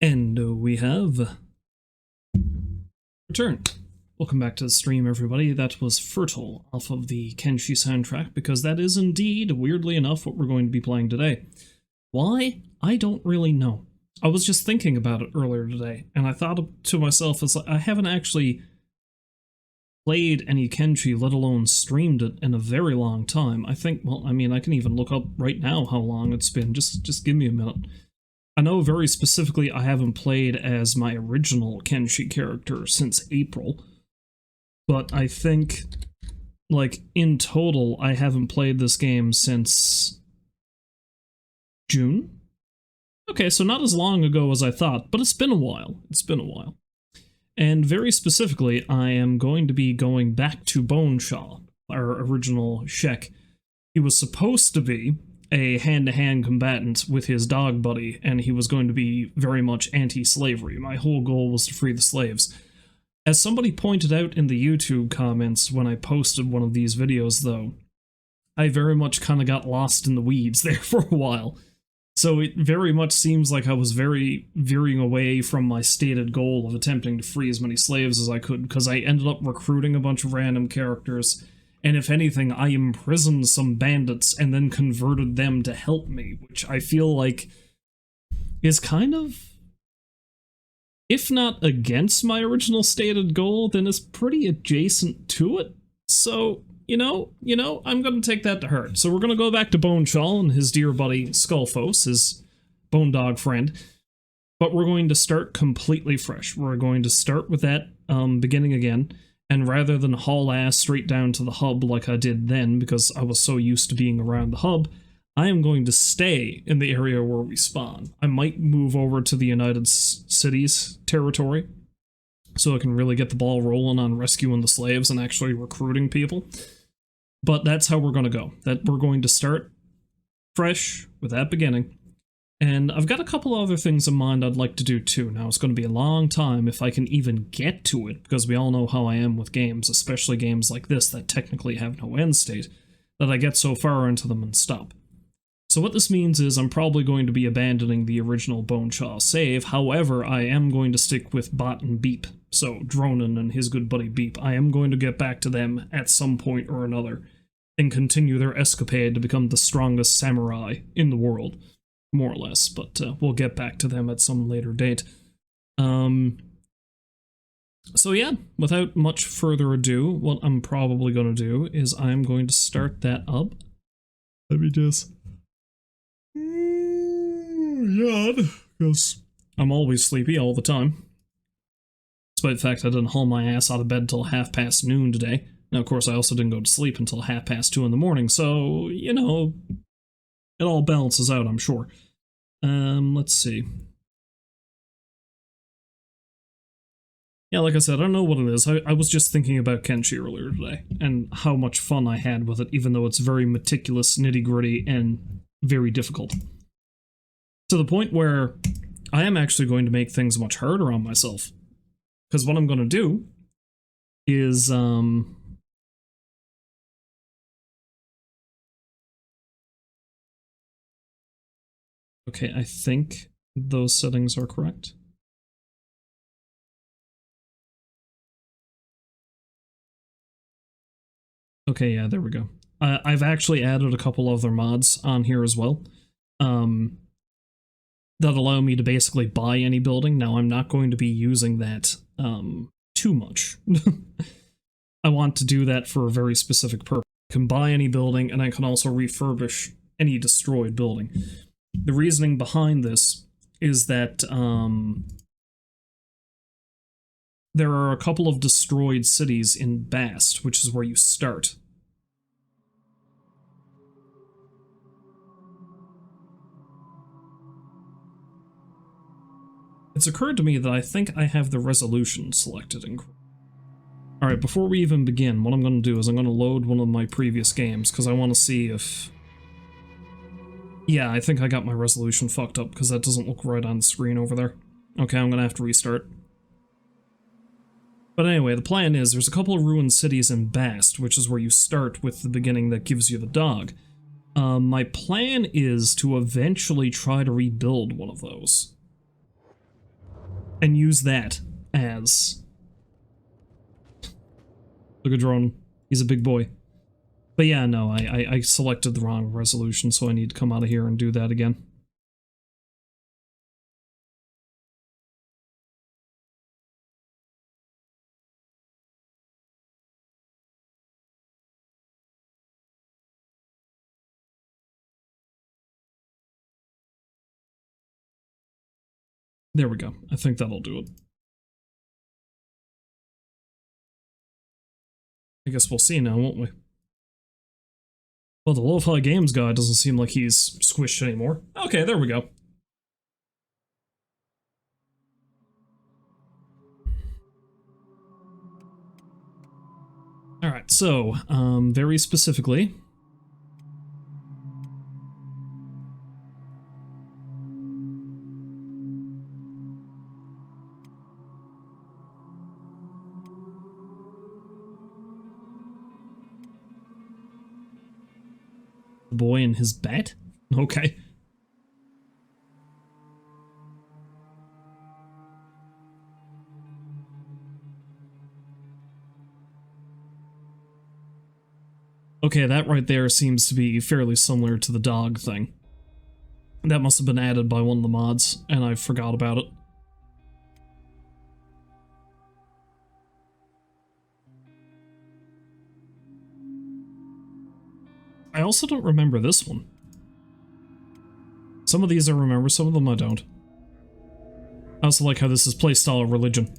And we have returned. Welcome back to the stream, everybody. That was Fertile off of the Kenshi soundtrack, because that is indeed, weirdly enough, what we're going to be playing today. Why? I don't really know. I was just thinking about it earlier today, and I thought to myself, it's like, I haven't actually played any Kenshi, let alone streamed it, in a very long time. I think, well, I mean, I can even look up right now how long it's been. Just give me a minute. I know very specifically I haven't played as my original Kenshi character since April, but I think, like, in total, I haven't played this game since June? Okay, so not as long ago as I thought, but it's been a while. It's been a while. And very specifically, I am going to be going back to BoneShaw, our original Shek. He was supposed to be a hand-to-hand combatant with his dog buddy, and he was going to be very much anti-slavery. My whole goal was to free the slaves. As somebody pointed out in the YouTube comments when I posted one of these videos, though, I very much kind of got lost in the weeds there for a while. So it very much seems like I was very veering away from my stated goal of attempting to free as many slaves as I could, because I ended up recruiting a bunch of random characters, and if anything, I imprisoned some bandits and then converted them to help me, which I feel like is kind of, if not against my original stated goal, then it's pretty adjacent to it. So, you know, I'm going to take that to heart. So we're going to go back to BoneShaw and his dear buddy Skullfos, his bone dog friend, but we're going to start completely fresh. We're going to start with that beginning again. And rather than haul ass straight down to the hub like I did then, because I was so used to being around the hub, I am going to stay in the area where we spawn. I might move over to the United Cities territory, so I can really get the ball rolling on rescuing the slaves and actually recruiting people. But that's how we're going to go. That we're going to start fresh with that beginning. And I've got a couple other things in mind I'd like to do too. Now, it's going to be a long time if I can even get to it, because we all know how I am with games, especially games like this that technically have no end state, that I get so far into them and stop. So what this means is I'm probably going to be abandoning the original BoneShaw save. However, I am going to stick with Bot and Beep, so Dronin and his good buddy Beep. I am going to get back to them at some point or another and continue their escapade to become the strongest samurai in the world. More or less, but we'll get back to them at some later date. So yeah, without much further ado, what I'm probably going to do is I'm going to start that up. Let me just yawn, because I'm always sleepy all the time. Despite the fact I didn't haul my ass out of bed till noon today. Now, of course, I also didn't go to sleep until 2:30 in the morning, so, you know, it all balances out, I'm sure. Let's see. Yeah, like I said, I don't know what it is. I was just thinking about Kenshi earlier today, and how much fun I had with it, even though it's very meticulous, nitty-gritty, and very difficult. To the point where I am actually going to make things much harder on myself. Because what I'm going to do is, okay, I think those settings are correct. Okay, yeah, there we go. I've actually added a couple other mods on here as well, that allow me to basically buy any building. Now, I'm not going to be using that too much. I want to do that for a very specific purpose. I can buy any building, and I can also refurbish any destroyed building. The reasoning behind this is that there are a couple of destroyed cities in Bast, which is where you start. It's occurred to me that I think I have the resolution selected incorrectly. Alright, before we even begin, what I'm going to do is I'm going to load one of my previous games, because I want to see if... Yeah, I think I got my resolution fucked up, because that doesn't look right on the screen over there. Okay, I'm going to have to restart. But anyway, the plan is, there's a couple of ruined cities in Bast, which is where you start with the beginning that gives you the dog. My plan is to eventually try to rebuild one of those. and use that as... Look at Drone. He's a big boy. But yeah, no, I selected the wrong resolution, so I need to come out of here and do that again. There we go. I think that'll do it. I guess we'll see now, won't we? Well, the Lo-Fi Games guy doesn't seem like he's squished anymore. Okay, there we go. Alright, so, very specifically... The boy and his bat? Okay. Okay, that right there seems to be fairly similar to the dog thing. That must have been added by one of the mods, and I forgot about it. I also don't remember this one. Some of these I remember, some of them I don't. I also like how this is playstyle of religion.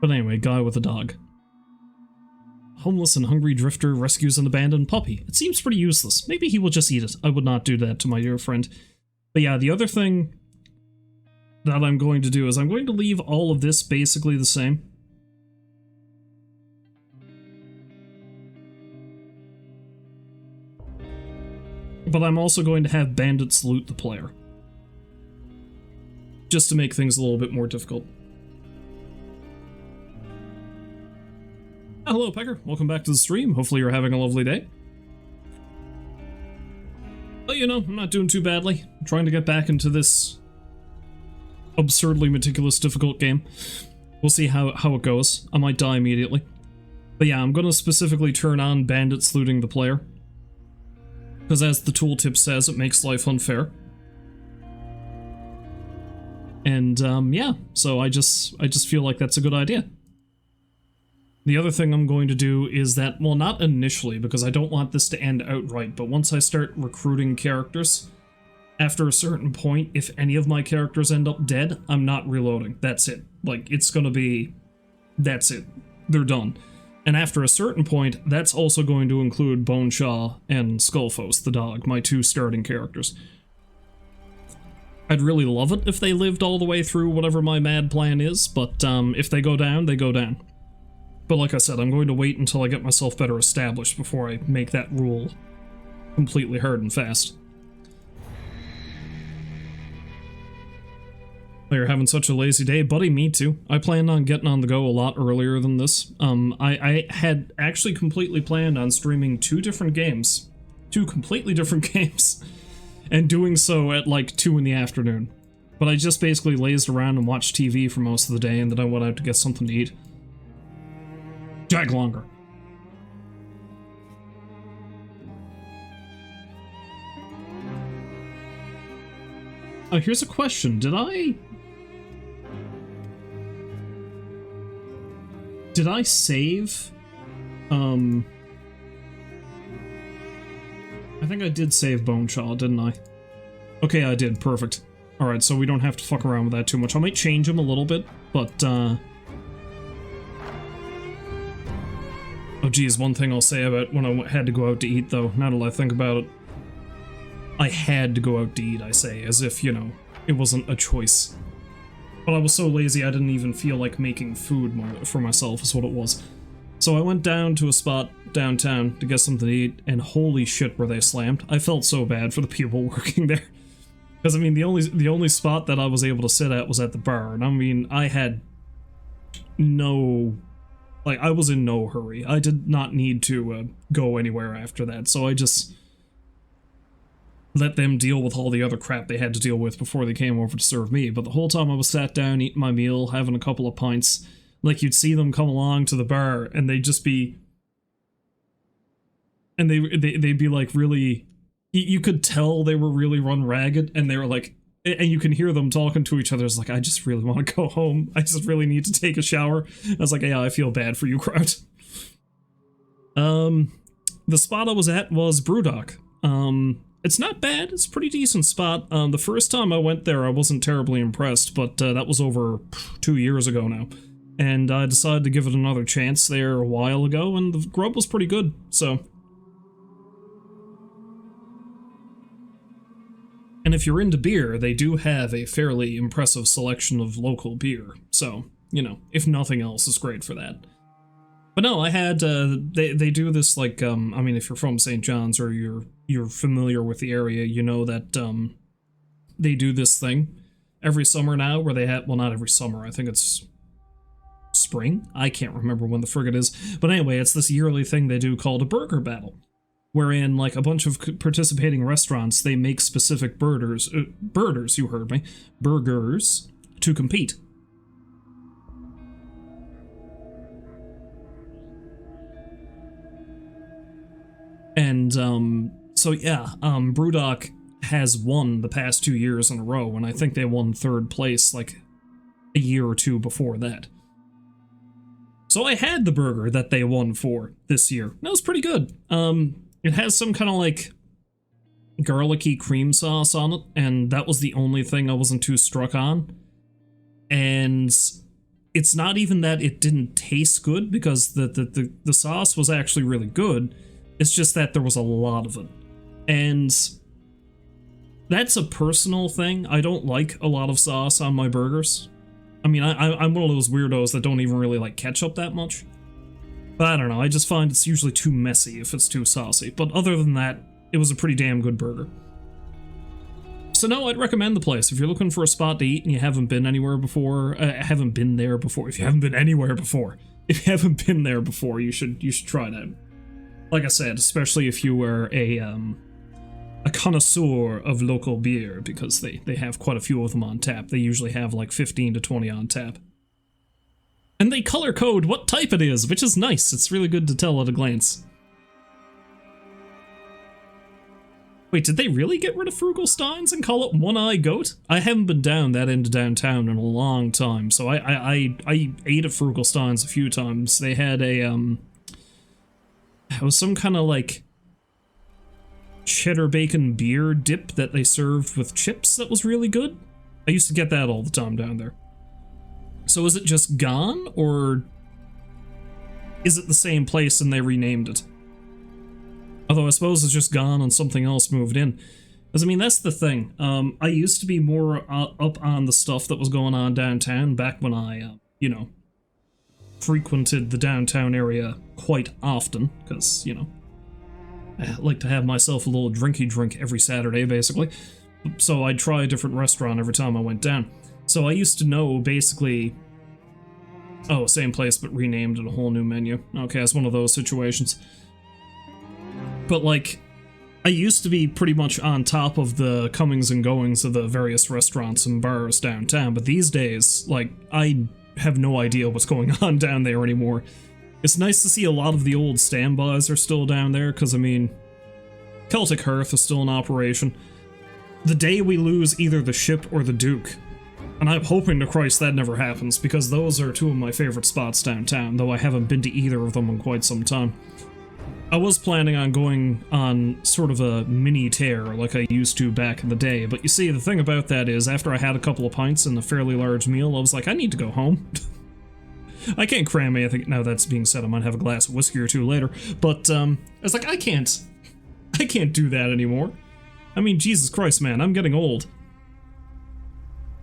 But anyway, guy with a dog. Homeless and hungry drifter rescues an abandoned puppy. It seems pretty useless. Maybe he will just eat it. I would not do that to my dear friend. But yeah, the other thing that I'm going to do is I'm going to leave all of this basically the same. But I'm also going to have bandits loot the player. Just to make things a little bit more difficult. Hello, Pecker. Welcome back to the stream. Hopefully you're having a lovely day. But you know, I'm not doing too badly. I'm trying to get back into this absurdly meticulous, difficult game. We'll see how it goes. I might die immediately. But yeah, I'm going to specifically turn on bandits looting the player. Because as the tooltip says, it makes life unfair. And, yeah, so I just feel like that's a good idea. The other thing I'm going to do is that, well, not initially, because I don't want this to end outright, but once I start recruiting characters, after a certain point, if any of my characters end up dead, I'm not reloading. That's it. Like, it's gonna be... That's it. They're done. And after a certain point, that's also going to include BoneShaw and Skullfos, the dog, my two starting characters. I'd really love it if they lived all the way through whatever my mad plan is, but if they go down, they go down. But like I said, I'm going to wait until I get myself better established before I make that rule completely hard and fast. Oh, you're having such a lazy day? Buddy, me too. I planned on getting on the go a lot earlier than this. I had actually completely planned on streaming two different games. Two completely different games. And doing so at like 2 in the afternoon. But I just basically lazed around and watched TV for most of the day, and then I went out to get something to eat. Jag longer. Oh, here's a question. Did I save? I think I did save BoneShaw, didn't I? Okay, I did. Perfect. Alright, so we don't have to fuck around with that too much. I might change him a little bit, but, oh geez, one thing I'll say about when I had to go out to eat, though, now that I think about it. I had to go out to eat, I say, as if, you know, it wasn't a choice. But I was so lazy I didn't even feel like making food for myself, is what it was. So I went down to a spot downtown to get something to eat, and holy shit were they slammed. I felt so bad for the people working there. Because, I mean, the only spot that I was able to sit at was at the bar, and I mean, I had no Like, I was in no hurry. I did not need to go anywhere after that, so I just let them deal with all the other crap they had to deal with before they came over to serve me. But the whole time I was sat down, eating my meal, having a couple of pints, like, you'd see them come along to the bar, and they'd just be... And they'd be, like, really... You could tell they were really run ragged, and they were, like... And you can hear them talking to each other. It's like, I just really want to go home. I just really need to take a shower. I was like, yeah, I feel bad for you, crowd. The spot I was at was Brewdog. It's not bad. It's a pretty decent spot. The first time I went there, I wasn't terribly impressed, but that was over 2 years ago now. And I decided to give it another chance there a while ago, and the grub was pretty good, so... And if you're into beer, they do have a fairly impressive selection of local beer. So, you know, if nothing else, it's great for that. But no, I had, they do this, like, I mean, if you're from St. John's or you're familiar with the area, you know that, they do this thing every summer now where they have, well, not every summer, I think it's spring? I can't remember when the frig it is. But anyway, it's this yearly thing they do called a burger battle, wherein, like, a bunch of participating restaurants, they make specific burgers, you heard me, burgers, to compete. And, so yeah, Brewdog has won the past 2 years in a row, and I think they won 3rd place, like, a year or two before that. So I had the burger that they won for this year. That was pretty good. It has some kind of, like, garlicky cream sauce on it, and that was the only thing I wasn't too struck on. And it's not even that it didn't taste good, because the sauce was actually really good. It's just that there was a lot of it. And that's a personal thing. I don't like a lot of sauce on my burgers. I mean, I'm one of those weirdos that don't even really like ketchup that much. But I don't know, I just find it's usually too messy if it's too saucy. But other than that, it was a pretty damn good burger. So no, I'd recommend the place. If you're looking for a spot to eat and you haven't been anywhere before, haven't been there before, if you haven't been anywhere before, if you haven't been there before, you should try it out. Like I said, especially if you were a connoisseur of local beer, because they have quite a few of them on tap. They usually have like 15 to 20 on tap. And they color code what type it is, which is nice. It's really good to tell at a glance. Wait, did they really get rid of Frugal Steins and call it One-Eye Goat? I haven't been down that into downtown in a long time, so I ate at Frugal Steins a few times. They had a, it was some kind of, like, cheddar bacon beer dip that they served with chips that was really good. I used to get that all the time down there. So is it just gone, or is it the same place and they renamed it? Although I suppose it's just gone and something else moved in. Because, I mean, that's the thing. I used to be more up on the stuff that was going on downtown back when I, you know, frequented the downtown area quite often. Because, you know, I like to have myself a little drinky drink every Saturday, basically. So I'd try a different restaurant every time I went down. So I used to know, basically... Oh, same place, but renamed and a whole new menu. Okay, it's one of those situations. But, like, I used to be pretty much on top of the comings and goings of the various restaurants and bars downtown, but these days, like, I have no idea what's going on down there anymore. It's nice to see a lot of the old standbys are still down there, because, I mean, Celtic Hearth is still in operation. The day we lose either the Ship or the Duke, and I'm hoping to Christ that never happens, because those are two of my favorite spots downtown, though I haven't been to either of them in quite some time. I was planning on going on sort of a mini tear like I used to back in the day, but you see, the thing about that is, after I had a couple of pints and a fairly large meal, I was like, I need to go home. I can't cram anything. Now that's being said, I might have a glass of whiskey or two later, but I was like, I can't do that anymore. I mean, Jesus Christ, man, I'm getting old.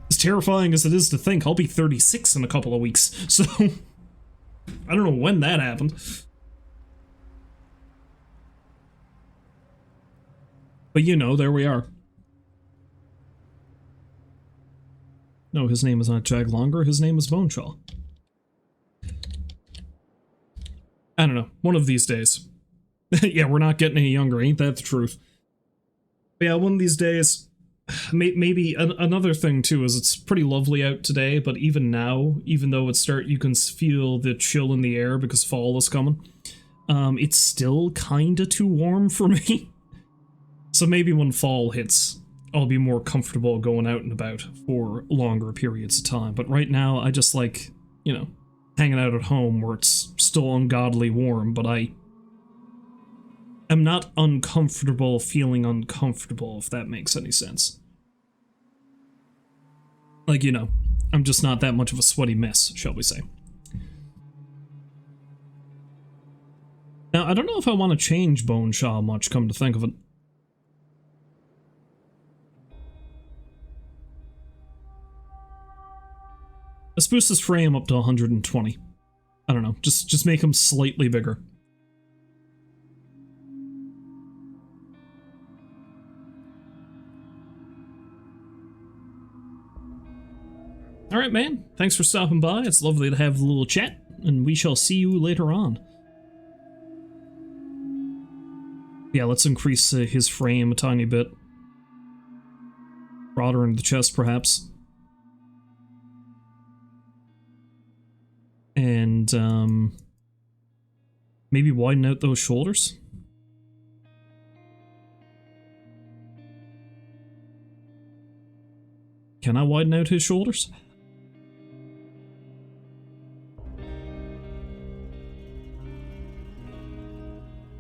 As terrifying as it is to think, I'll be 36 in a couple of weeks, so I don't know when that happened. But you know, there we are. No, his name is not Jag Longer, his name is BoneShaw. I don't know. One of these days. Yeah, we're not getting any younger, ain't that the truth? But yeah, one of these days, maybe another thing too is it's pretty lovely out today, but even now, even though you can feel the chill in the air because fall is coming, it's still kinda too warm for me. So maybe when fall hits, I'll be more comfortable going out and about for longer periods of time. But right now, I just like, you know, hanging out at home where it's still ungodly warm, but I am not uncomfortable feeling uncomfortable, if that makes any sense. Like, you know, I'm just not that much of a sweaty mess, shall we say. Now, I don't know if I want to change BoneShaw much, come to think of it. Let's boost his frame up to 120. I don't know, just make him slightly bigger. Alright, man. Thanks for stopping by. It's lovely to have a little chat, and we shall see you later on. Yeah, let's increase his frame a tiny bit. Broader into the chest, perhaps. And, maybe widen out those shoulders? Can I widen out his shoulders?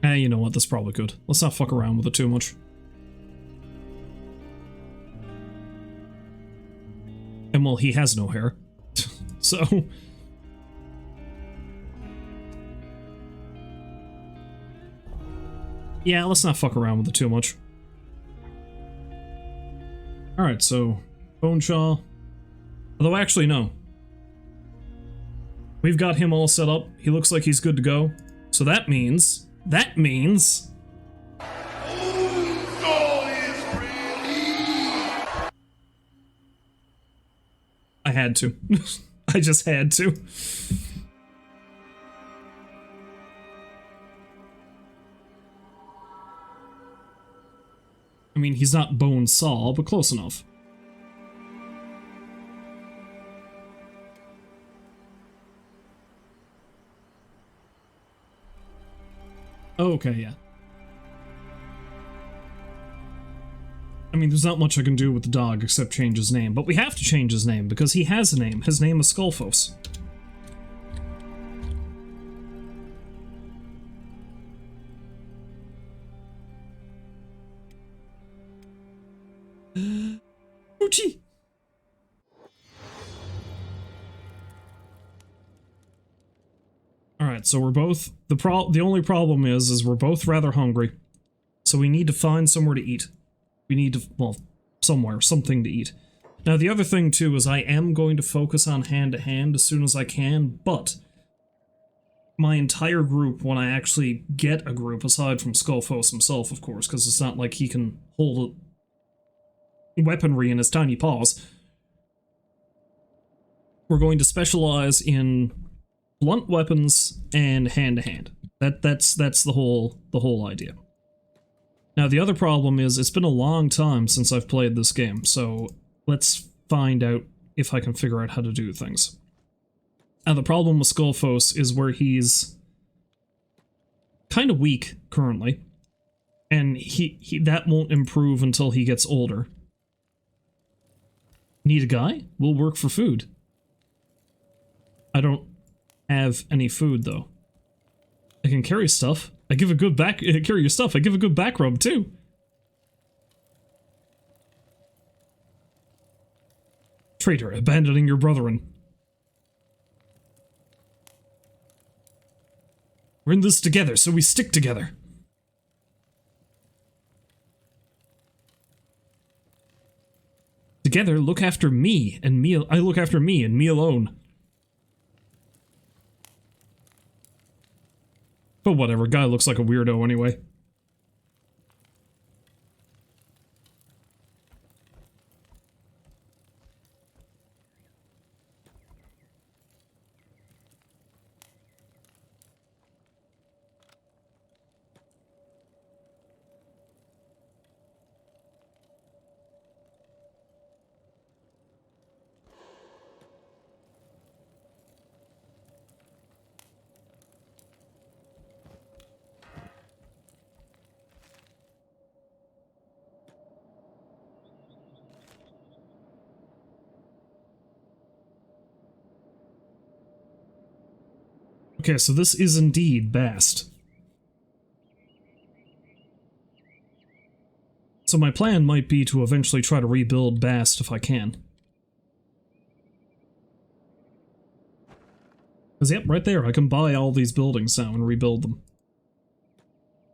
You know what, that's probably good. Let's not fuck around with it too much. And well, he has no hair. So... yeah, let's not fuck around with it too much. Alright, so... BoneShaw... Although, actually, no. We've got him all set up. He looks like he's good to go. So that means... I had to. I just had to. I mean, he's not BoneSaw, but close enough. Okay, yeah. I mean, there's not much I can do with the dog except change his name, but we have to change his name because he has a name. His name is Skullfos. Uchi! Alright, so we're both... The only problem is we're both rather hungry. So we need to find somewhere to eat. We need to... well, somewhere. Something to eat. Now, the other thing, too, is I am going to focus on hand-to-hand as soon as I can, but... my entire group, when I actually get a group, aside from Skullfos himself, of course, because it's not like he can hold weaponry in his tiny paws. We're going to specialize in blunt weapons and hand-to-hand. That's the whole idea. Now, the other problem is it's been a long time since I've played this game, so let's find out if I can figure out how to do things. Now, the problem with Skullfos is where he's kind of weak currently, and that won't improve until he gets older. Need a guy? We'll work for food. I don't have any food, though. I can carry stuff. I give a good carry your stuff. I give a good back rub, too. Traitor, abandoning your brethren. We're in this together, so we stick together. Together, look after me, and I look after me, and me alone. But whatever, guy looks like a weirdo anyway. Okay, so this is indeed Bast. So my plan might be to eventually try to rebuild Bast if I can. Because, yep, right there, I can buy all these buildings now and rebuild them.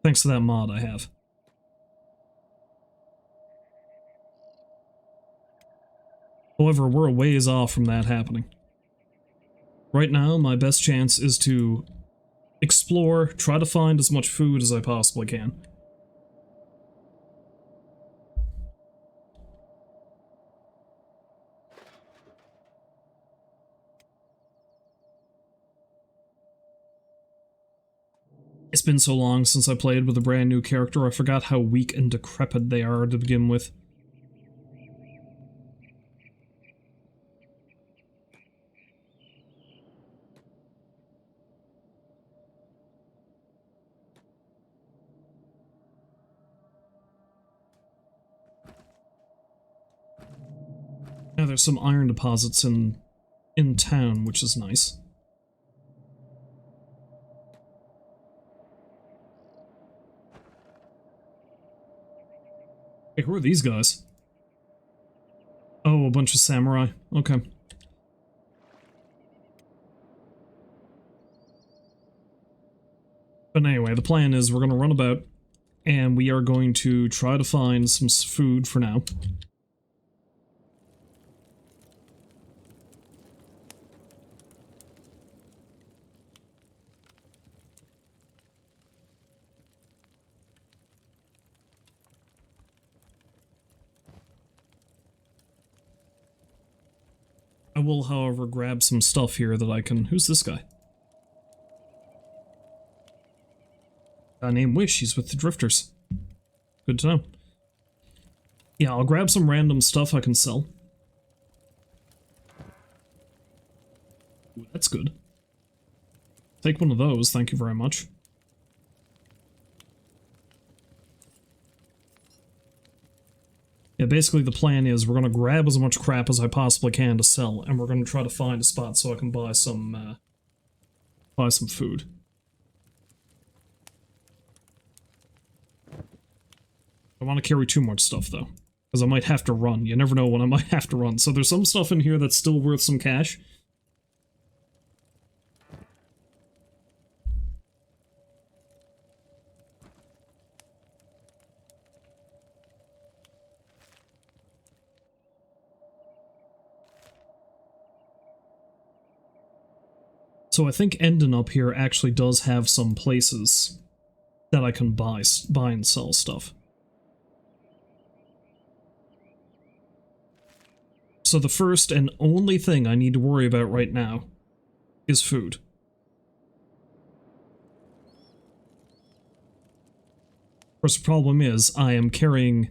Thanks to that mod I have. However, we're a ways off from that happening. Right now, my best chance is to explore, try to find as much food as I possibly can. It's been so long since I played with a brand new character, I forgot how weak and decrepit they are to begin with. Now there's some iron deposits in town, which is nice. Hey, who are these guys? Oh, a bunch of samurai. Okay. But anyway, the plan is we're going to run about, and we are going to try to find some food for now. I will, however, grab some stuff here that I can... Who's this guy? Guy named Wish, he's with the Drifters. Good to know. Yeah, I'll grab some random stuff I can sell. Ooh, that's good. Take one of those, thank you very much. Yeah, basically the plan is we're going to grab as much crap as I possibly can to sell, and we're going to try to find a spot so I can buy some food. I want to carry too much stuff, though, because I might have to run. You never know when I might have to run. So there's some stuff in here that's still worth some cash. So I think Enden up here actually does have some places that I can buy and sell stuff. So the first and only thing I need to worry about right now is food. Of course, the problem is I am carrying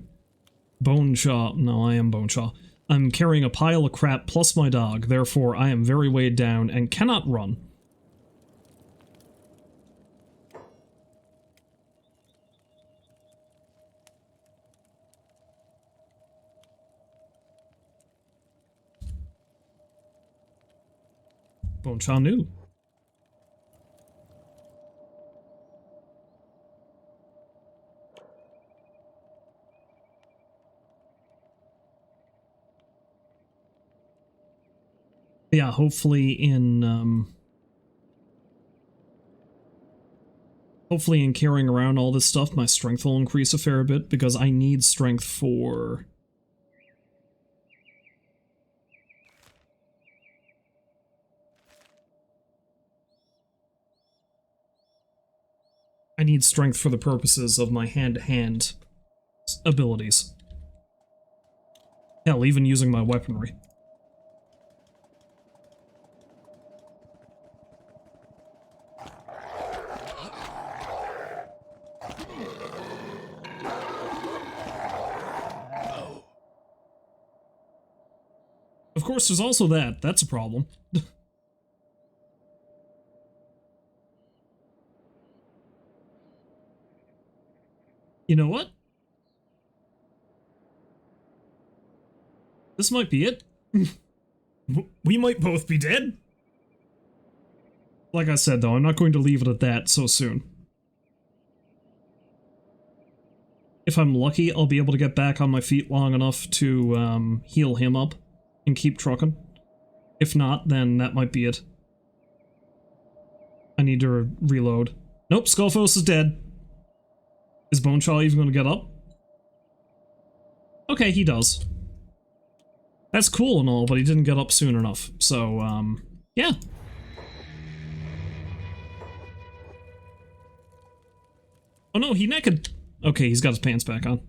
BoneShaw. No, I am BoneShaw. I'm carrying a pile of crap plus my dog, therefore I am very weighed down and cannot run. BoneShaw knew. Yeah, hopefully in carrying around all this stuff, my strength will increase a fair bit, because I need strength for... I need strength for the purposes of my hand-to-hand abilities. Hell, even using my weaponry. Of course, there's also that. That's a problem. You know what? This might be it. We might both be dead. Like I said, though, I'm not going to leave it at that so soon. If I'm lucky, I'll be able to get back on my feet long enough to heal him up and keep trucking. If not, then that might be it. I need to reload. Nope, Skullfos is dead. Is BoneShaw even going to get up? Okay, he does. That's cool and all, but he didn't get up soon enough. So, yeah. Oh no, he naked. Okay, he's got his pants back on.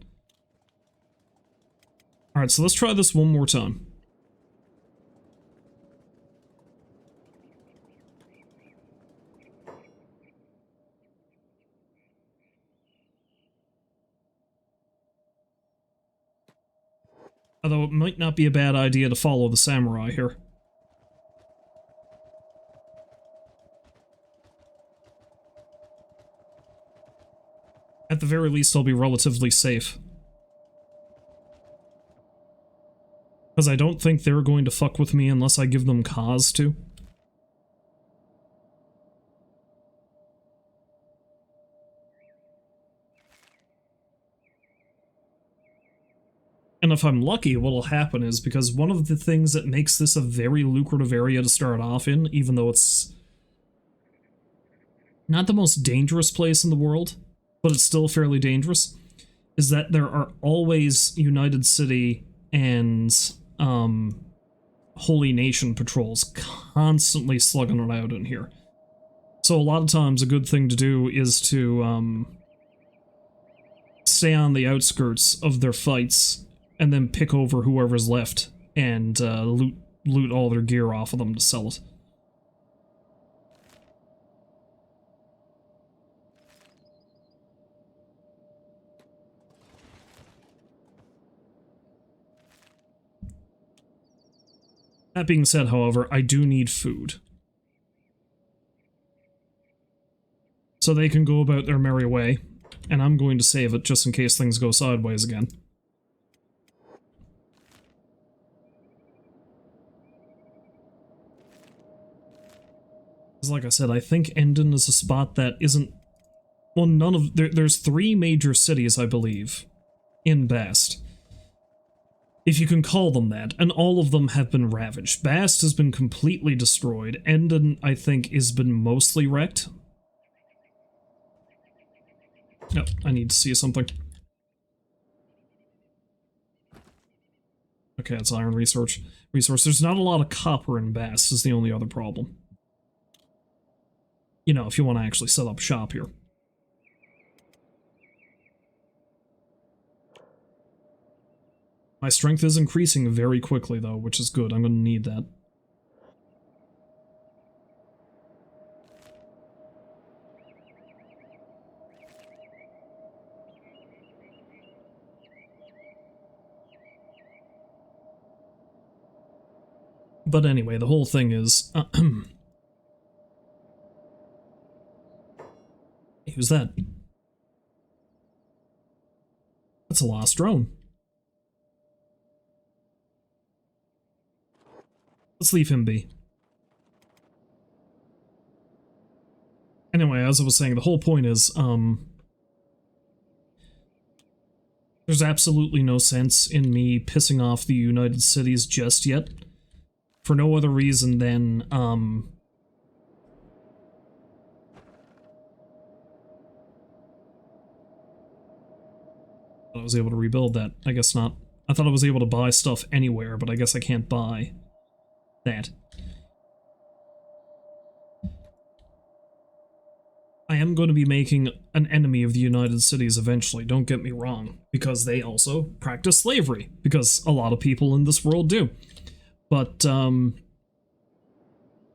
Alright, so let's try this one more time. Although it might not be a bad idea to follow the samurai here. At the very least, I'll be relatively safe. Because I don't think they're going to fuck with me unless I give them cause to. And if I'm lucky, what'll happen is, because one of the things that makes this a very lucrative area to start off in, even though it's not the most dangerous place in the world, but it's still fairly dangerous, is that there are always United City and Holy Nation patrols constantly slugging it out in here. So a lot of times a good thing to do is to stay on the outskirts of their fights and then pick over whoever's left and loot all their gear off of them to sell it. That being said, however, I do need food. So they can go about their merry way, and I'm going to save it just in case things go sideways again. Because like I said, I think Endon is a spot that isn't... Well, none of... There's 3 major cities, I believe, in Bast. If you can call them that, and all of them have been ravaged. Bast has been completely destroyed. Endon, I think, has been mostly wrecked. Yep, I need to see something. Okay, it's iron resource. There's not a lot of copper in Bast, is the only other problem. You know, if you want to actually set up shop here. My strength is increasing very quickly, though, which is good. I'm going to need that. But anyway, the whole thing is... Hey, who's that? That's a lost drone. Let's leave him be. Anyway, as I was saying, the whole point is, there's absolutely no sense in me pissing off the United Cities just yet. For no other reason than, I was able to rebuild that. I guess not. I thought I was able to buy stuff anywhere, but I guess I can't buy that. I am going to be making an enemy of the United Cities eventually, don't get me wrong, because they also practice slavery, because a lot of people in this world do. But,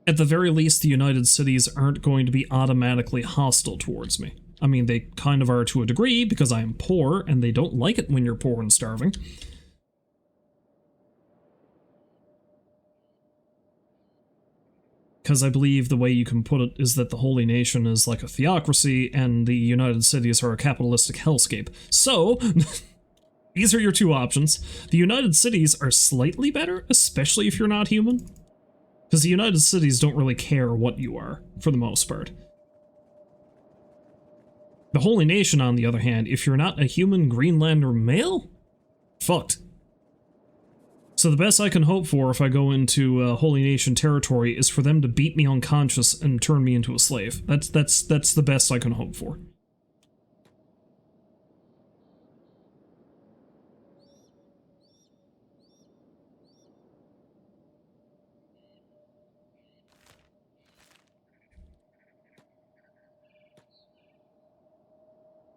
at the very least, the United Cities aren't going to be automatically hostile towards me. I mean, they kind of are to a degree, because I am poor, and they don't like it when you're poor and starving. Because I believe the way you can put it is that the Holy Nation is like a theocracy, and the United Cities are a capitalistic hellscape. So, these are your 2 options. The United Cities are slightly better, especially if you're not human. Because the United Cities don't really care what you are, for the most part. The Holy Nation, on the other hand, if you're not a human Greenlander male, fucked. So the best I can hope for if I go into Holy Nation territory is for them to beat me unconscious and turn me into a slave. That's the best I can hope for.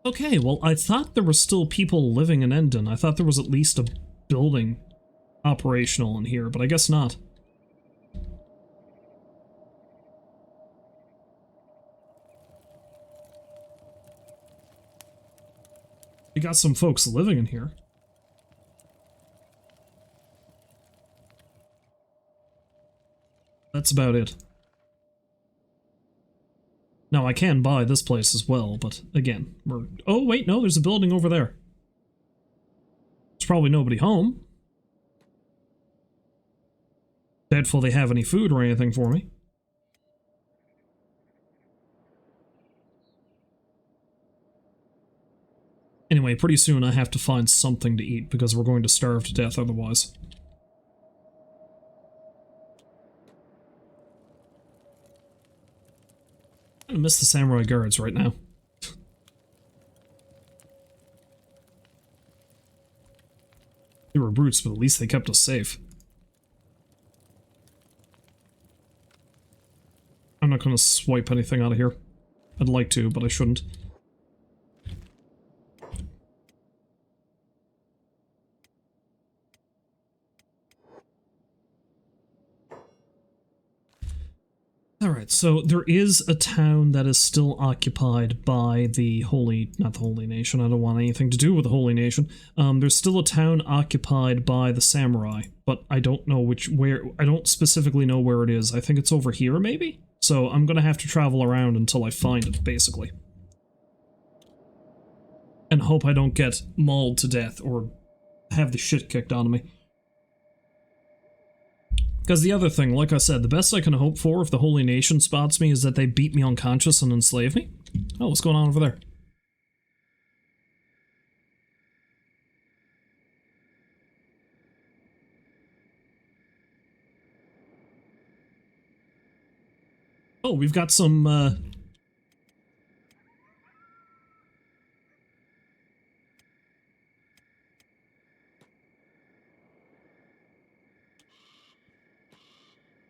Okay, well, I thought there were still people living in Endon. I thought there was at least a building operational in here, but I guess not. We got some folks living in here. That's about it. Now, I can buy this place as well, but again, we're... Oh, wait, no, there's a building over there. There's probably nobody home. Doubtful they have any food or anything for me. Anyway, pretty soon I have to find something to eat because we're going to starve to death otherwise. I miss the samurai guards right now. They were brutes, but at least they kept us safe. I'm not going to swipe anything out of here. I'd like to, but I shouldn't. Alright, so there is a town that is still occupied by the not the Holy Nation, I don't want anything to do with the Holy Nation. There's still a town occupied by the samurai, but I don't know I don't specifically know where it is. I think it's over here, maybe? So I'm gonna have to travel around until I find it, basically. And hope I don't get mauled to death, or have the shit kicked out of me. Because the other thing, like I said, the best I can hope for if the Holy Nation spots me is that they beat me unconscious and enslave me. Oh, what's going on over there? Oh, we've got some,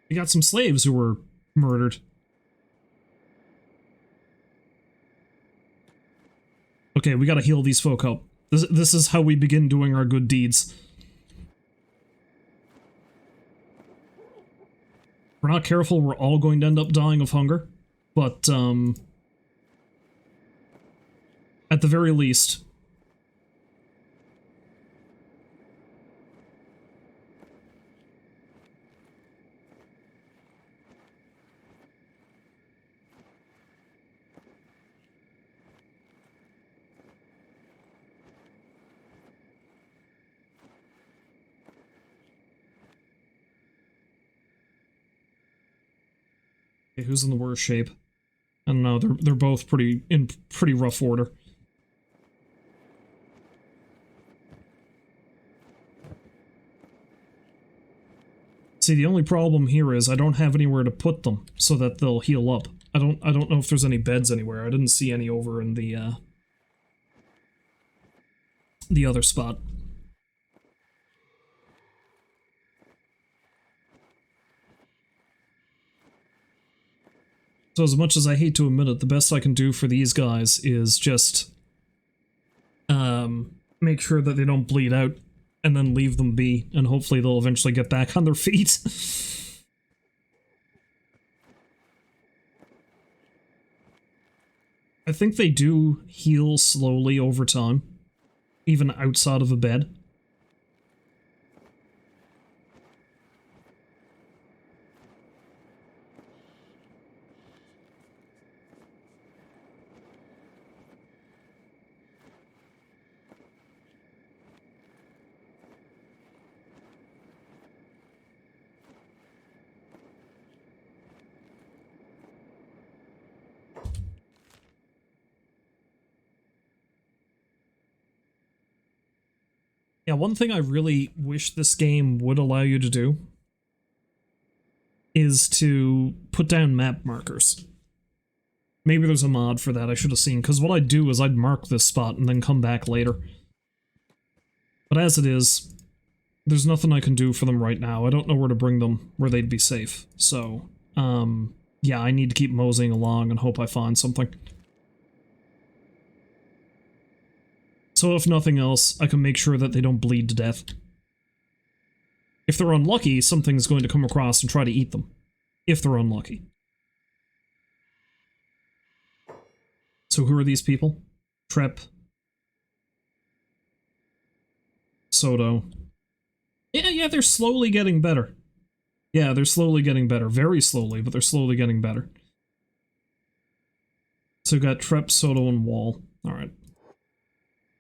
we got some slaves who were murdered. Okay, we gotta heal these folk up. This is how we begin doing our good deeds. If we're not careful, we're all going to end up dying of hunger. But, at the very least... Okay, who's in the worst shape? I don't know, they're both in pretty rough order. See, the only problem here is I don't have anywhere to put them so that they'll heal up. I don't know if there's any beds anywhere. I didn't see any over in the other spot. So as much as I hate to admit it, the best I can do for these guys is just make sure that they don't bleed out and then leave them be, and hopefully they'll eventually get back on their feet. I think they do heal slowly over time, even outside of a bed. Yeah, one thing I really wish this game would allow you to do is to put down map markers. Maybe there's a mod for that I should have seen, because what I'd do is I'd mark this spot and then come back later. But as it is, there's nothing I can do for them right now. I don't know where to bring them where they'd be safe. So, yeah, I need to keep moseying along and hope I find something. So if nothing else, I can make sure that they don't bleed to death. If they're unlucky, something's going to come across and try to eat them. If they're unlucky. So who are these people? Trep. Soto. Yeah, they're slowly getting better. Yeah, they're slowly getting better. Very slowly, but they're slowly getting better. So we've got Trep, Soto, and Wall. Alright.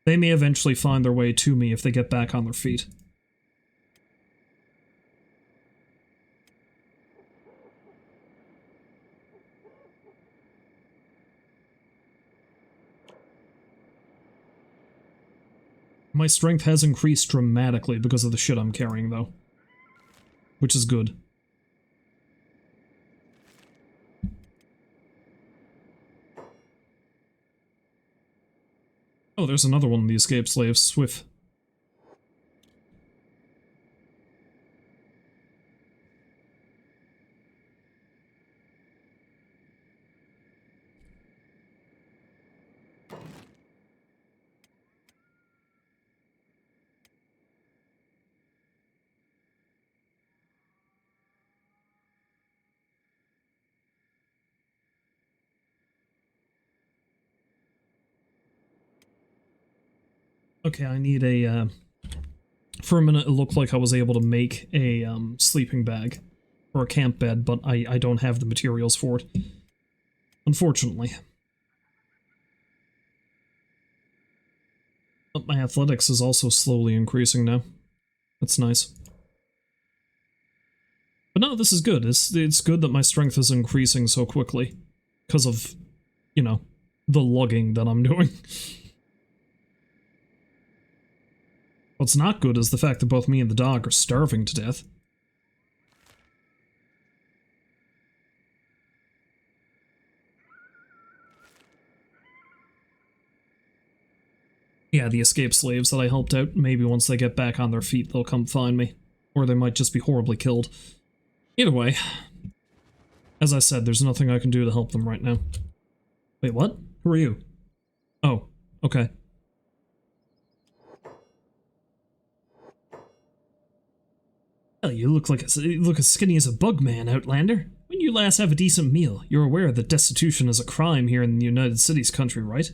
They may eventually find their way to me if they get back on their feet. My strength has increased dramatically because of the shit I'm carrying, though. Which is good. Oh, there's another one of the escaped slaves, Swift. Okay, I need a, for a minute it looked like I was able to make a, sleeping bag. Or a camp bed, but I don't have the materials for it. Unfortunately. But my athletics is also slowly increasing now. That's nice. But no, this is good. It's good that my strength is increasing so quickly. Because of, you know, the lugging that I'm doing. What's not good is the fact that both me and the dog are starving to death. Yeah, the escaped slaves that I helped out, maybe once they get back on their feet they'll come find me. Or they might just be horribly killed. Either way, as I said, there's nothing I can do to help them right now. Wait, what? Who are you? Oh, okay. Well, you look as skinny as a bug man, Outlander. When you last have a decent meal, you're aware that destitution is a crime here in the United Cities country, right?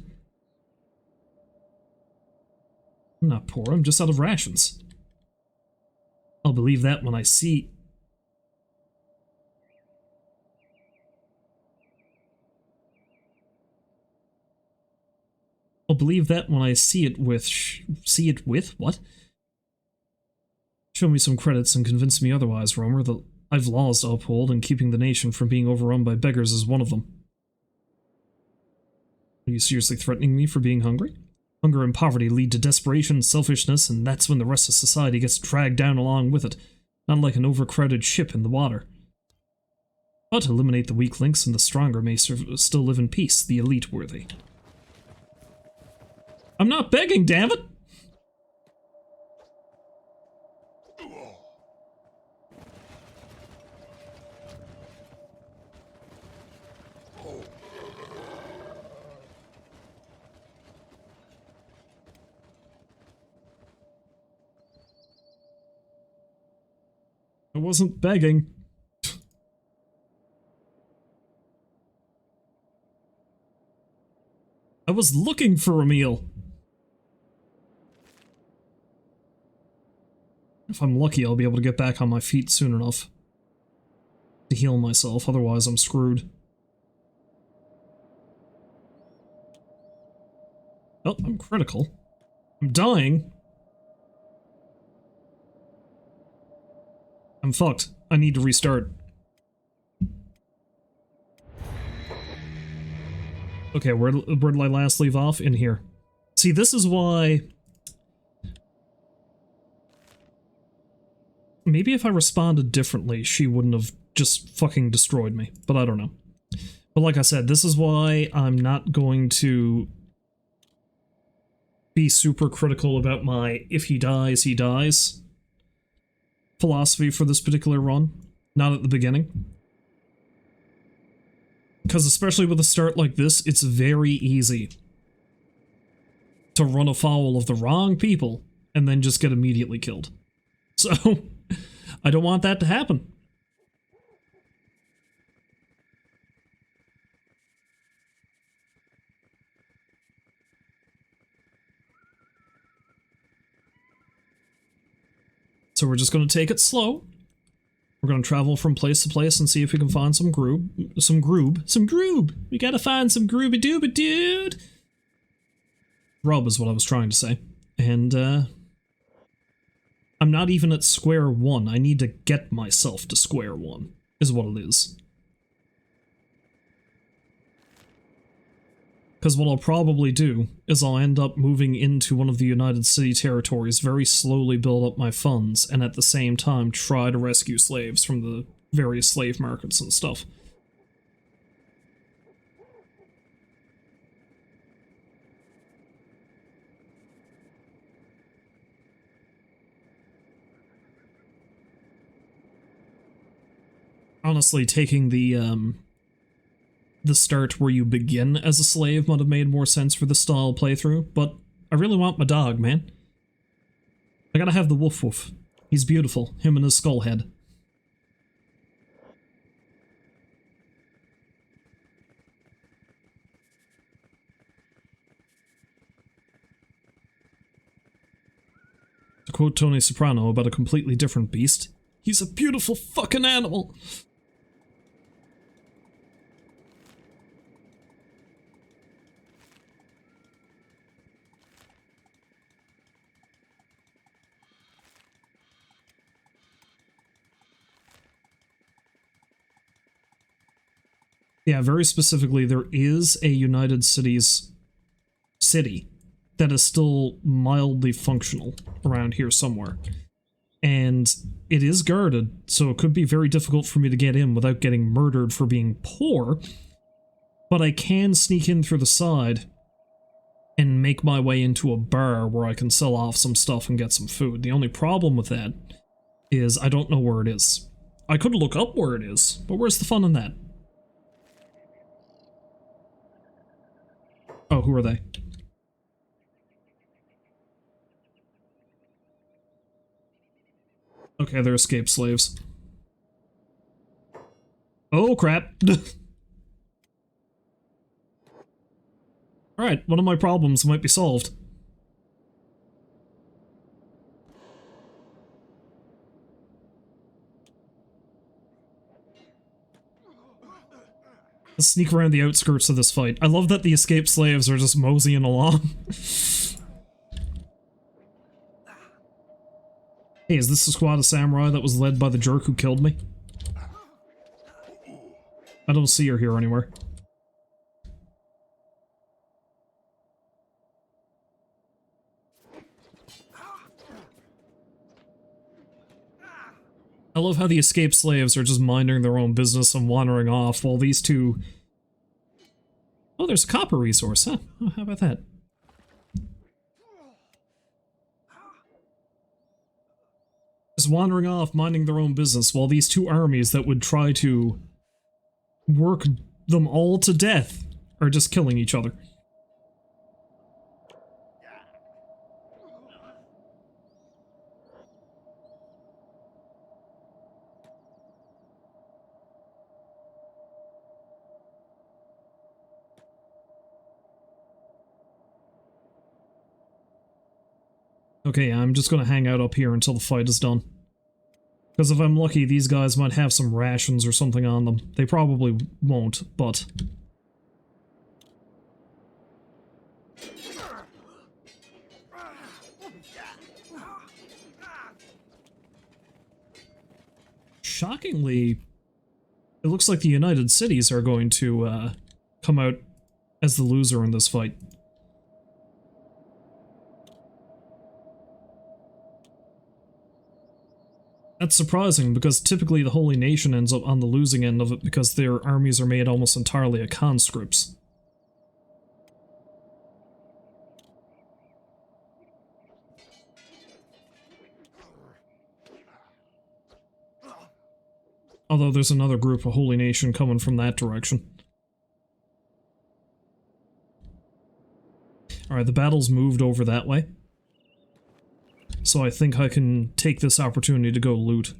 I'm not poor, I'm just out of rations. I'll believe that when I see... I'll believe that when I see it with... see it with? What? Show me some credits and convince me otherwise, Romer, that I've laws to uphold, and keeping the nation from being overrun by beggars is one of them. Are you seriously threatening me for being hungry? Hunger and poverty lead to desperation and selfishness, and that's when the rest of society gets dragged down along with it, not like an overcrowded ship in the water. But eliminate the weak links and the stronger may still live in peace, the elite worthy. I'm not begging, damn it! I wasn't begging. I was looking for a meal. If I'm lucky, I'll be able to get back on my feet soon enough to heal myself, otherwise I'm screwed. Oh, I'm critical. I'm dying. I'm fucked. I need to restart. Okay, where did I last leave off? In here. See, this is why... Maybe if I responded differently, she wouldn't have just fucking destroyed me, but I don't know. But like I said, this is why I'm not going to be super critical about my if he dies philosophy for this particular run. Not at the beginning. Because especially with a start like this, it's very easy to run afoul of the wrong people and then just get immediately killed. So, I don't want that to happen. So we're just going to take it slow. We're going to travel from place to place and see if we can find some groob. We gotta find some grooby dooby dude. Grub is what I was trying to say. And, I'm not even at square one. I need to get myself to square one, is what it is. Because what I'll probably do is I'll end up moving into one of the United City territories, very slowly build up my funds, and at the same time try to rescue slaves from the various slave markets and stuff. Honestly, taking the start where you begin as a slave might have made more sense for the style playthrough, but I really want my dog, man. I gotta have the woof woof. He's beautiful, him and his skull head. To quote Tony Soprano about a completely different beast, he's a beautiful fucking animal! Yeah, very specifically, there is a United Cities city that is still mildly functional around here somewhere. And it is guarded, so it could be very difficult for me to get in without getting murdered for being poor, but I can sneak in through the side and make my way into a bar where I can sell off some stuff and get some food. The only problem with that is I don't know where it is. I could look up where it is, but where's the fun in that? Oh, who are they? Okay, they're escaped slaves. Oh, crap. Alright, one of my problems might be solved. Let's sneak around the outskirts of this fight. I love that the escaped slaves are just moseying along. Hey, is this the squad of samurai that was led by the jerk who killed me? I don't see her here anywhere. I love how the escaped slaves are just minding their own business and wandering off while these two... Oh, there's a copper resource, huh? Oh, how about that? Just wandering off, minding their own business, while these two armies that would try to work them all to death are just killing each other. Okay, I'm just gonna hang out up here until the fight is done. Because if I'm lucky, these guys might have some rations or something on them. They probably won't, but... Shockingly, it looks like the United Cities are going to, come out as the loser in this fight. That's surprising, because typically the Holy Nation ends up on the losing end of it because their armies are made almost entirely of conscripts. Although there's another group of Holy Nation coming from that direction. Alright, the battle's moved over that way. So I think I can take this opportunity to go loot.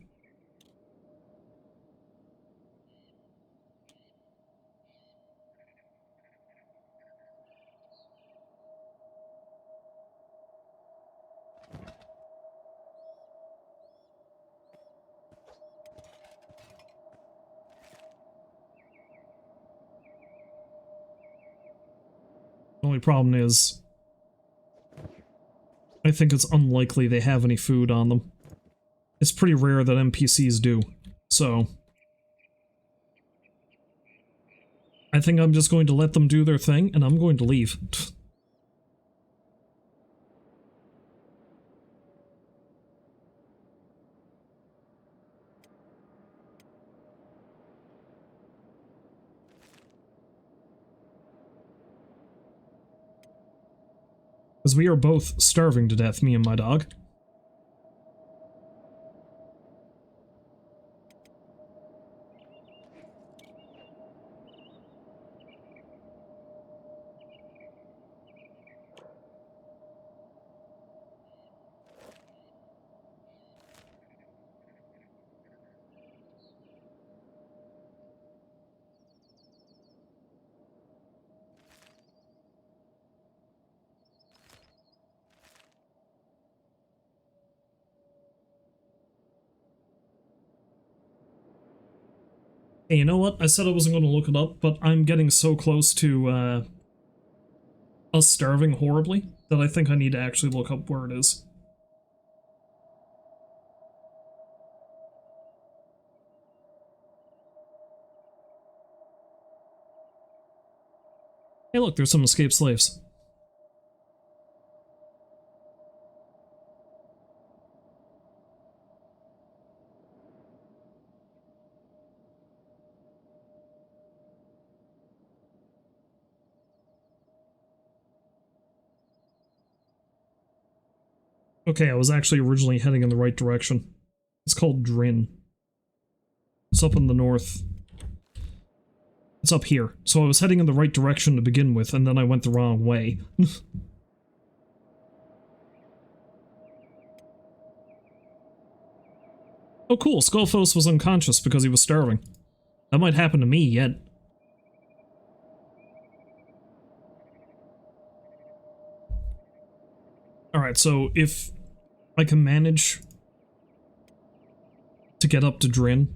The only problem is, I think it's unlikely they have any food on them. It's pretty rare that NPCs do, so I think I'm just going to let them do their thing, and I'm going to leave. Because we are both starving to death, me and my dog. Hey, you know what? I said I wasn't going to look it up, but I'm getting so close to us starving horribly that I think I need to actually look up where it is. Hey look, there's some escaped slaves. Okay, I was actually originally heading in the right direction. It's called Drin. It's up in the north. It's up here. So I was heading in the right direction to begin with, and then I went the wrong way. Oh cool, Skullfos was unconscious because he was starving. That might happen to me yet. Alright, so if I can manage to get up to Drin,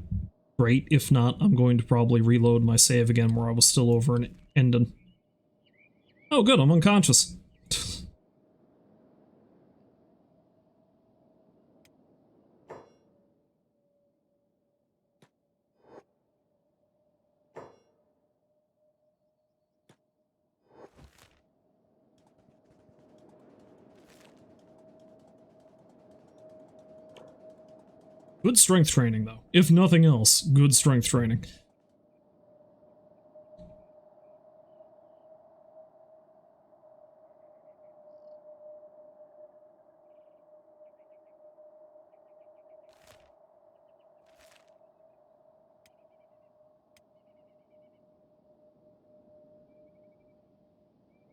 great. If not, I'm going to probably reload my save again where I was still over in Endon. Oh good, I'm unconscious. Good strength training, though. If nothing else, good strength training.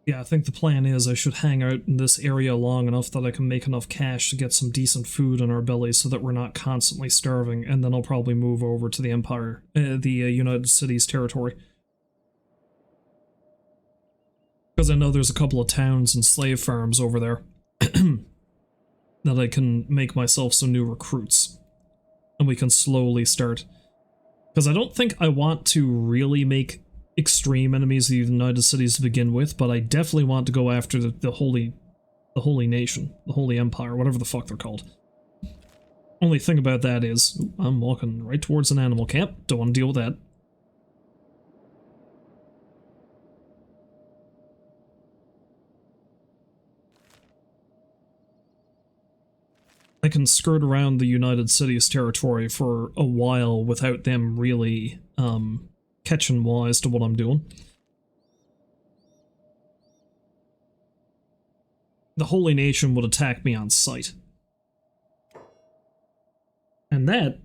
Yeah, I think the plan is I should hang out in this area long enough that I can make enough cash to get some decent food in our bellies so that we're not constantly starving, and then I'll probably move over to the Empire, the United Cities territory. Because I know there's a couple of towns and slave farms over there that I can make myself some new recruits. And we can slowly start. Because I don't think I want to really make extreme enemies of the United Cities to begin with, but I definitely want to go after the Holy Nation, the Holy Empire, whatever the fuck they're called. Only thing about that is, ooh, I'm walking right towards an animal camp, don't want to deal with that. I can skirt around the United Cities territory for a while without them really catching wise to what I'm doing. The Holy Nation would attack me on sight. And that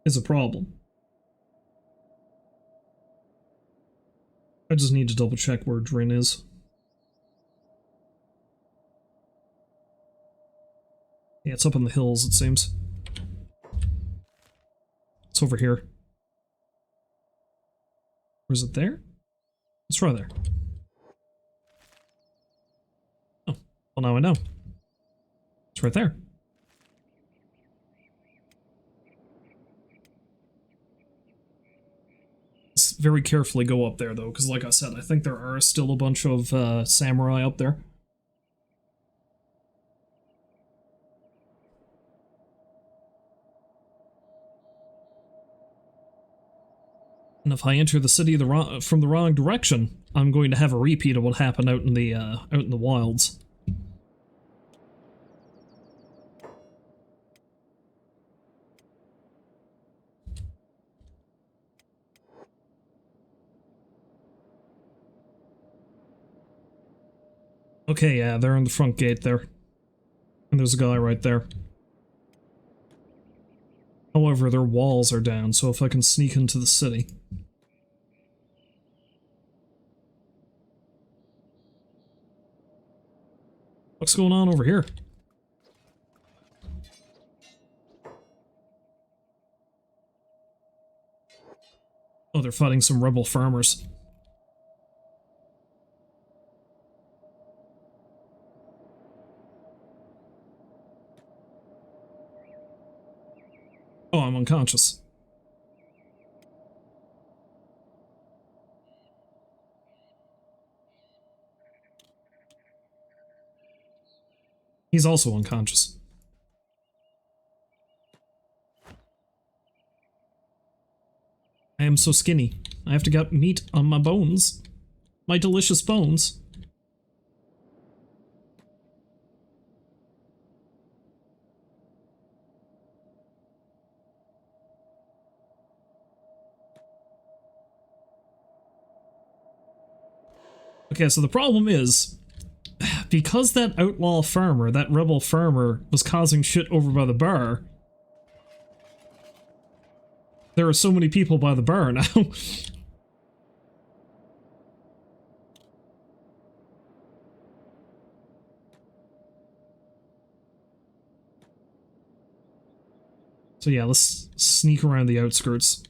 is a problem. I just need to double check where Drin is. Yeah, it's up in the hills, it seems. It's over here. Or is it there? Let's try there. Oh, well now I know. It's right there. Let's very carefully go up there, though, because like I said, I think there are still a bunch of samurai up there. And if I enter the city from the wrong direction, I'm going to have a repeat of what happened out in the wilds. Okay, yeah, they're in the front gate there. And there's a guy right there. However, their walls are down, so if I can sneak into the city... What's going on over here? Oh, they're fighting some rebel farmers. Oh, I'm unconscious. He's also unconscious. I am so skinny. I have to get meat on my bones. My delicious bones. Okay, so the problem is, because that outlaw farmer, that rebel farmer, was causing shit over by the bar, there are so many people by the bar now. So yeah, let's sneak around the outskirts.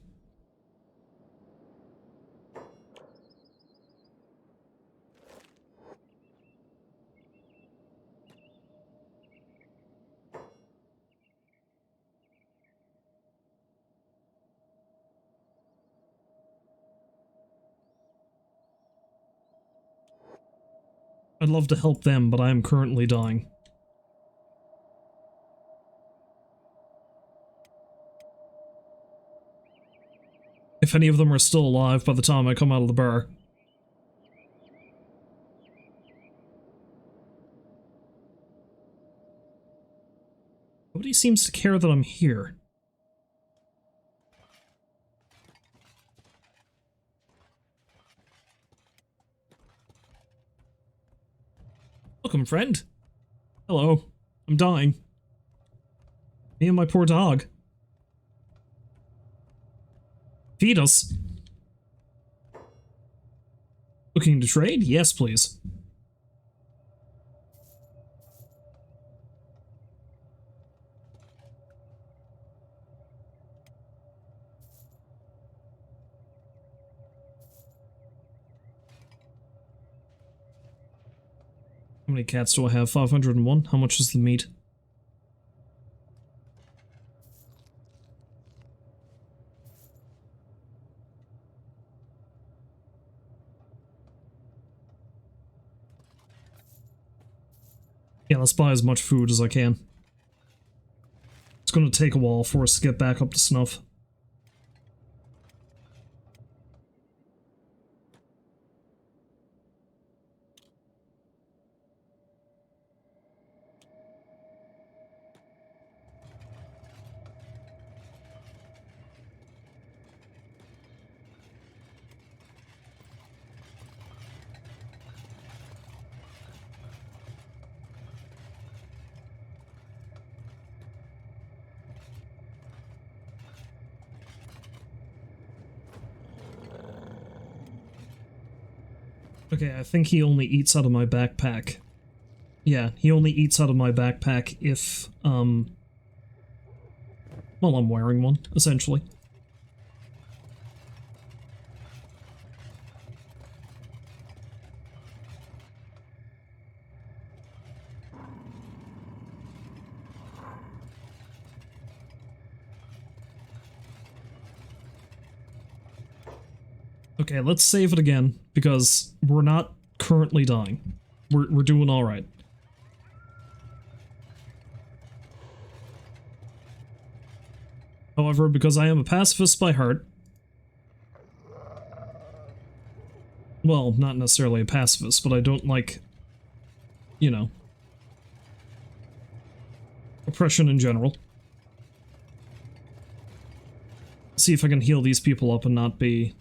I'd love to help them, but I am currently dying. If any of them are still alive by the time I come out of the bar. Nobody seems to care that I'm here. Welcome, friend. Hello. I'm dying. Me and my poor dog. Feed us. Looking to trade? Yes, please. How many cats do I have? 501? How much is the meat? Yeah, let's buy as much food as I can. It's gonna take a while for us to get back up to snuff. Okay, I think he only eats out of my backpack. Yeah, he only eats out of my backpack if, well, I'm wearing one, essentially. Okay, let's save it again, because we're not currently dying. We're doing alright. However, because I am a pacifist by heart... Well, not necessarily a pacifist, but I don't like... you know... oppression in general. See if I can heal these people up and not be...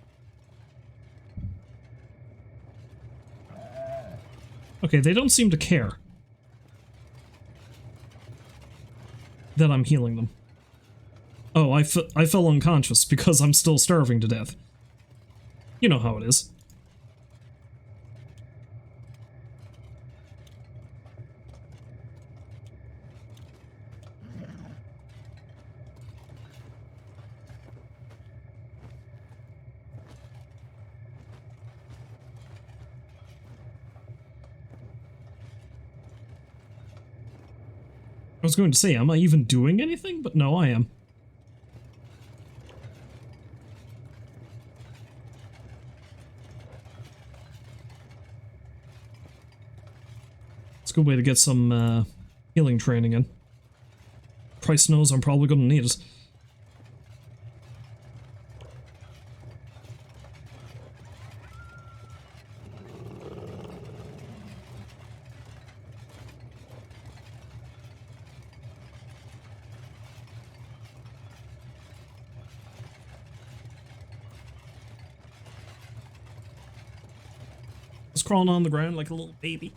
Okay, they don't seem to care that I'm healing them. Oh, I fell unconscious because I'm still starving to death. You know how it is. I was going to say, am I even doing anything? But no, I am. It's a good way to get some healing training in. Price knows I'm probably going to need it. Just crawling on the ground like a little baby.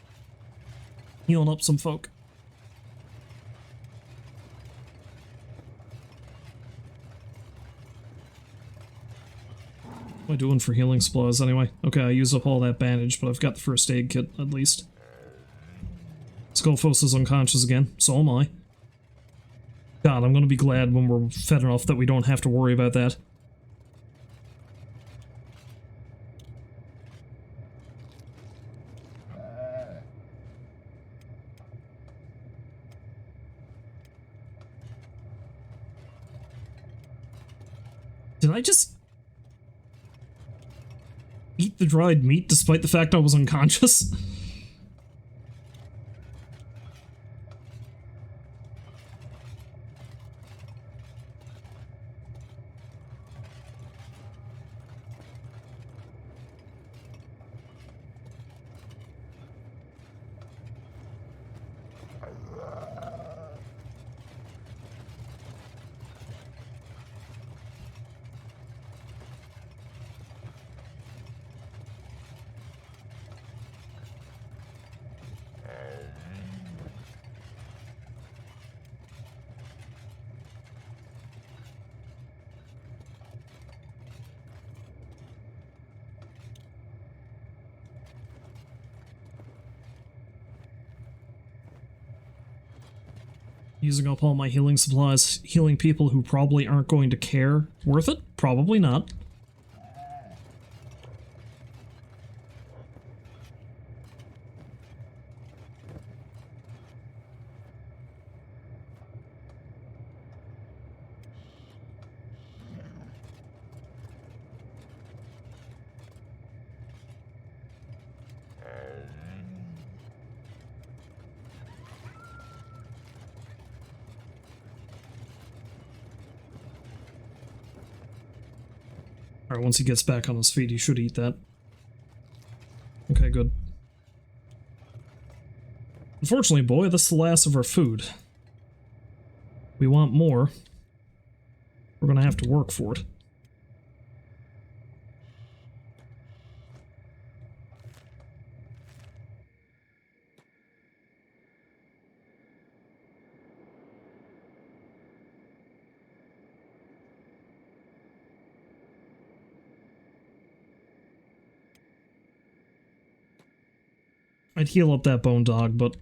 Healing up some folk. What am I doing for healing supplies anyway? Okay, I use up all that bandage, but I've got the first aid kit, at least. Skullfos is unconscious again, so am I. God, I'm gonna be glad when we're fed enough that we don't have to worry about that. Did I just eat the dried meat despite the fact I was unconscious? Using up all my healing supplies, healing people who probably aren't going to care. Worth it? Probably not. Alright, once he gets back on his feet, he should eat that. Okay, good. Unfortunately, boy, that's the last of our food. We want more. We're gonna have to work for it. I'd heal up that bone dog, but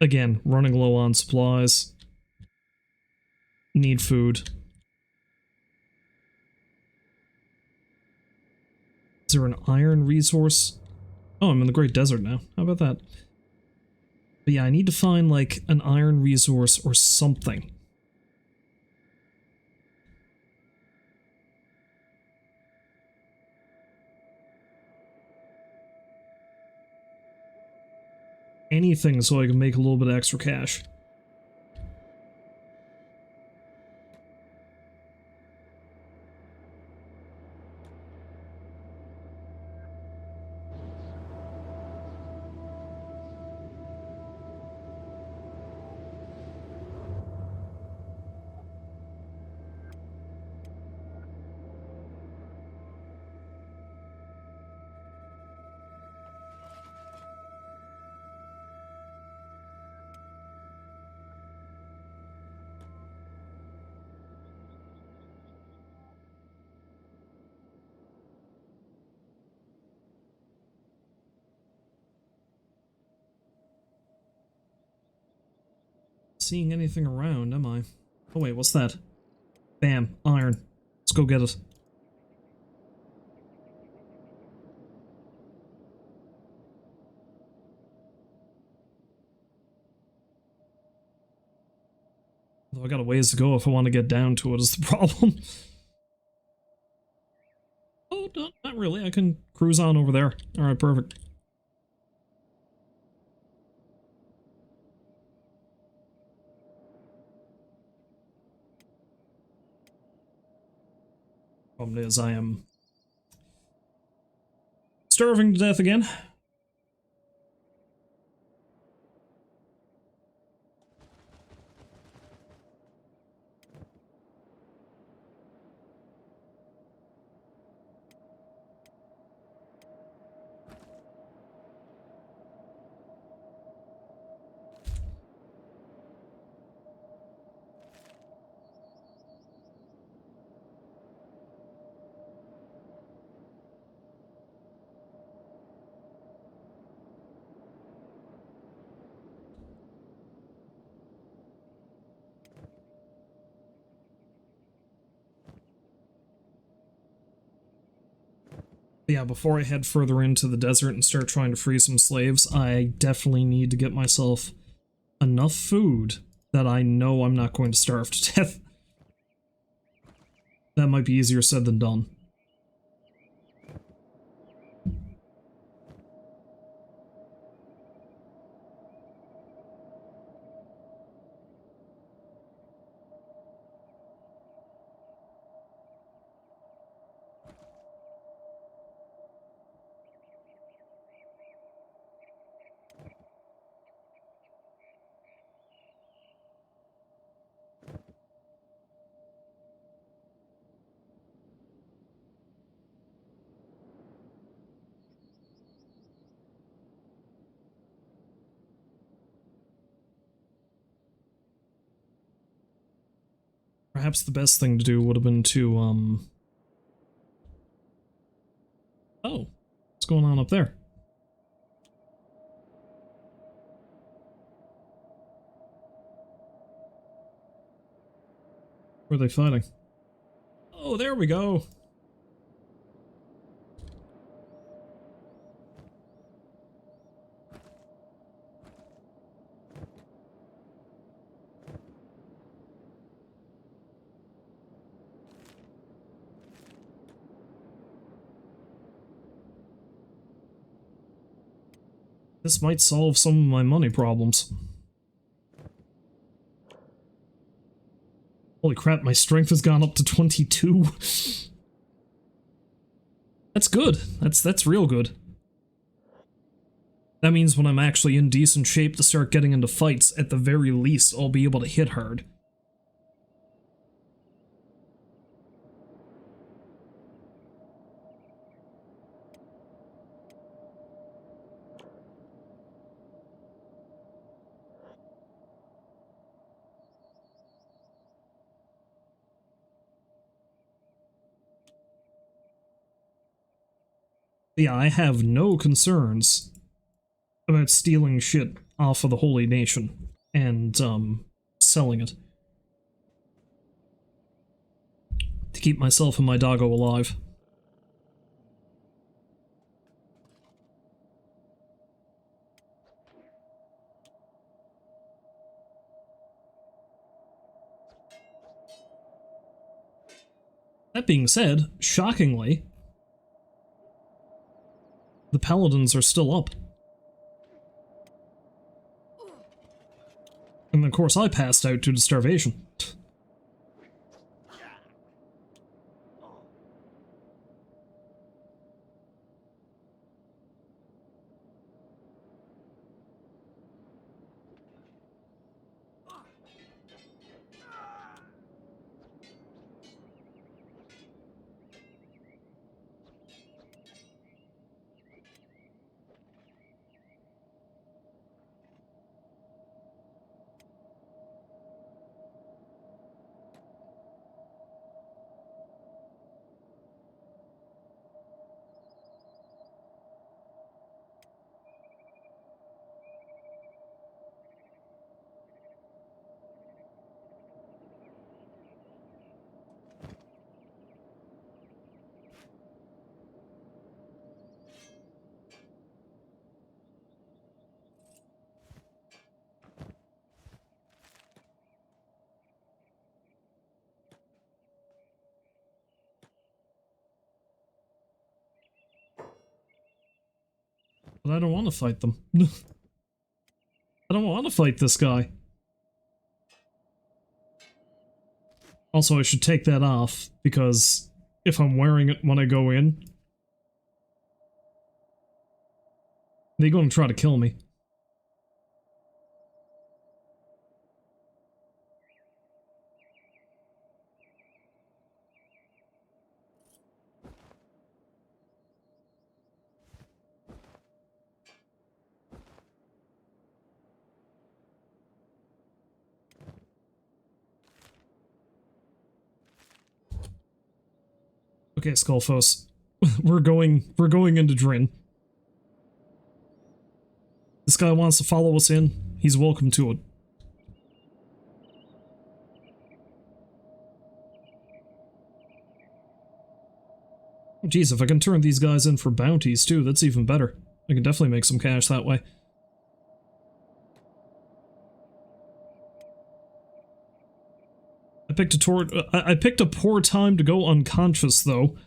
again, running low on supplies. Need food. Is there an iron resource? Oh, I'm in the Great Desert now. How about that? But yeah, I need to find, like, an iron resource or something. Anything so I can make a little bit of extra cash. Seeing anything around, am I? Oh wait, what's that? Bam, iron. Let's go get it. Though I got a ways to go if I want to get down to it is the problem. Oh, no, not really. I can cruise on over there. Alright, perfect. Problem is, I am starving to death again. Yeah, before I head further into the desert and start trying to free some slaves, I definitely need to get myself enough food that I know I'm not going to starve to death. That might be easier said than done. Perhaps the best thing to do would have been to, oh, what's going on up there? Where are they fighting? Oh, there we go. This might solve some of my money problems. Holy crap, my strength has gone up to 22. That's good. That's real good. That means when I'm actually in decent shape to start getting into fights, at the very least, I'll be able to hit hard. Yeah, I have no concerns about stealing shit off of the Holy Nation and, selling it. To keep myself and my doggo alive. That being said, shockingly, the paladins are still up. And of course I passed out due to starvation. But I don't want to fight them. I don't want to fight this guy. Also, I should take that off, because if I'm wearing it when I go in, they're going to try to kill me. Okay, Skullfos. we're going into Drin. This guy wants to follow us in. He's welcome to it. Geez, if I can turn these guys in for bounties too, that's even better. I can definitely make some cash that way. I picked a poor time to go unconscious, though.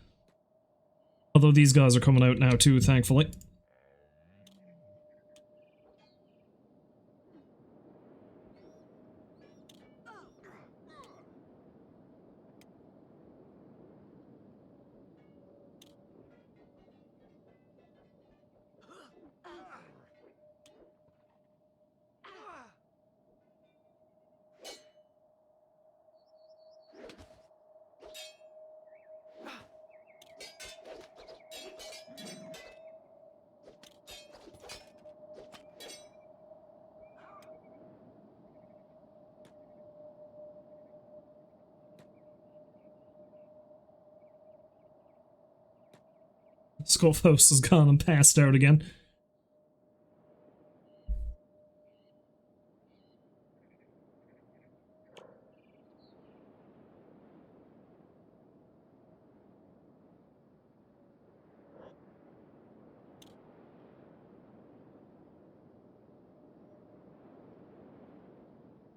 Although these guys are coming out now, too, thankfully. Skullfos has gone and passed out again.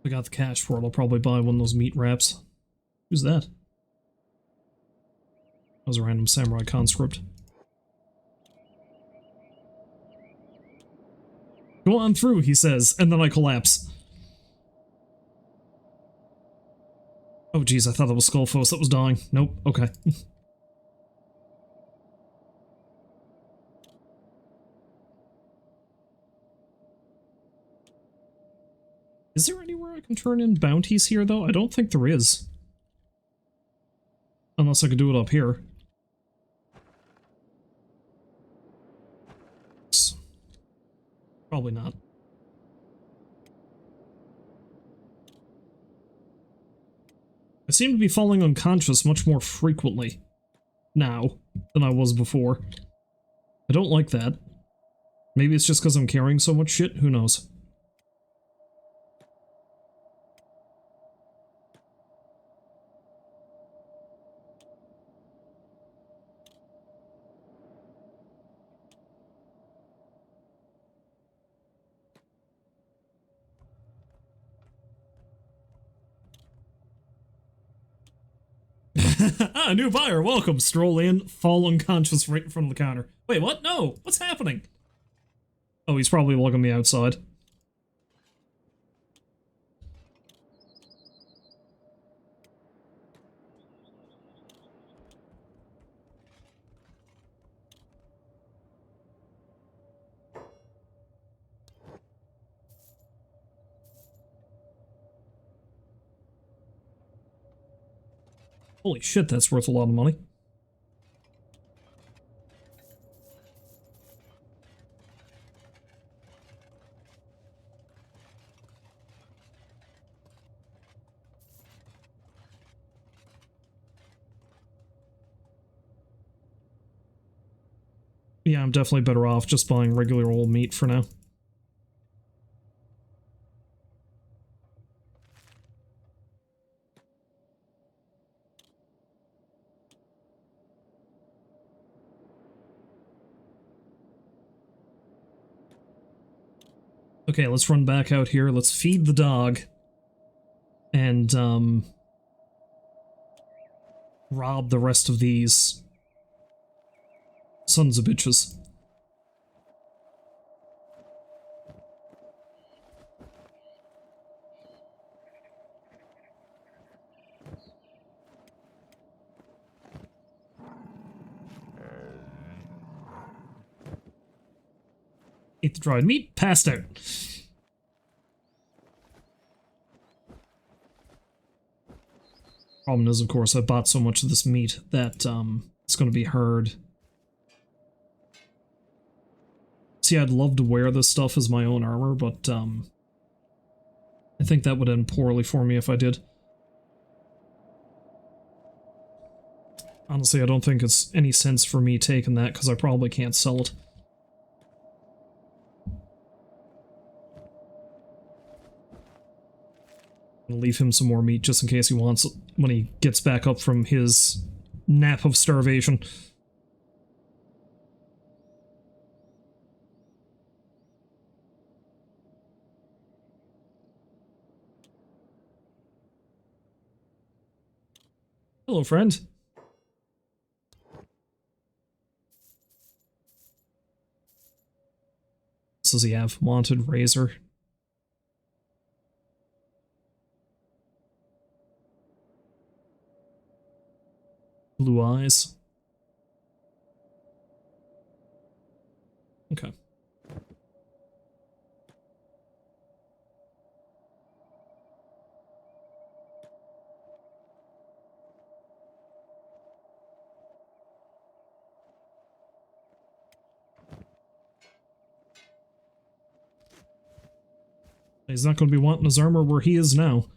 I got the cash for it. I'll probably buy one of those meat wraps. Who's that? That was a random samurai conscript. Go on through, he says, and then I collapse. Oh geez, I thought that was Skullfos that was dying. Nope, okay. Is there anywhere I can turn in bounties here, though? I don't think there is. Unless I could do it up here. Probably not. I seem to be falling unconscious much more frequently now than I was before. I don't like that. Maybe it's just because I'm carrying so much shit, who knows. Ah, new buyer, welcome. Stroll in, fall unconscious right in front of the counter. Wait, what? No, what's happening? Oh, he's probably lugging me outside. Holy shit, that's worth a lot of money. Yeah, I'm definitely better off just buying regular old meat for now. Okay, let's run back out here. Let's feed the dog. And, rob the rest of these sons of bitches. Eat the dried meat, passed out. Problem is, of course, I bought so much of this meat that, it's gonna be hard. See, I'd love to wear this stuff as my own armor, but, I think that would end poorly for me if I did. Honestly, I don't think it's any sense for me taking that, because I probably can't sell it. I'm gonna leave him some more meat just in case he wants it when he gets back up from his nap of starvation. Hello, friend. What does he have? Wanted razor. Blue eyes. Okay. He's not going to be wanting his armor where he is now.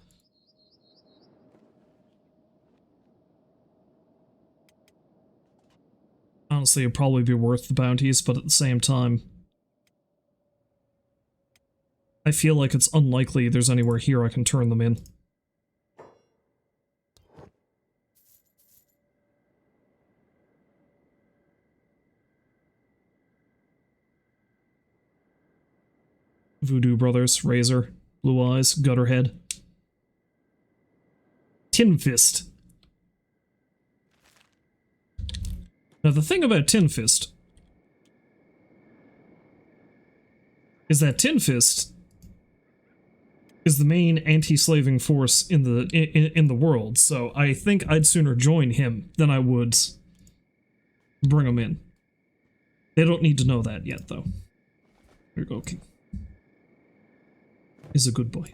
Honestly, it'd probably be worth the bounties, but at the same time, I feel like it's unlikely there's anywhere here I can turn them in. Voodoo Brothers, Razor, Blue Eyes, Gutterhead. Tin Fist. Now the thing about Tin Fist is that Tin Fist is the main anti-slaving force in the world, so I think I'd sooner join him than I would bring him in. They don't need to know that yet, though. Here you go, King. He's a good boy.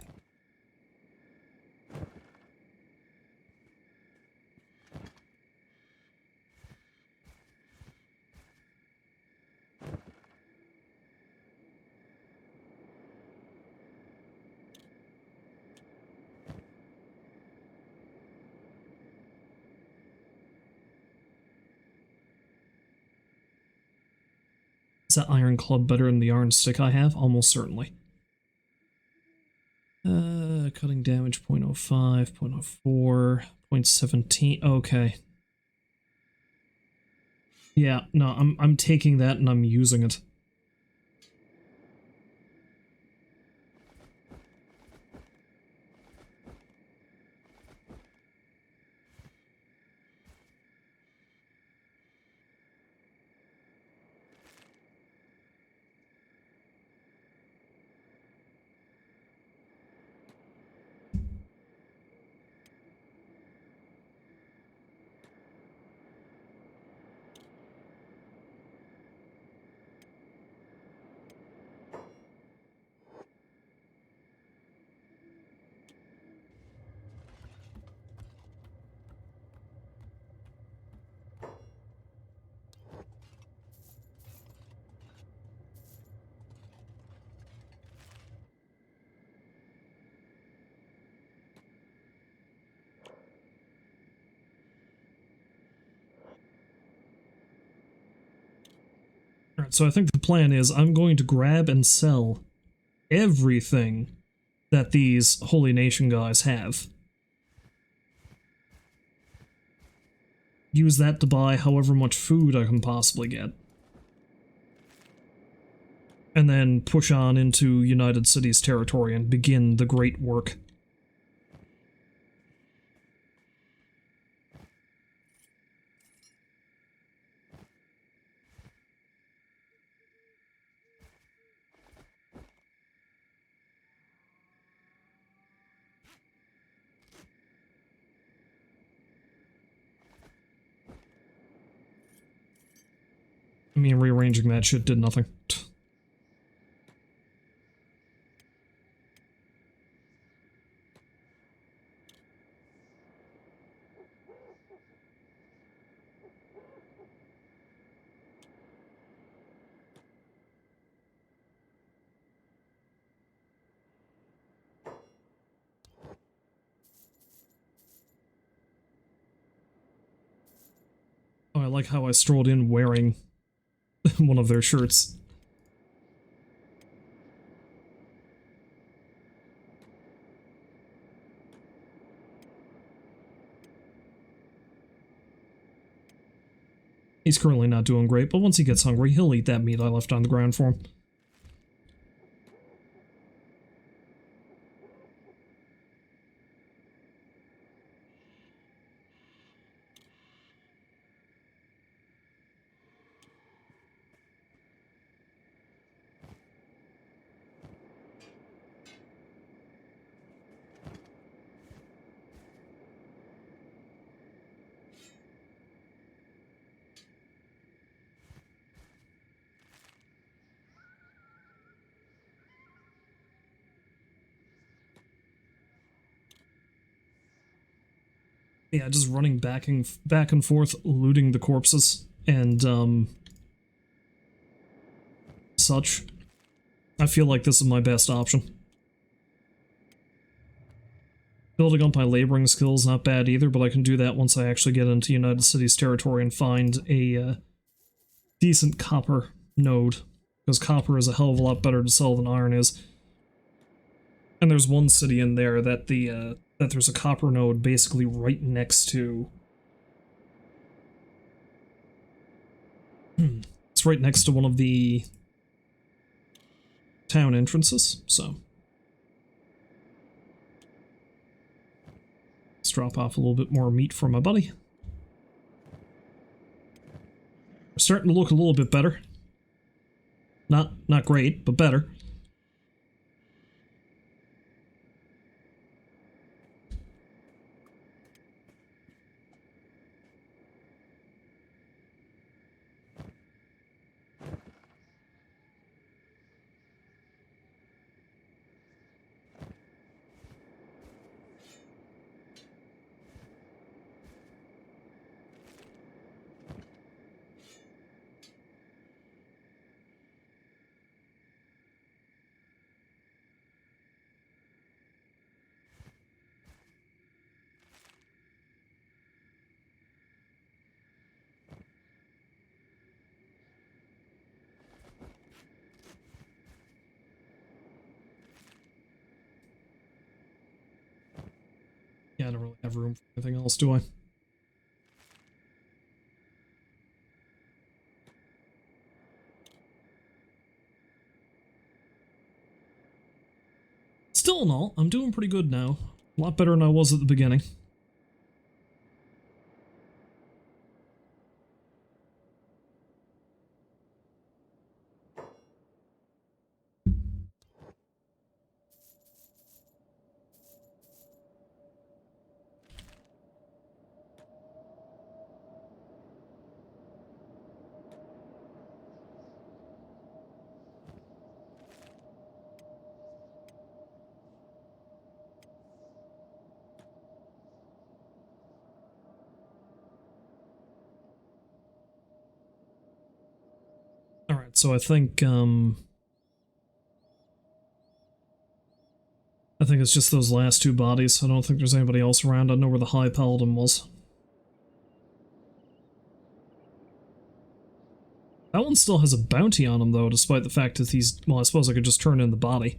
Is that iron club better than the iron stick I have? Almost certainly. Cutting damage 0.05, 0.04, 0.17. Okay. Yeah, no, I'm taking that and I'm using it. Alright, so I think the plan is I'm going to grab and sell everything that these Holy Nation guys have. Use that to buy however much food I can possibly get. And then push on into United Cities territory and begin the great work. I mean, rearranging that shit did nothing. Oh, I like how I strolled in wearing one of their shirts. He's currently not doing great, but once he gets hungry, he'll eat that meat I left on the ground for him. Yeah, just running back and forth, looting the corpses, and, such. I feel like this is my best option. Building up my laboring skills, not bad either, but I can do that once I actually get into United Cities territory and find a, decent copper node. Because copper is a hell of a lot better to sell than iron is. And there's one city in there that that there's a copper node basically right next to... It's right next to one of the town entrances, so... Let's drop off a little bit more meat for my buddy. We're starting to look a little bit better. Not great, but better. Have room for anything else, do I? Still in all, I'm doing pretty good now. A lot better than I was at the beginning. Alright, so I think it's just those last two bodies. I don't think there's anybody else around. I know where the High Paladin was. That one still has a bounty on him, though, despite the fact that he's... Well, I suppose I could just turn in the body.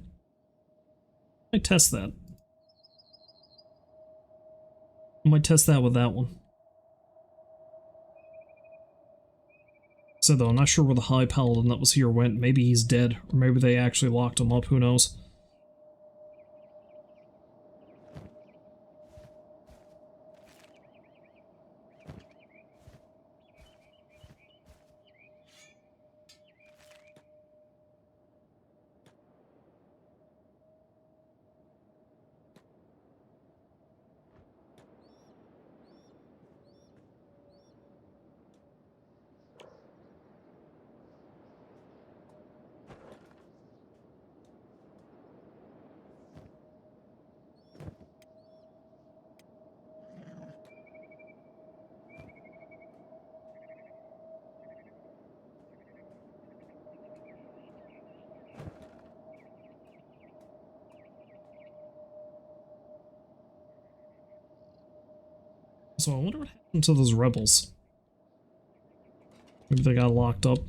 I might test that. I might test that with that one. So, though, I'm not sure where the High Paladin that was here went. Maybe he's dead, or maybe they actually locked him up, who knows. So I wonder what happened to those rebels. Maybe they got locked up.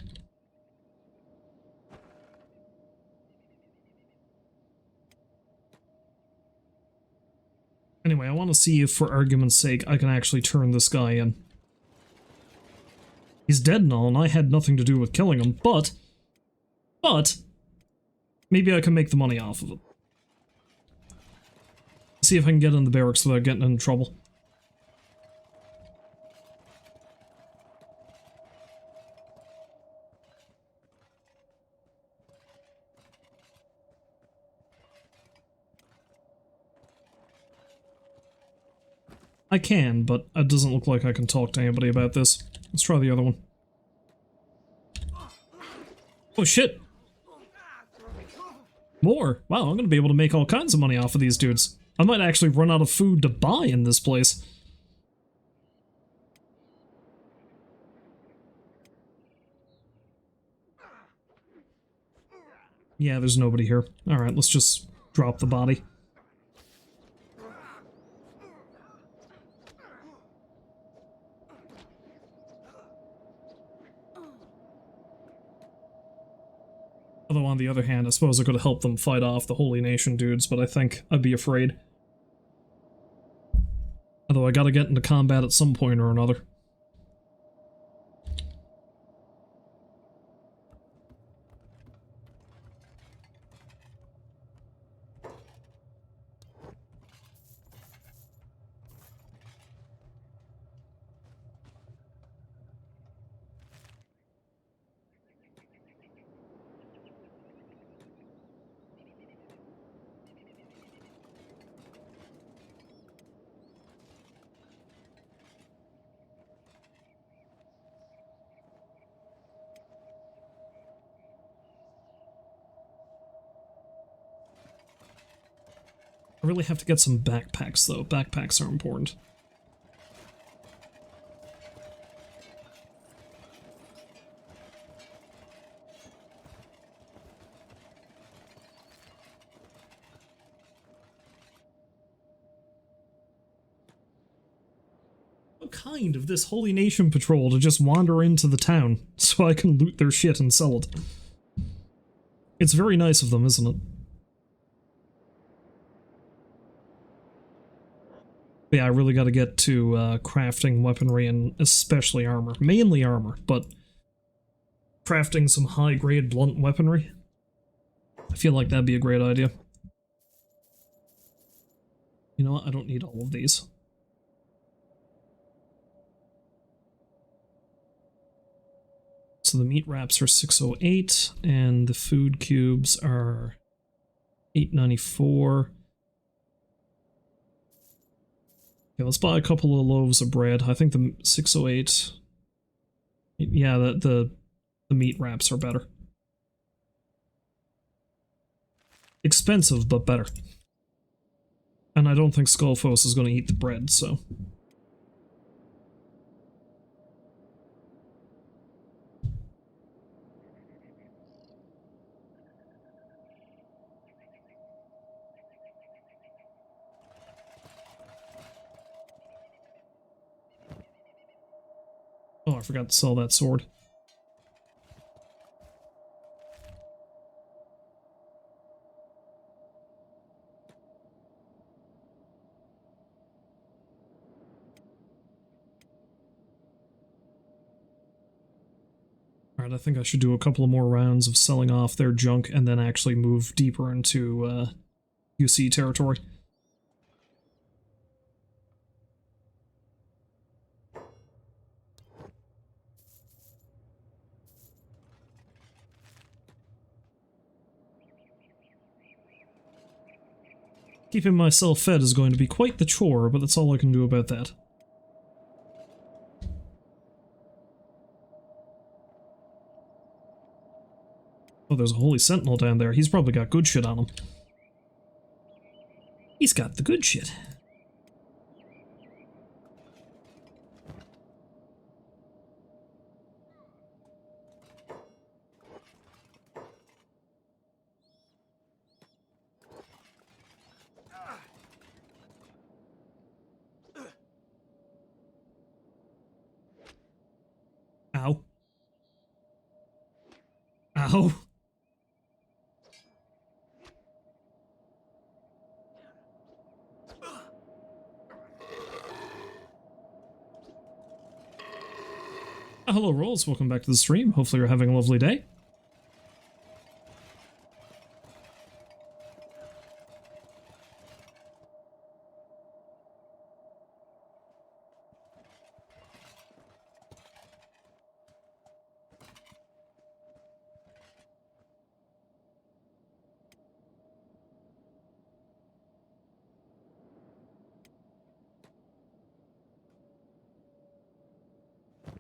Anyway, I want to see if, for argument's sake, I can actually turn this guy in. He's dead and all, and I had nothing to do with killing him, but... maybe I can make the money off of it. See if I can get in the barracks without getting in trouble. I can, but it doesn't look like I can talk to anybody about this. Let's try the other one. Oh shit! More! Wow, I'm gonna be able to make all kinds of money off of these dudes. I might actually run out of food to buy in this place. Yeah, there's nobody here. Alright, let's just drop the body. Although on the other hand, I suppose I could have helped them fight off the Holy Nation dudes, but I think I'd be afraid. Although I gotta get into combat at some point or another. I really have to get some backpacks, though. Backpacks are important. How kind of this Holy Nation patrol to just wander into the town so I can loot their shit and sell it. It's very nice of them, isn't it? But yeah, I really got to get to crafting weaponry and especially armor. Mainly armor, but crafting some high-grade blunt weaponry. I feel like that'd be a great idea. You know what? I don't need all of these. So the meat wraps are 608, and the food cubes are 894. Okay, let's buy a couple of loaves of bread. I think the 608... Yeah, the meat wraps are better. Expensive, but better. And I don't think Skullfos is going to eat the bread, so... Oh, I forgot to sell that sword. Alright, I think I should do a couple of more rounds of selling off their junk and then actually move deeper into UC territory. Keeping myself fed is going to be quite the chore, but that's all I can do about that. Oh, there's a holy sentinel down there. He's probably got good shit on him. He's got the good shit. Ow. Ow. Hello, Rolls. Welcome back to the stream. Hopefully you're having a lovely day.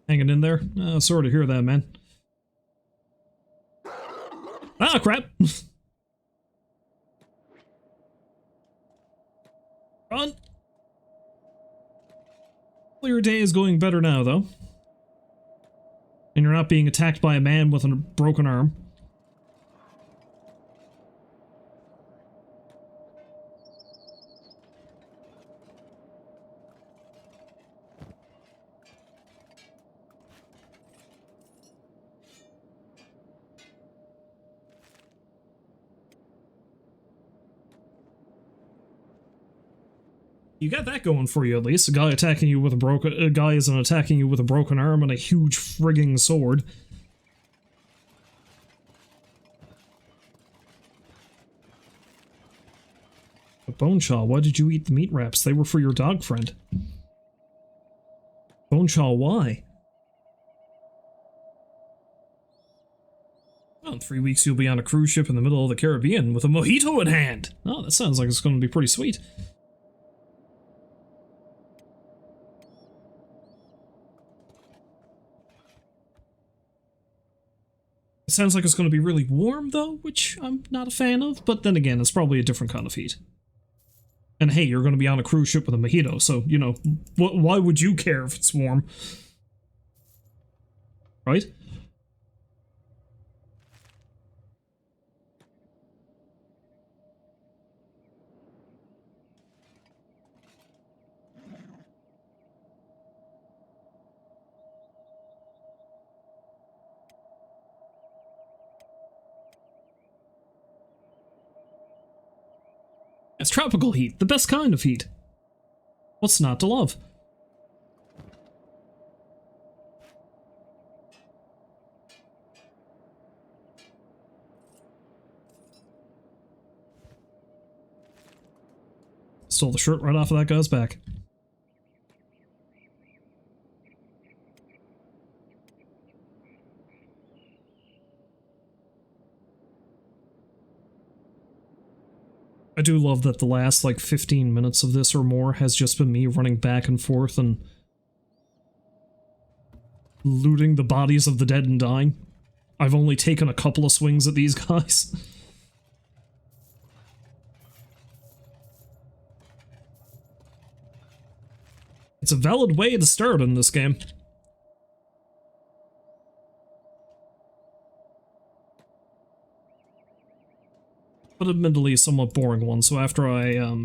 Hanging in there? Sorry to hear that, man. Ah, crap! Run! Well, your day is going better now, though. And you're not being attacked by a man with a broken arm. You got that going for you, at least. A guy attacking you with a guy isn't attacking you with a broken arm and a huge frigging sword. But BoneShaw, why did you eat the meat wraps? They were for your dog friend. BoneShaw, why? Well, in 3 weeks you'll be on a cruise ship in the middle of the Caribbean with a mojito in hand. Oh, that sounds like it's going to be pretty sweet. It sounds like it's going to be really warm, though, which I'm not a fan of, but then again, it's probably a different kind of heat. And hey, you're going to be on a cruise ship with a mojito, so, you know, why would you care if it's warm? Right? It's tropical heat, the best kind of heat. What's not to love? Stole the shirt right off of that guy's back. I do love that the last, like, 15 minutes of this or more has just been me running back and forth and looting the bodies of the dead and dying. I've only taken a couple of swings at these guys. It's a valid way to start in this game. But admittedly a somewhat boring one, so after I,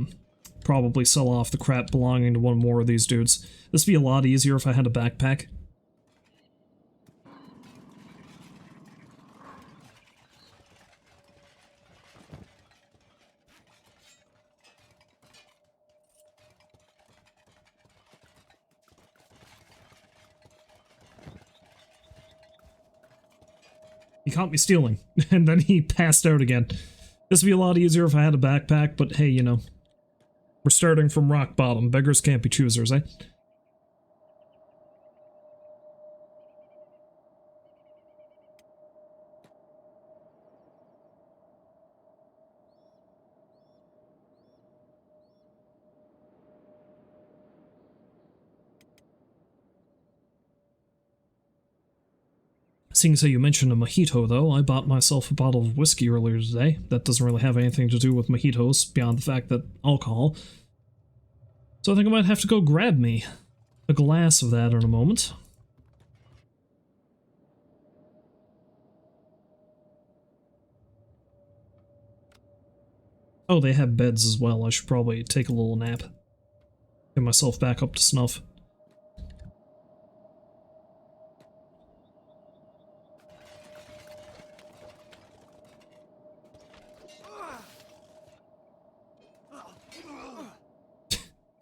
probably sell off the crap belonging to one more of these dudes, this would be a lot easier if I had a backpack. He caught me stealing, and then he passed out again. This would be a lot easier if I had a backpack, but hey, you know. We're starting from rock bottom. Beggars can't be choosers, eh? Seeing as how you mentioned a mojito, though, I bought myself a bottle of whiskey earlier today. That doesn't really have anything to do with mojitos, beyond the fact that alcohol. So I think I might have to go grab me a glass of that in a moment. Oh, they have beds as well. I should probably take a little nap. Get myself back up to snuff.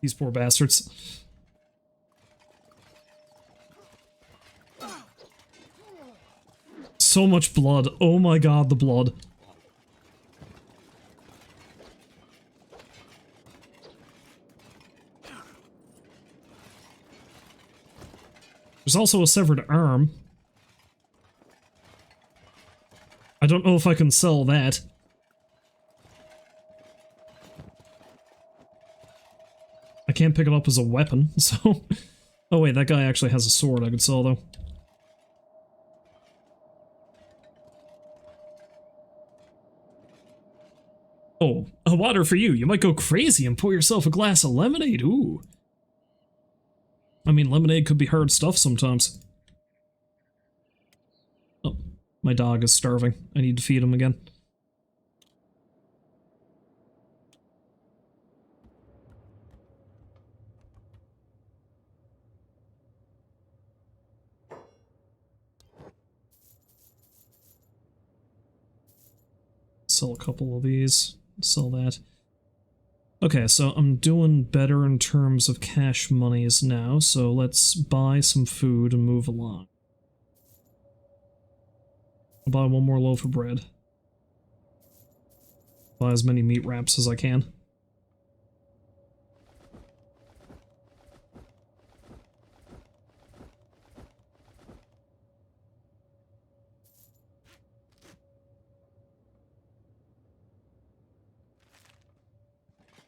These poor bastards. So much blood. Oh my god, the blood. There's also a severed arm. I don't know if I can sell that. I can't pick it up as a weapon, so... Oh wait, that guy actually has a sword I could sell, though. Oh, a water for you. You might go crazy and pour yourself a glass of lemonade. Ooh. I mean, lemonade could be hard stuff sometimes. Oh, my dog is starving. I need to feed him again. Sell a couple of these. Sell that. Okay, so I'm doing better in terms of cash monies now, so let's buy some food and move along. I'll buy one more loaf of bread. Buy as many meat wraps as I can.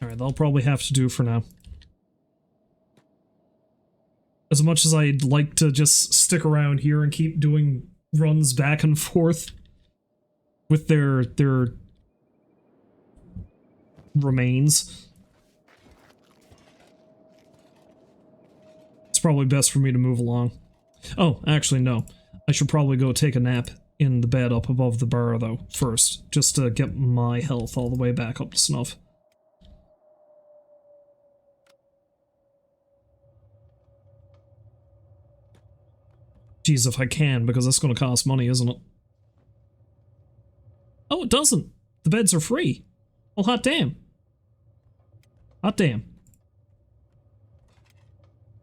Alright, that'll probably have to do for now. As much as I'd like to just stick around here and keep doing runs back and forth with their remains, it's probably best for me to move along. Oh, actually no. I should probably go take a nap in the bed up above the bar, though, first, just to get my health all the way back up to snuff. Geez, if I can, because that's going to cost money, isn't it? Oh, it doesn't. The beds are free. Well, hot damn. Hot damn.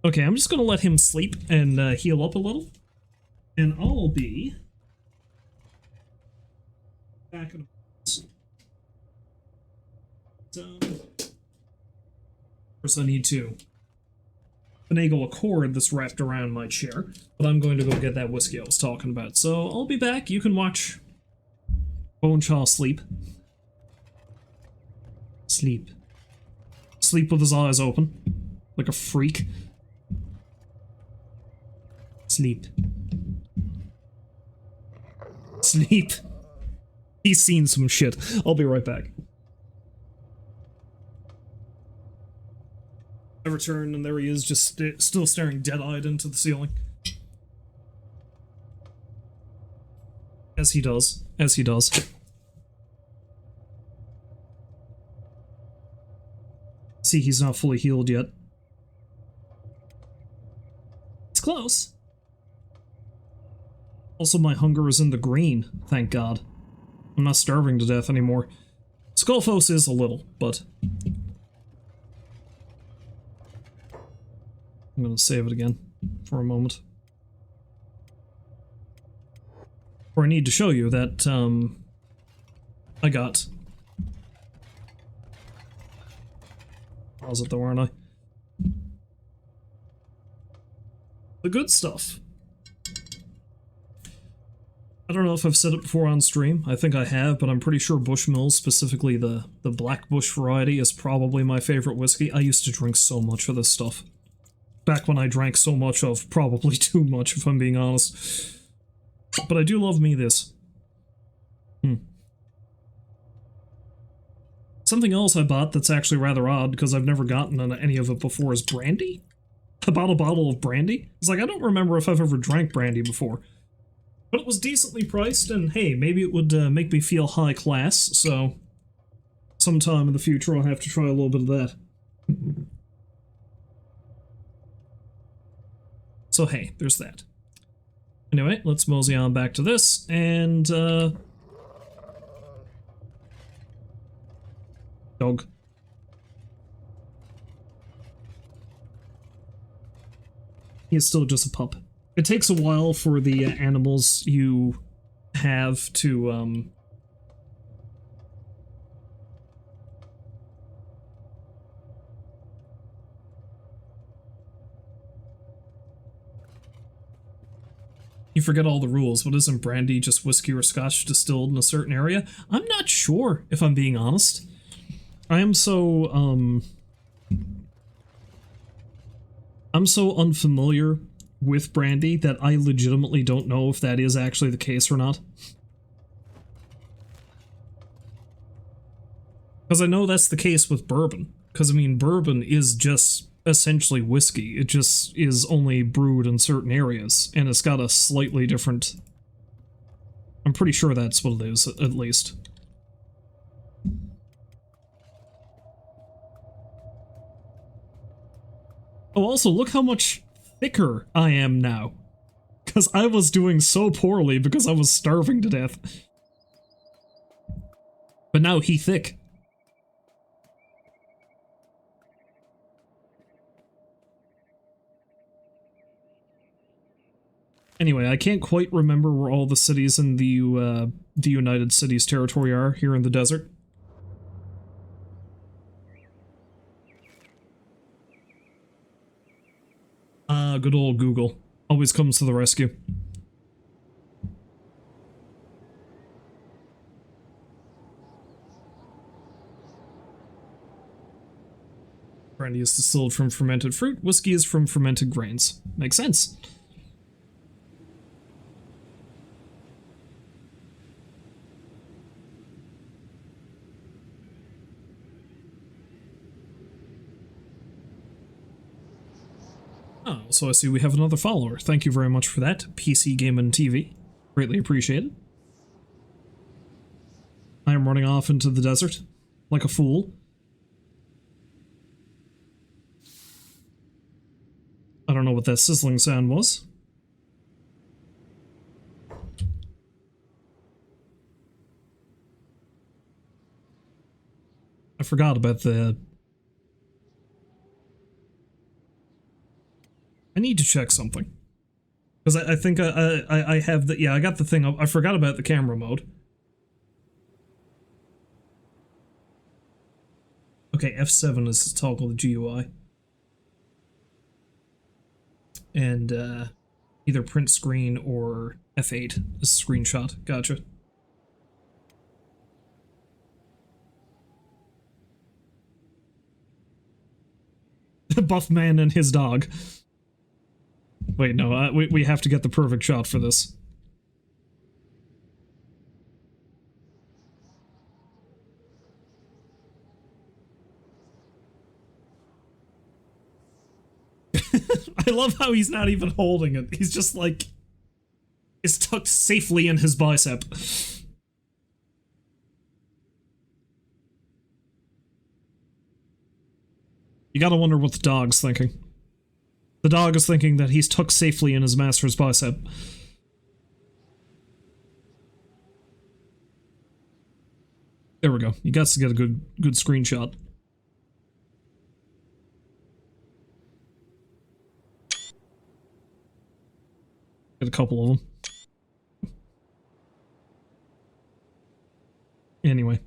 Okay, I'm just gonna let him sleep and heal up a little. And I'll be back in a first I need to finagle a cord that's wrapped around my chair, but I'm going to go get that whiskey I was talking about. So I'll be back. You can watch BoneShaw sleep. Sleep. Sleep with his eyes open. Like a freak. Sleep. Sleep. He's seen some shit. I'll be right back. I return, and there he is, just still staring dead-eyed into the ceiling. As he does. As he does. See, he's not fully healed yet. It's close. Also, my hunger is in the green, thank God. I'm not starving to death anymore. Skullfos is a little, but... I'm gonna save it again for a moment. Or I need to show you that, I got... I was it though, aren't I? The good stuff. I don't know if I've said it before on stream. I think I have, but I'm pretty sure Bushmills, specifically the Black Bush variety, is probably my favorite whiskey. I used to drink so much of this stuff. Back when I drank so much of probably too much, if I'm being honest. But I do love me this. Something else I bought that's actually rather odd, because I've never gotten any of it before, is brandy? I bought a bottle of brandy? It's like, I don't remember if I've ever drank brandy before. But it was decently priced, and hey, maybe it would make me feel high class, so... sometime in the future I'll have to try a little bit of that. So hey, there's that. Anyway, let's mosey on back to this, and, dog. He's still just a pup. It takes a while for the animals you have to, you forget all the rules. What isn't brandy just whiskey or scotch distilled in a certain area? I'm not sure, if I'm being honest. I am so, I'm so unfamiliar with brandy that I legitimately don't know if that is actually the case or not. Because I know that's the case with bourbon. Because, I mean, bourbon is just essentially whiskey. It just is only brewed in certain areas, and it's got a slightly different... I'm pretty sure that's what it is, at least. Oh, also, look how much thicker I am now. Because I was doing so poorly because I was starving to death. But now he thick. Anyway, I can't quite remember where all the cities in the United Cities territory are here in the desert. Ah, good old Google. Always comes to the rescue. Brandy is distilled from fermented fruit. Whiskey is from fermented grains. Makes sense. Oh, so I see we have another follower. Thank you very much for that, PC Gaming TV. Greatly appreciated. I am running off into the desert, like a fool. I don't know what that sizzling sound was. I forgot about the... need to check something. Because I think I have the... Yeah, I got the thing up. I forgot about the camera mode. Okay, F7 is to toggle the GUI. And, either print screen or F8 is screenshot. Gotcha. Buff man and his dog. Wait, no, we have to get the perfect shot for this. I love how he's not even holding it. He's just like... It's tucked safely in his bicep. You gotta wonder what the dog's thinking. The dog is thinking that he's tucked safely in his master's bicep. There we go. You got to get a good screenshot. Get a couple of them. Anyway.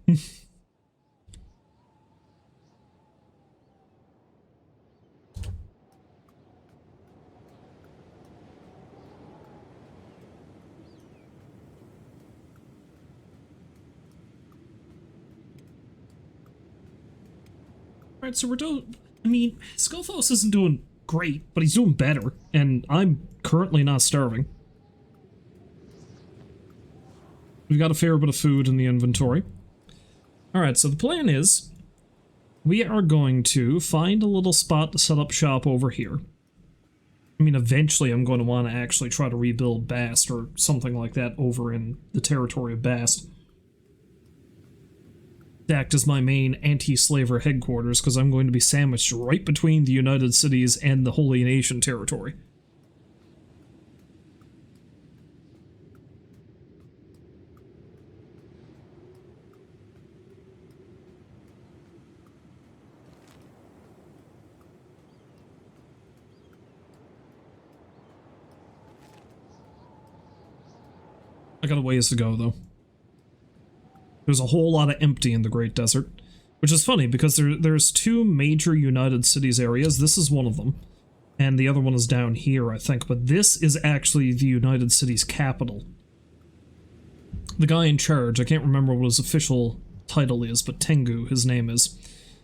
Alright, so we're doing... I mean, Scophos isn't doing great, but he's doing better, and I'm currently not starving. We've got a fair bit of food in the inventory. Alright, so the plan is... we are going to find a little spot to set up shop over here. I mean, eventually I'm going to want to actually try to rebuild Bast or something like that over in the territory of Bast. To act as my main anti-slaver headquarters, because I'm going to be sandwiched right between the United Cities and the Holy Nation territory. I got a ways to go, though. There's a whole lot of empty in the Great Desert, which is funny because there's two major United Cities areas. This is one of them, and the other one is down here, I think, but this is actually the United Cities capital. The guy in charge, I can't remember what his official title is, but Tengu, his name is.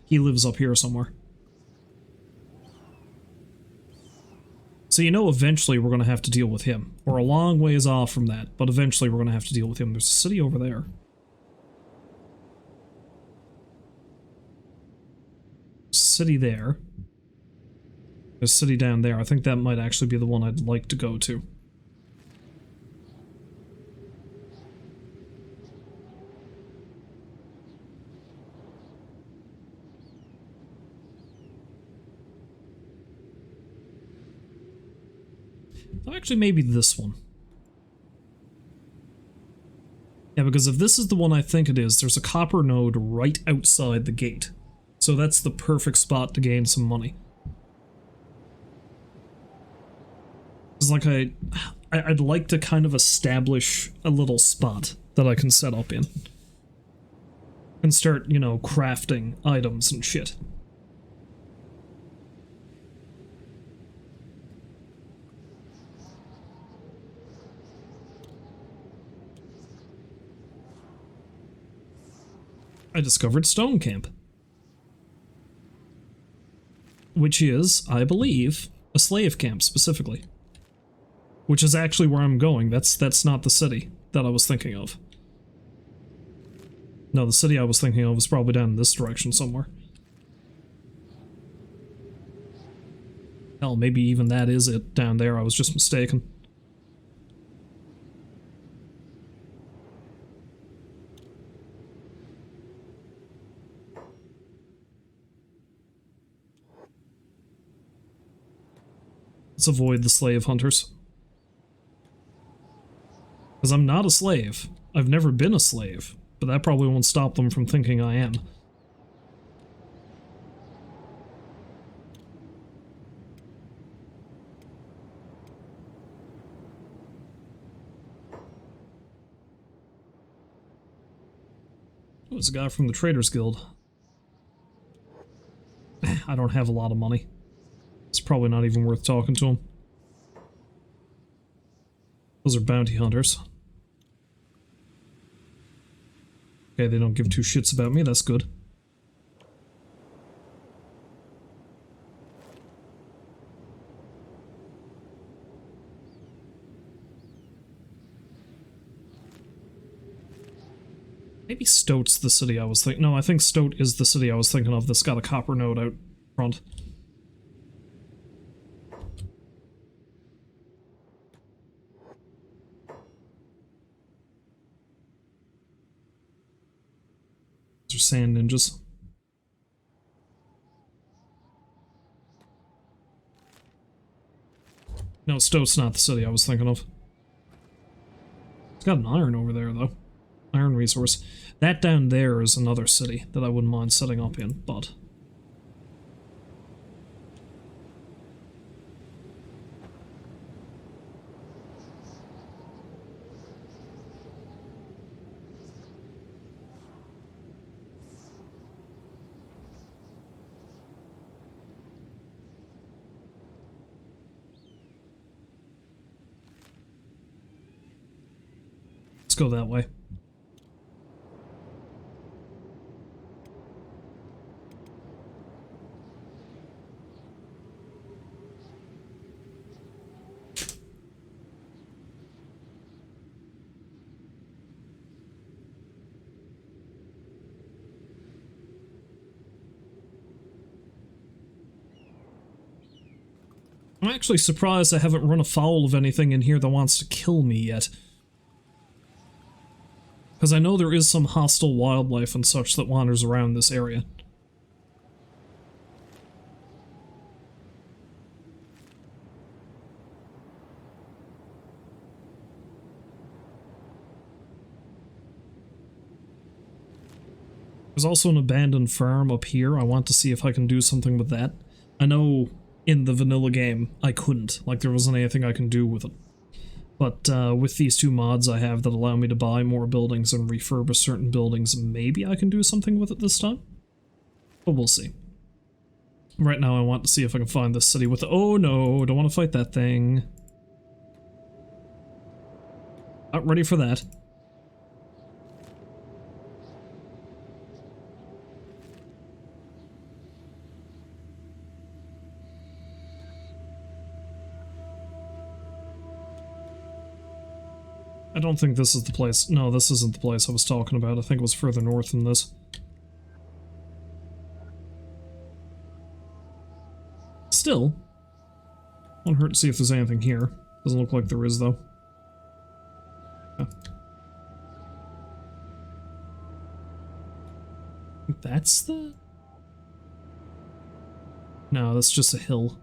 He lives up here somewhere. So you know eventually we're going to have to deal with him. We're a long ways off from that, but eventually we're going to have to deal with him. There's a city over there. City there. There's a city down there. I think that might actually be the one I'd like to go to. Actually, maybe this one. Yeah, because if this is the one I think it is, there's a copper node right outside the gate. So that's the perfect spot to gain some money. It's like I'd like to kind of establish a little spot that I can set up in. And start, you know, crafting items and shit. I discovered Stone Camp. Which is, I believe, a slave camp specifically. Which is actually where I'm going. That's not the city that I was thinking of. No, the city I was thinking of was probably down in this direction somewhere. Hell, maybe even that is it down there. I was just mistaken. Let's avoid the slave hunters. Because I'm not a slave. I've never been a slave, but that probably won't stop them from thinking I am. Oh, it's a guy from the Traders Guild. I don't have a lot of money. It's probably not even worth talking to him. Those are bounty hunters. Okay, they don't give two shits about me, that's good. Maybe Stote's the city I was thinking. No, I think Stote is the city I was thinking of that's got a copper node out front. These are sand ninjas. No, Stote's not the city I was thinking of. It's got an iron over there, though. Iron resource. That down there is another city that I wouldn't mind setting up in, but... let's go that way. I'm actually surprised I haven't run afoul of anything in here that wants to kill me yet. Because I know there is some hostile wildlife and such that wanders around this area. There's also an abandoned farm up here. I want to see if I can do something with that. I know in the vanilla game I couldn't. Like, there wasn't anything I can do with it. But with these two mods I have that allow me to buy more buildings and refurbish certain buildings, maybe I can do something with it this time? But we'll see. Right now I want to see if I can find this city with the— oh no, don't want to fight that thing. Not ready for that. I don't think this is the place. No, this isn't the place I was talking about. I think it was further north than this. Still, won't hurt to see if there's anything here. Doesn't look like there is, though. Yeah. That's the... No, that's just a hill.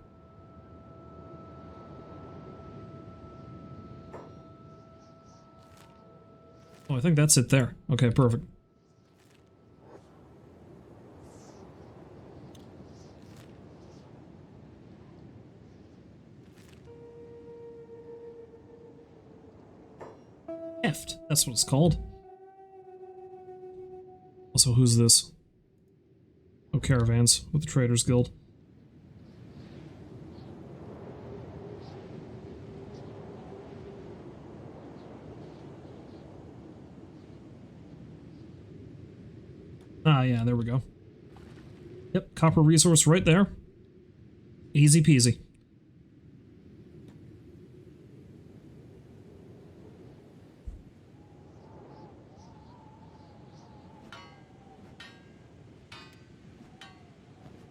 Oh, I think that's it there. Okay, perfect. Heft, that's what it's called. Also, who's this? Oh, caravans with the Traders Guild. Ah, yeah, there we go. Yep, copper resource right there. Easy peasy.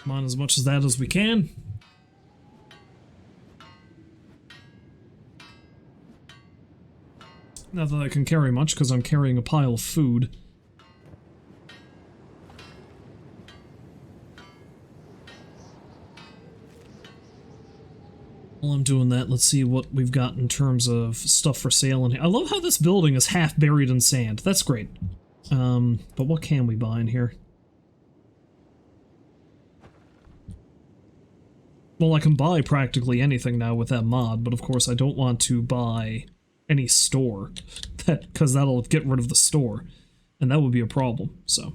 Mine as much as that as we can. Not that I can carry much, because I'm carrying a pile of food. While I'm doing that, let's see what we've got in terms of stuff for sale in here. I love how this building is half buried in sand. That's great. But what can we buy in here? Well, I can buy practically anything now with that mod, but of course I don't want to buy any store, because that'll get rid of the store. and that would be a problem, so.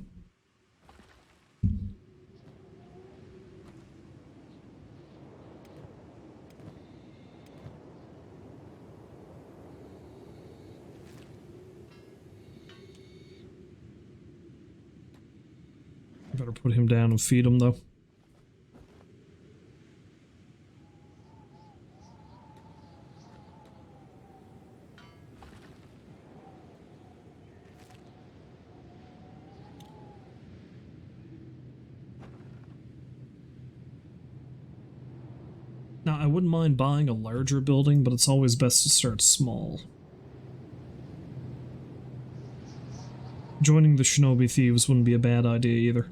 Better put him down and feed him, though. Now, I wouldn't mind buying a larger building, but it's always best to start small. Joining the Shinobi Thieves wouldn't be a bad idea either.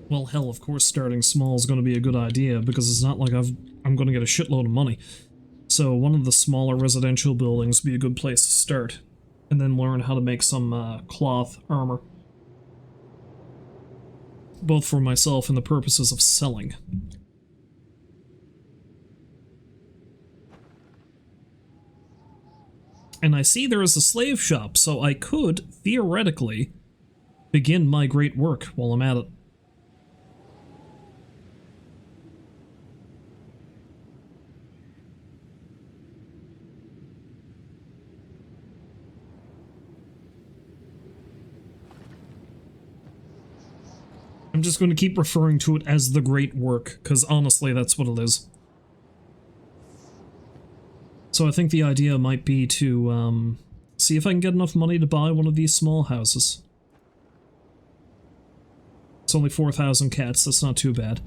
Well, hell, of course starting small is going to be a good idea, because it's not like I'm going to get a shitload of money. So one of the smaller residential buildings would be a good place to start, and then learn how to make some cloth armor. Both for myself and the purposes of selling. And I see there is a slave shop, so I could, theoretically, begin my great work while I'm at it. I'm just going to keep referring to it as the great work, because honestly, that's what it is. So I think the idea might be to see if I can get enough money to buy one of these small houses. It's only 4,000 cats, that's not too bad.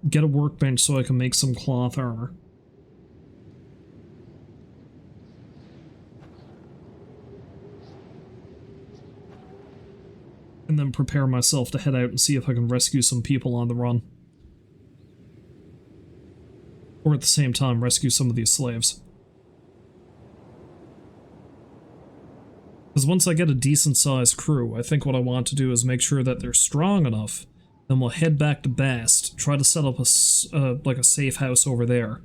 Get a workbench so I can make some cloth armor. And then prepare myself to head out and see if I can rescue some people on the run. Or at the same time, rescue some of these slaves. Because once I get a decent-sized crew, I think what I want to do is make sure that they're strong enough. Then we'll head back to Bast, try to set up like a safe house over there.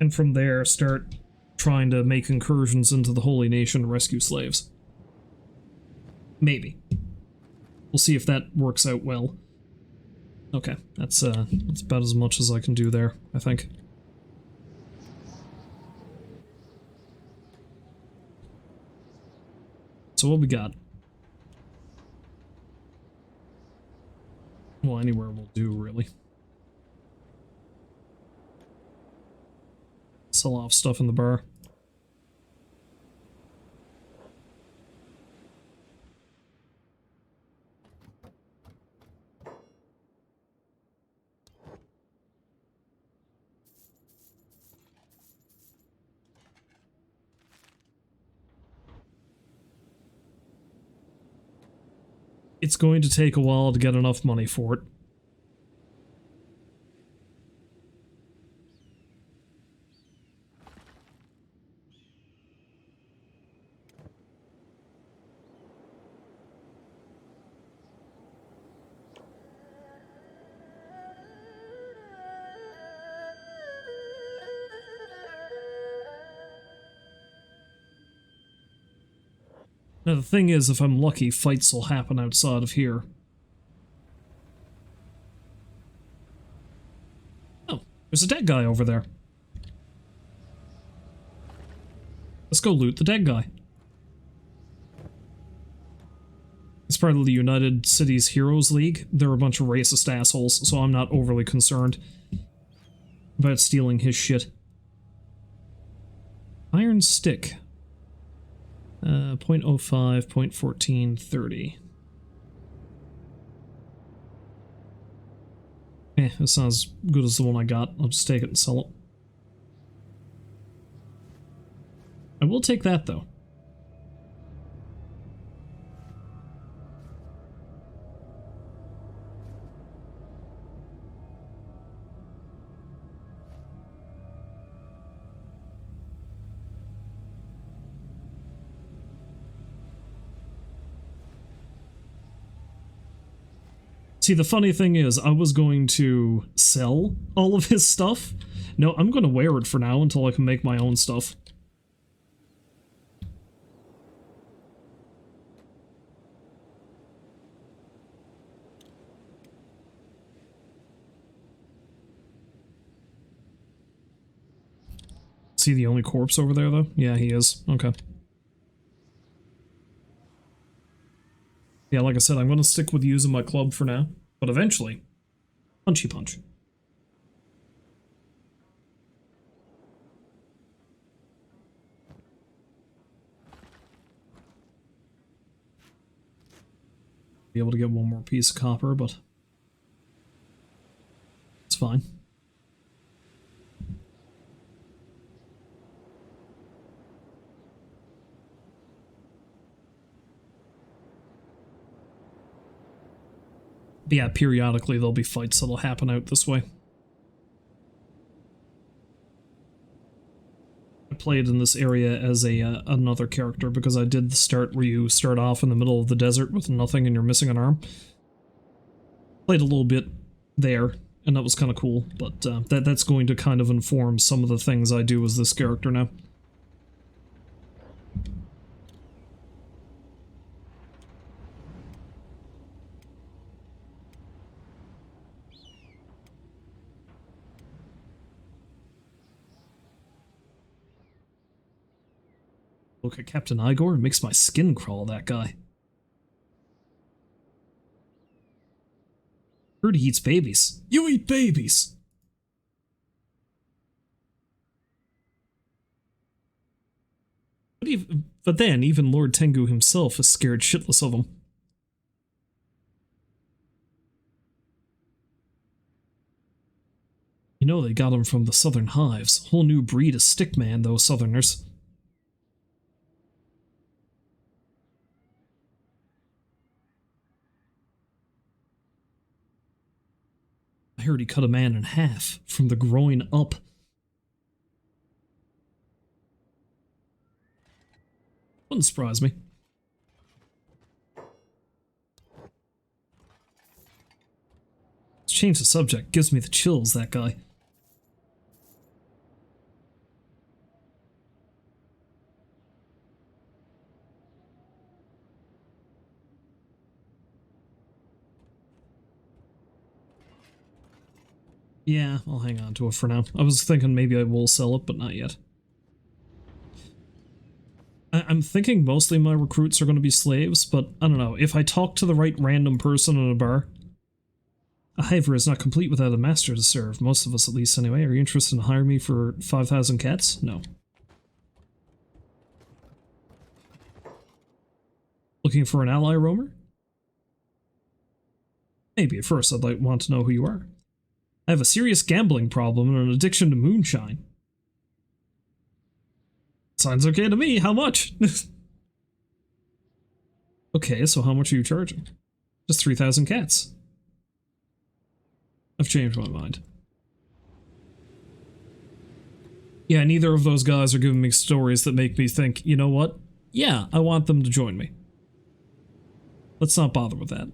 And from there, start trying to make incursions into the Holy Nation and rescue slaves. Maybe. We'll see if that works out well. Okay, that's about as much as I can do there, I think. So what we got? Well, anywhere will do, really. Sell off stuff in the bar. It's going to take a while to get enough money for it. Now the thing is, if I'm lucky, fights will happen outside of here. Oh, there's a dead guy over there. Let's go loot the dead guy. It's part of the United Cities Heroes League. They're a bunch of racist assholes, so I'm not overly concerned about stealing his shit. Iron stick. 0.05, 0.14, 30. That's not as good as the one I got. I'll just take it and sell it. I will take that, though. See, the funny thing is, I was going to sell all of his stuff. No, I'm going to wear it for now until I can make my own stuff. Is he the only corpse over there, though? Yeah, he is. Okay. Yeah, like I said, I'm going to stick with using my club for now. But eventually, punchy punch. Be able to get one more piece of copper, but it's fine. But yeah, periodically there'll be fights that'll happen out this way. I played in this area as a another character because I did the start where you start off in the middle of the desert with nothing and you're missing an arm. Played a little bit there, and that was kind of cool, but that's going to kind of inform some of the things I do as this character now. Look at Captain Igor, it makes my skin crawl, that guy. Heard he eats babies. You eat babies! But then, even Lord Tengu himself is scared shitless of him. You know they got him from the southern hives. Whole new breed of stickman, those southerners. I heard he cut a man in half, from the groin up. Wouldn't surprise me. Let's change the subject. Gives me the chills, that guy. Yeah, I'll hang on to it for now. I was thinking maybe I will sell it, but not yet. I'm thinking mostly my recruits are going to be slaves, but I don't know. If I talk to the right random person in a bar... A hiver is not complete without a master to serve. Most of us, at least, anyway. Are you interested in hiring me for 5,000 cats? No. Looking for an ally roamer? Maybe at first I'd want to know who you are. I have a serious gambling problem and an addiction to moonshine. Sounds okay to me. How much? Okay, so how much are you charging? Just 3,000 cats. I've changed my mind. Yeah, neither of those guys are giving me stories that make me think, you know what? Yeah, I want them to join me. Let's not bother with that.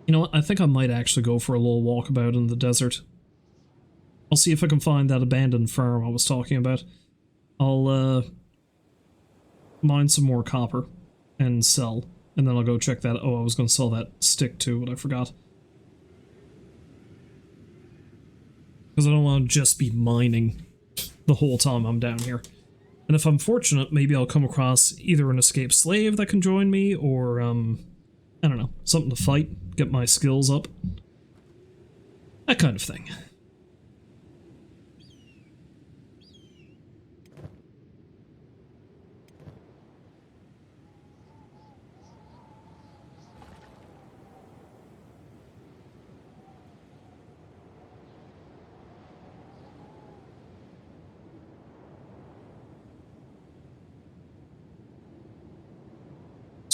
You know what? I think I might actually go for a little walkabout in the desert. I'll see if I can find that abandoned farm I was talking about. I'll, mine some more copper and sell, and then I'll go check that. Oh, I was going to sell that stick too, but I forgot. Because I don't want to just be mining the whole time I'm down here. And if I'm fortunate, maybe I'll come across either an escaped slave that can join me, or, I don't know, something to fight, get my skills up. That kind of thing.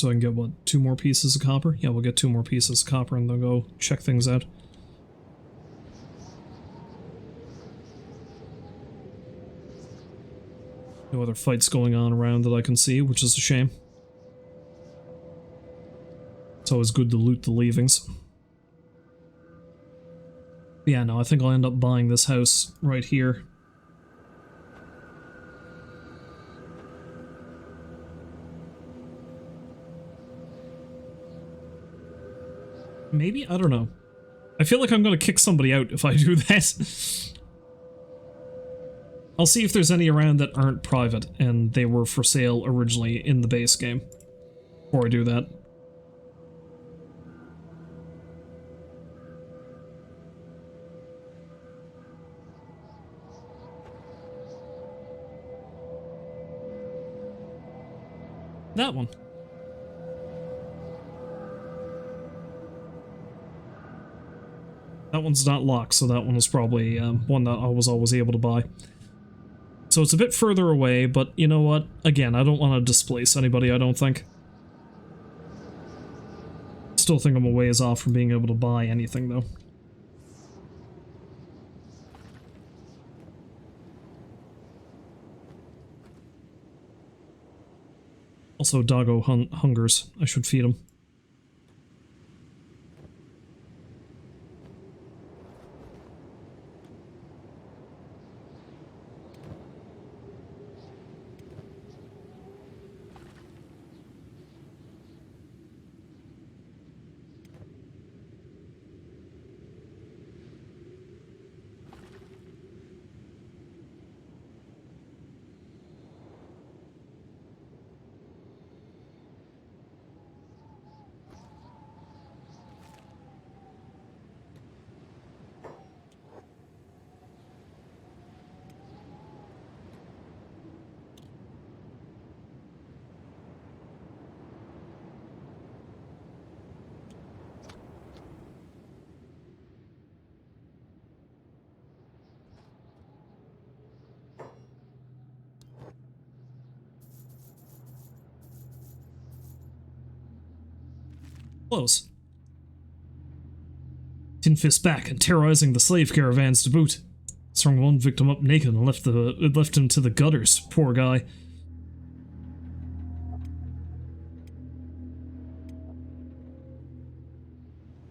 So I can get, what, 2 more pieces of copper? Yeah, we'll get 2 more pieces of copper and then go check things out. No other fights going on around that I can see, which is a shame. It's always good to loot the leavings. Yeah, no, I think I'll end up buying this house right here. Maybe? I don't know. I feel like I'm gonna kick somebody out if I do that. I'll see if there's any around that aren't private and they were for sale originally in the base game before I do that. That one. That one's not locked, so that one was probably one that I was always able to buy. So it's a bit further away, but you know what? Again, I don't want to displace anybody, I don't think. Still think I'm a ways off from being able to buy anything, though. Also, doggo hungers. I should feed him. Close. Tin Fist back and terrorizing the slave caravans to boot. Strung one victim up naked and left him to the gutters. Poor guy.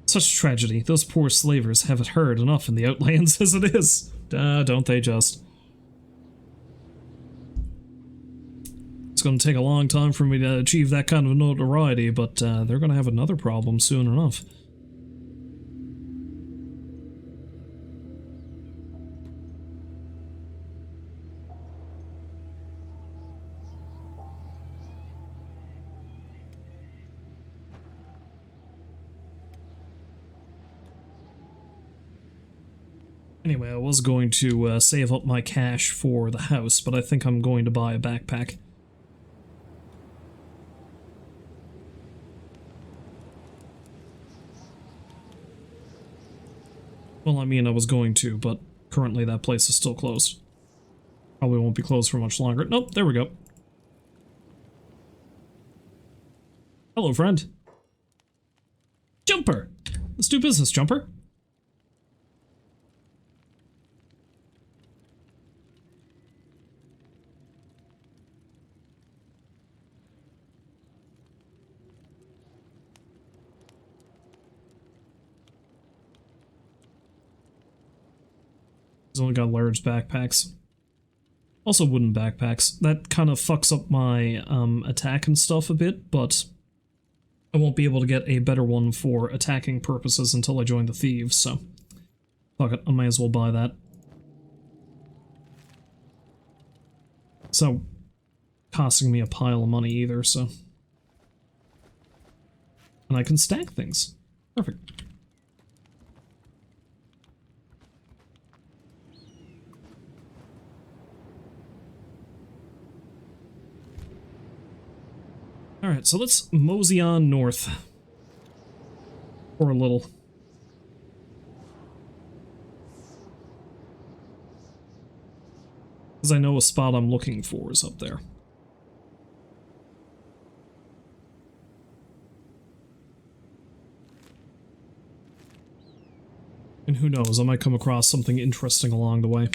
Such tragedy. Those poor slavers have it hard enough in the outlands as it is. Don't they just? It's going to take a long time for me to achieve that kind of notoriety, but they're going to have another problem soon enough. Anyway, I was going to save up my cash for the house, but I think I'm going to buy a backpack. Well, I mean, I was going to, but currently that place is still closed. Probably won't be closed for much longer. Nope, there we go. Hello, friend. Jumper! Let's do business, Jumper. He's only got large backpacks. Also wooden backpacks. That kind of fucks up my attack and stuff a bit, but I won't be able to get a better one for attacking purposes until I join the thieves, so fuck it, I might as well buy that. So, costing me a pile of money either, so. And I can stack things. Perfect. Alright, so let's mosey on north. For a little. Because I know a spot I'm looking for is up there. And who knows, I might come across something interesting along the way.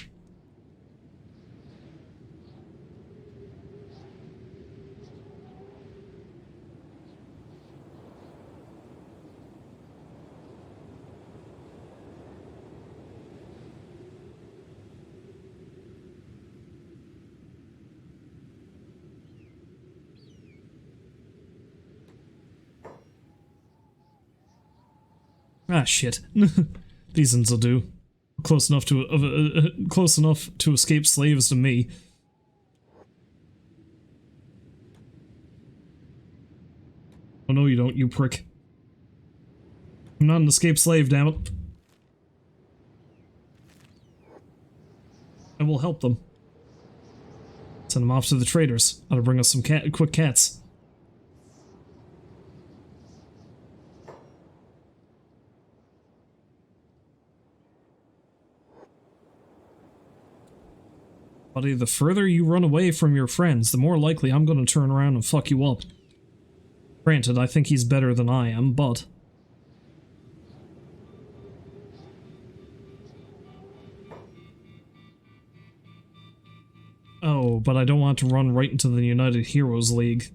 Ah, shit. These ones will do. Close enough to escape slaves to me. Oh no, you don't, you prick. I'm not an escaped slave, damn it. I will help them. Send them off to the traders. Ought to bring us some quick cats. Buddy, the further you run away from your friends, the more likely I'm gonna turn around and fuck you up. Granted, I think he's better than I am, but... Oh, but I don't want to run right into the United Heroes League.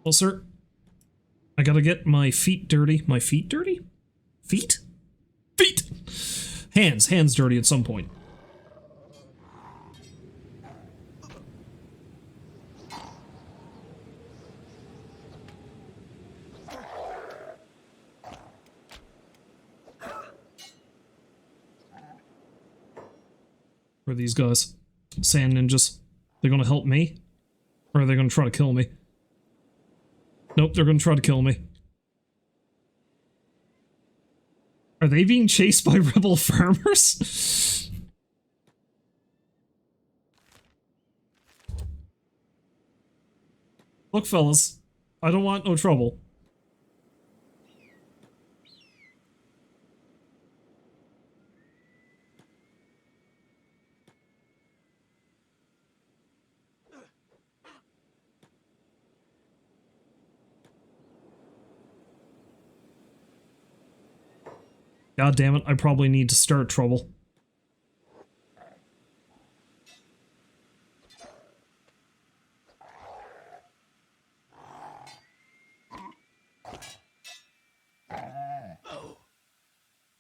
Well, sir, I gotta get my feet dirty. My feet dirty? Feet? Feet! Hands dirty at some point. Who are these guys? Sand ninjas. They're gonna help me? Or are they gonna try to kill me? Nope, they're gonna try to kill me. Are they being chased by rebel farmers? Look, fellas, I don't want no trouble. God damn it, I probably need to start trouble.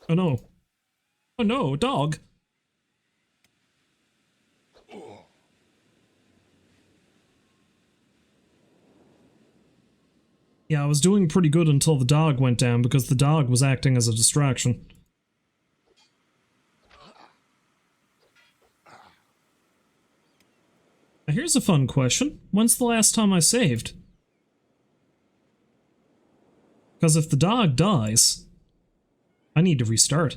Oh no. Oh no, dog. Yeah, I was doing pretty good until the dog went down because the dog was acting as a distraction. Now here's a fun question. When's the last time I saved? Because if the dog dies, I need to restart.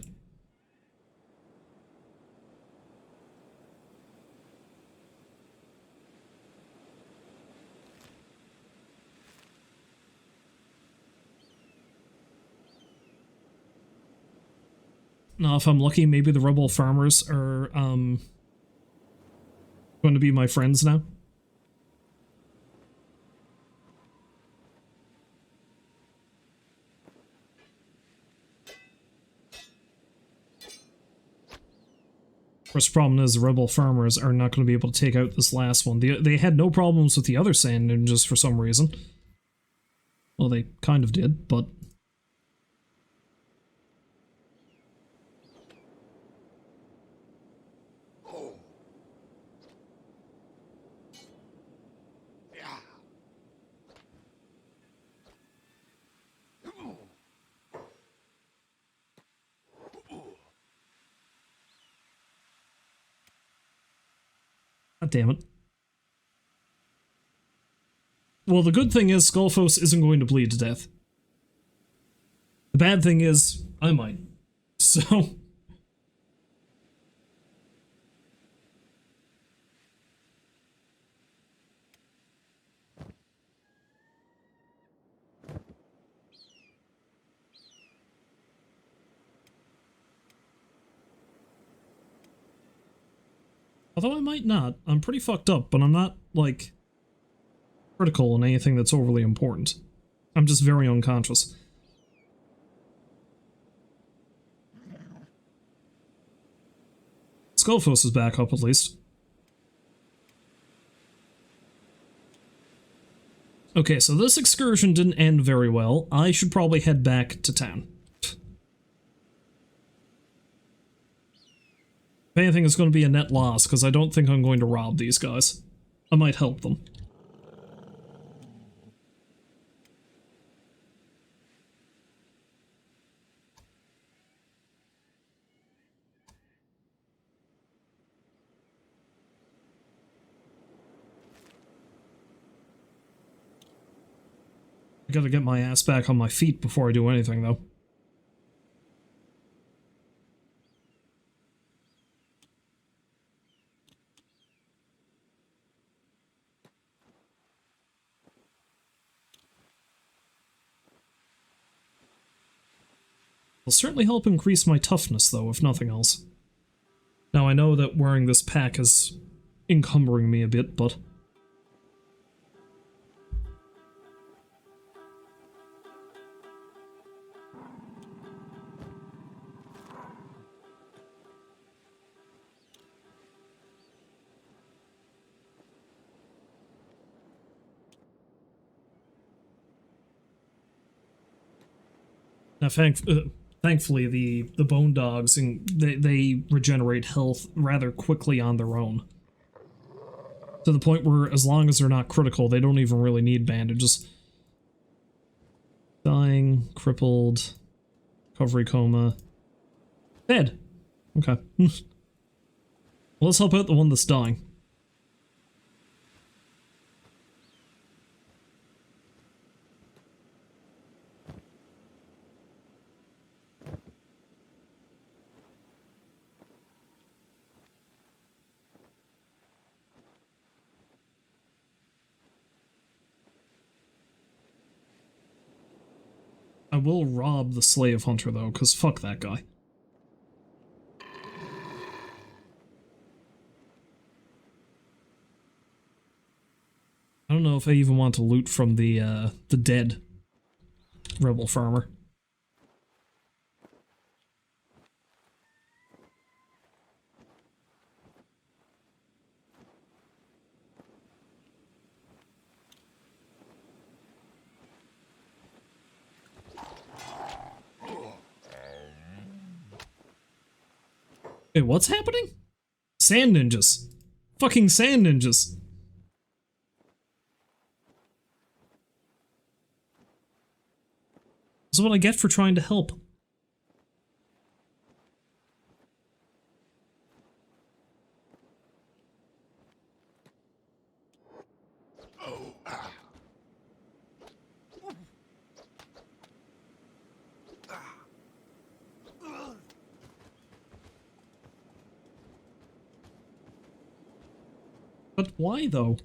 Now, if I'm lucky, maybe the rebel farmers are, going to be my friends now. Of course, the problem is the rebel farmers are not going to be able to take out this last one. They had no problems with the other sand ninjas for some reason. Well, they kind of did, but... God damn it. Well, the good thing is Skullfos isn't going to bleed to death. The bad thing is, I might. So... Although I might not. I'm pretty fucked up, but I'm not, like, critical in anything that's overly important. I'm just very unconscious. Skullfos is back up, at least. Okay, so this excursion didn't end very well. I should probably head back to town. If anything, it's going to be a net loss, because I don't think I'm going to rob these guys. I might help them. I gotta get my ass back on my feet before I do anything, though. It'll certainly help increase my toughness, though, if nothing else. Now, I know that wearing this pack is encumbering me a bit, but... Now, thankfully, the bone dogs, they regenerate health rather quickly on their own. To the point where, as long as they're not critical, they don't even really need bandages. Dying, crippled, recovery coma. Dead! Okay. Well, let's help out the one that's dying. I will rob the slave hunter, though, because fuck that guy. I don't know if I even want to loot from the dead rebel farmer. Wait, what's happening? Sand ninjas. Fucking sand ninjas. This is what I get for trying to help. But why, though?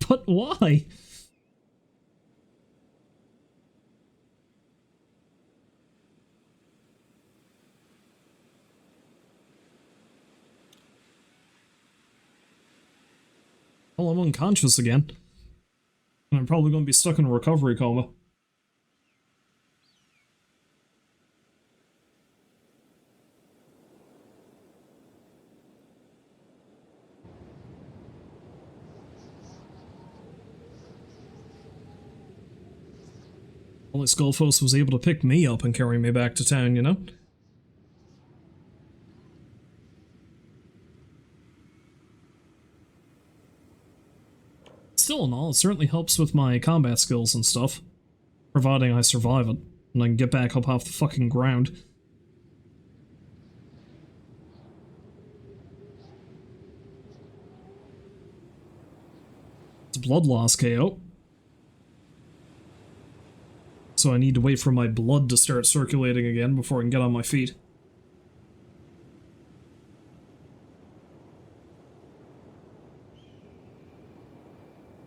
But why? Well, I'm unconscious again. And I'm probably going to be stuck in a recovery coma. Only Skullfos was able to pick me up and carry me back to town, you know? Still and all, it certainly helps with my combat skills and stuff. Providing I survive it, and I can get back up off the fucking ground. It's blood loss KO. So I need to wait for my blood to start circulating again before I can get on my feet.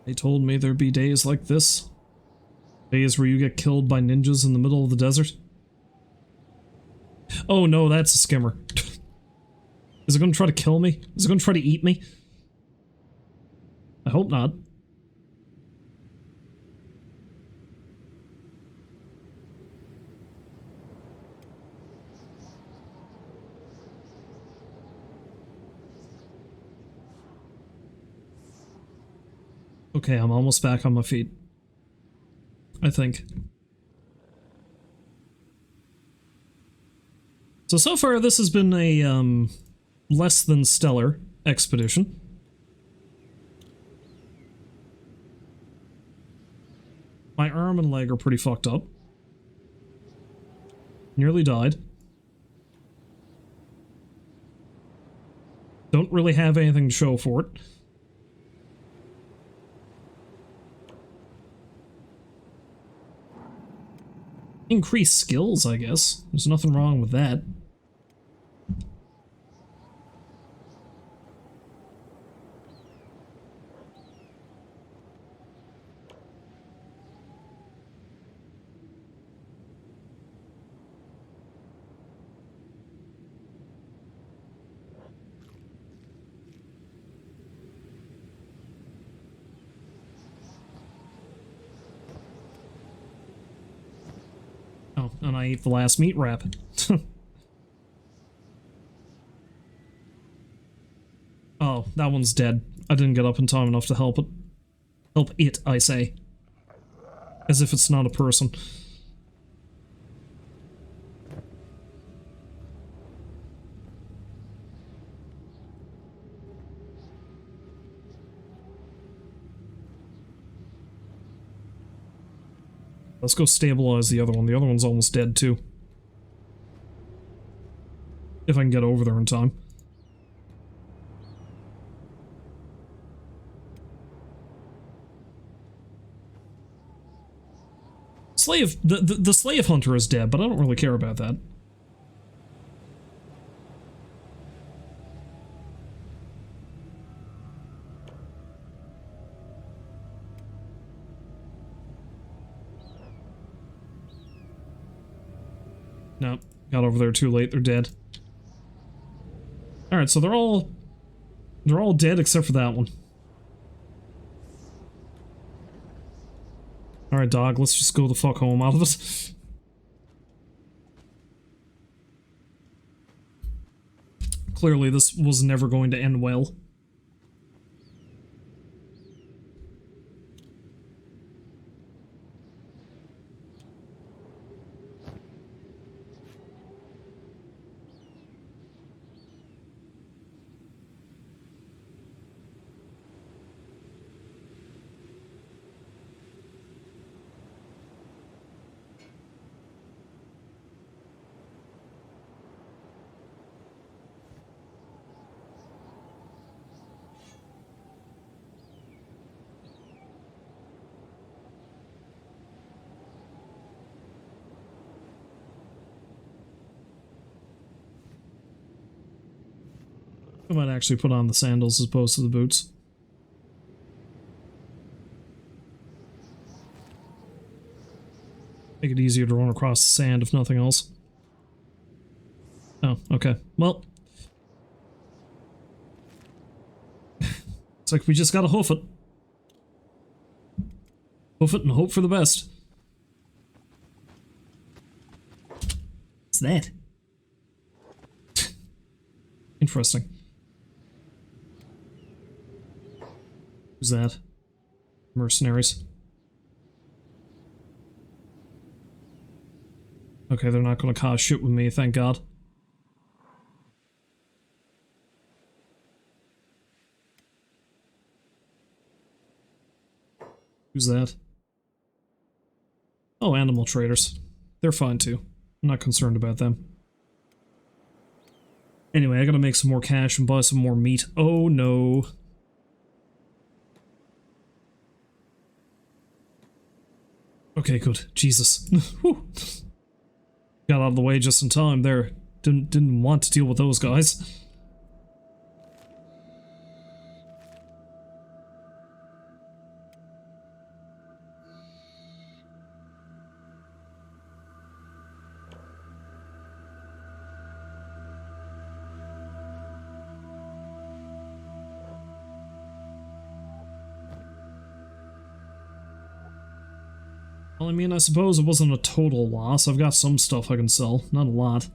They told me there'd be days like this. Days where you get killed by ninjas in the middle of the desert. Oh no, that's a skimmer. Is it gonna try to kill me? Is it gonna try to eat me? I hope not. Okay, I'm almost back on my feet. I think. So far this has been a, less than stellar expedition. My arm and leg are pretty fucked up. Nearly died. Don't really have anything to show for it. Increase skills, I guess. There's nothing wrong with that. Oh, and I ate the last meat wrap. Oh, that one's dead. I didn't get up in time enough to help it. Help it, I say. As if it's not a person. Let's go stabilize the other one. The other one's almost dead, too. If I can get over there in time. The slave hunter is dead, but I don't really care about that. No, got over there too late. They're dead. All right, so they're all dead except for that one. All right, dog. Let's just go the fuck home out of it. Clearly, this was never going to end well. I might actually put on the sandals as opposed to the boots. Make it easier to run across the sand, if nothing else. Oh, okay. Well. It's like we just gotta hoof it. Hoof it and hope for the best. What's that? Interesting. Who's that? Mercenaries. Okay, they're not gonna cause shit with me, thank God. Who's that? Oh, animal traders. They're fine too. I'm not concerned about them. Anyway, I gotta make some more cash and buy some more meat. Oh no. Okay, good. Jesus. Whew. Got out of the way just in time there. Didn't want to deal with those guys. Well, I mean, I suppose it wasn't a total loss. I've got some stuff I can sell, not a lot.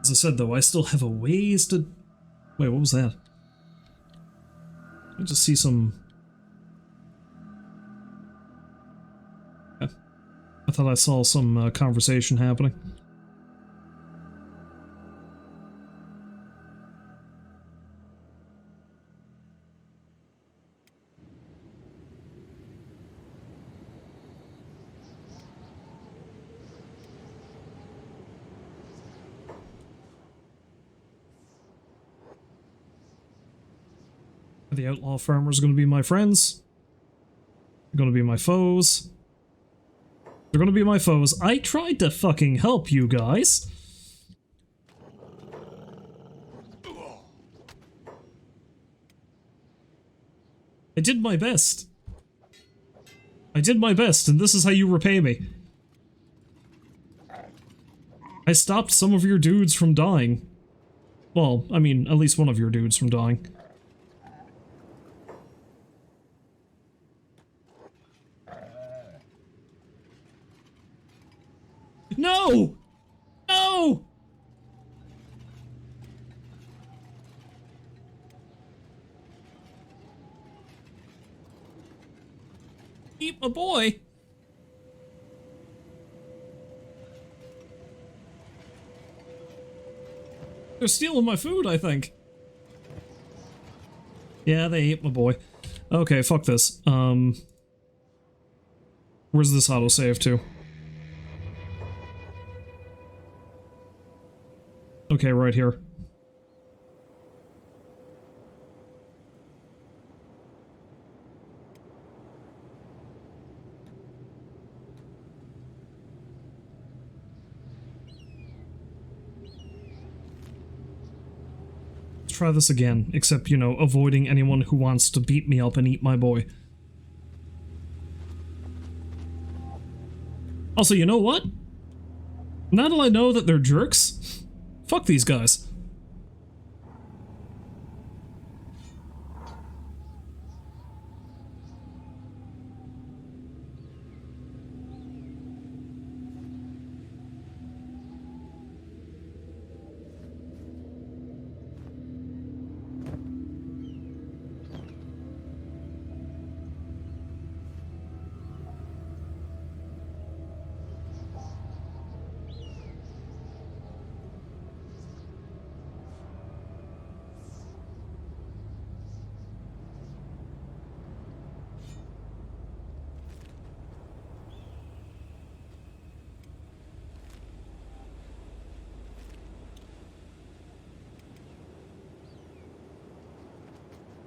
As I said, though, I still have a ways to... Wait, what was that? I just see some... I thought I saw some conversation happening. The outlaw farmers are going to be my friends. They're going to be my foes. They're going to be my foes. I tried to fucking help you guys. I did my best. I did my best, and this is how you repay me. I stopped some of your dudes from dying. Well, I mean, at least one of your dudes from dying. No! No! Eat my boy! They're stealing my food, I think. Yeah, they ate my boy. Okay, fuck this. Where's this autosave to? Okay, right here. Let's try this again, except, you know, avoiding anyone who wants to beat me up and eat my boy. Also, you know what? Now that I know that they're jerks, fuck these guys.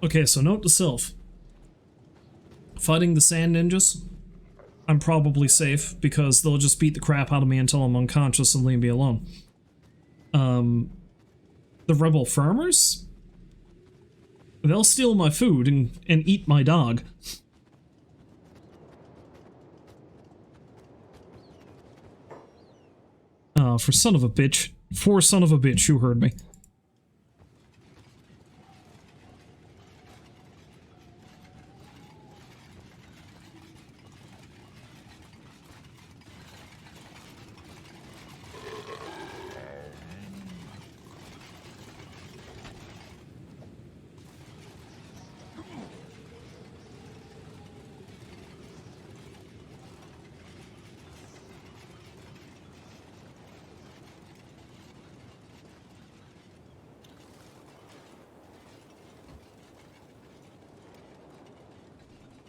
Okay, so note to self. Fighting the sand ninjas, I'm probably safe because they'll just beat the crap out of me until I'm unconscious and leave me alone. The rebel farmers? They'll steal my food and eat my dog. For son of a bitch. For son of a bitch, you heard me.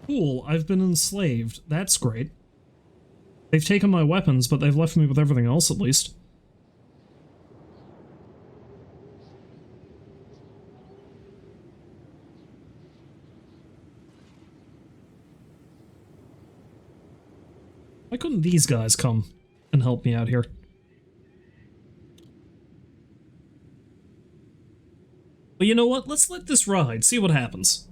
Cool, I've been enslaved. That's great. They've taken my weapons, but they've left me with everything else, at least. Why couldn't these guys come and help me out here? But you know what? Let's let this ride, see what happens.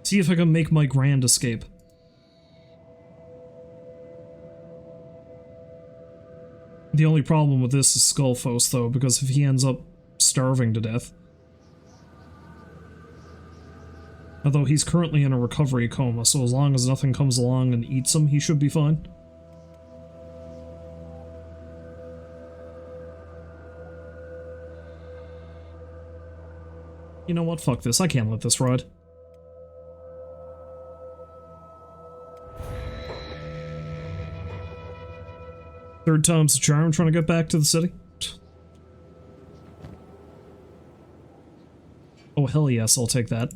See if I can make my grand escape. The only problem with this is Skullfos, though, because if he ends up starving to death... Although he's currently in a recovery coma, so as long as nothing comes along and eats him, he should be fine. You know what? Fuck this. I can't let this ride. Third time's the charm trying to get back to the city. Oh, hell yes, I'll take that.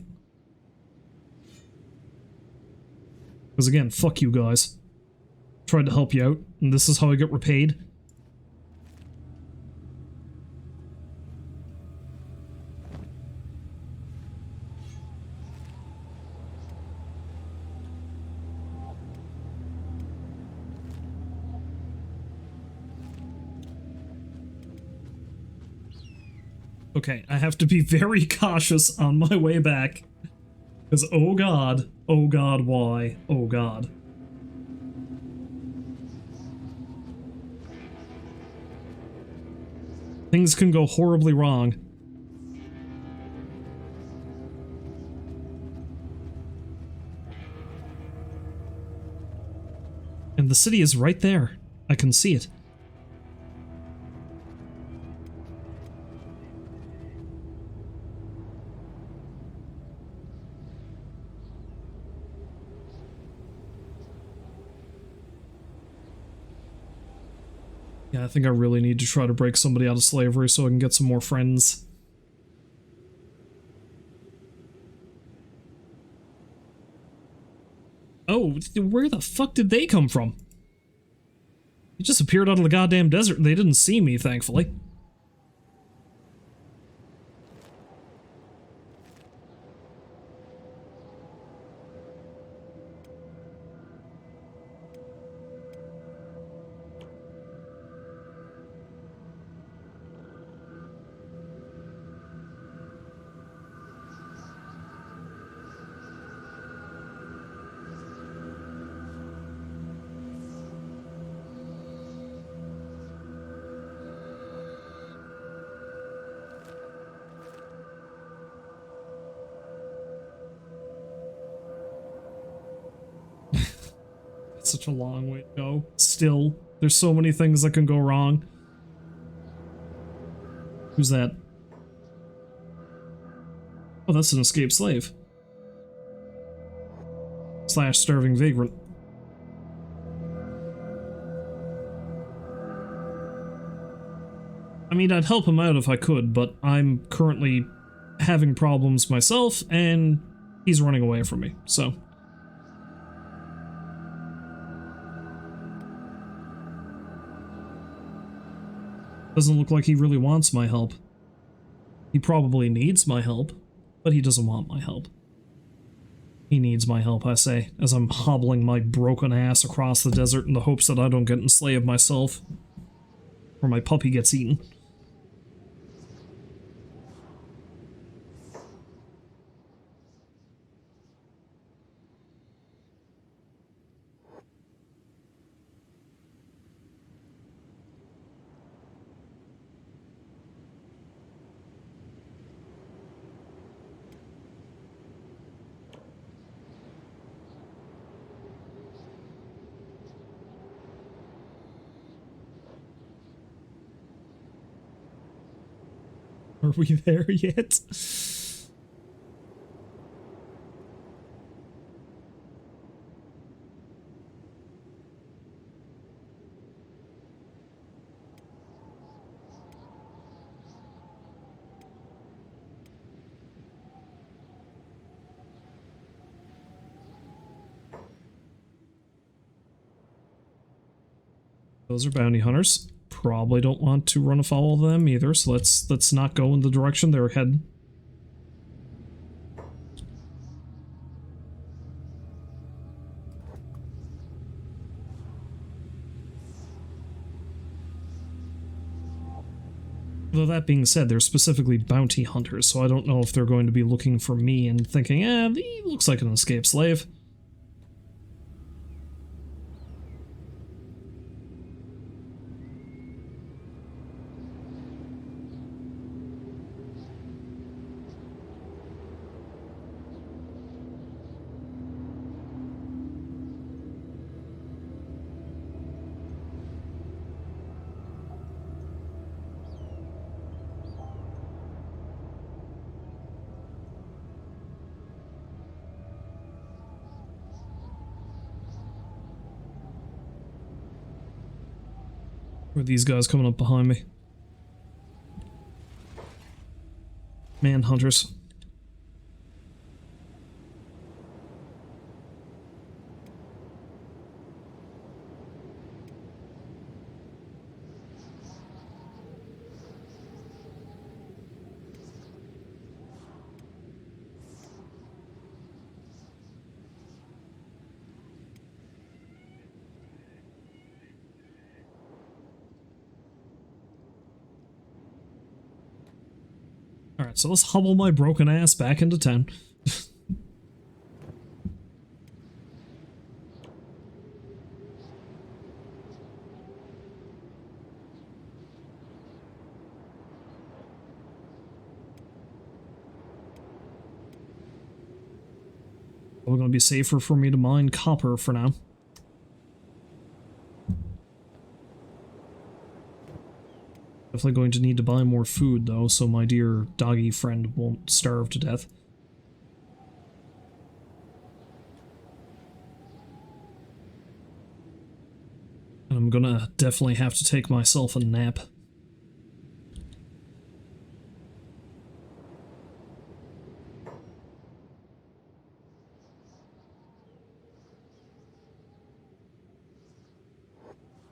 Because again, fuck you guys. Tried to help you out, and this is how I get repaid. Okay, I have to be very cautious on my way back. Because, oh god, why? Oh god. Things can go horribly wrong. And the city is right there. I can see it. Yeah, I think I really need to try to break somebody out of slavery so I can get some more friends. Oh, where the fuck did they come from? They just appeared out of the goddamn desert and they didn't see me, thankfully. Such a long way to go. Still, there's so many things that can go wrong. Who's that? Oh, that's an escaped slave. / starving vagrant. I mean, I'd help him out if I could, but I'm currently having problems myself, and he's running away from me, so... Doesn't look like he really wants my help. He probably needs my help, but he doesn't want my help. He needs my help, I say, as I'm hobbling my broken ass across the desert in the hopes that I don't get enslaved myself. Or my puppy gets eaten. Are we there yet? Those are bounty hunters. Probably don't want to run afoul of them either, so let's not go in the direction they're heading. Though that being said, they're specifically bounty hunters, so I don't know if they're going to be looking for me and thinking, he looks like an escaped slave. Or are these guys coming up behind me? Manhunters. Alright, so let's hobble my broken ass back into town. Probably gonna be safer for me to mine copper for now. Definitely going to need to buy more food, though, so my dear doggy friend won't starve to death. And I'm gonna definitely have to take myself a nap.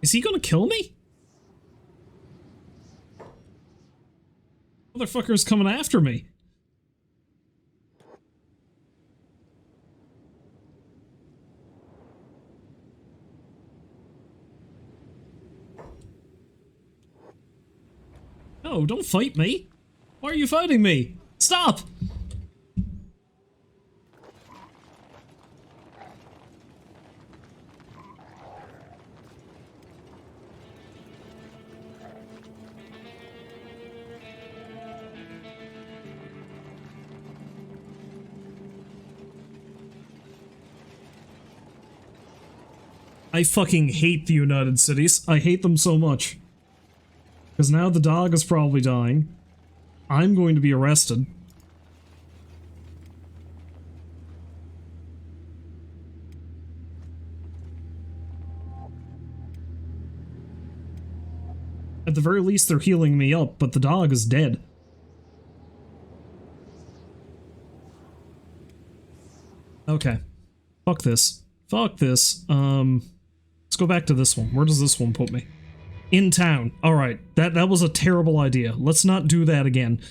Is he gonna kill me? Motherfucker's coming after me. No, don't fight me. Why are you fighting me? Stop! I fucking hate the United Cities. I hate them so much. Because now the dog is probably dying. I'm going to be arrested. At the very least, they're healing me up, but the dog is dead. Okay. Fuck this. Fuck this. Let's go back to this one. Where does this one put me? In town. Alright. That was a terrible idea. Let's not do that again.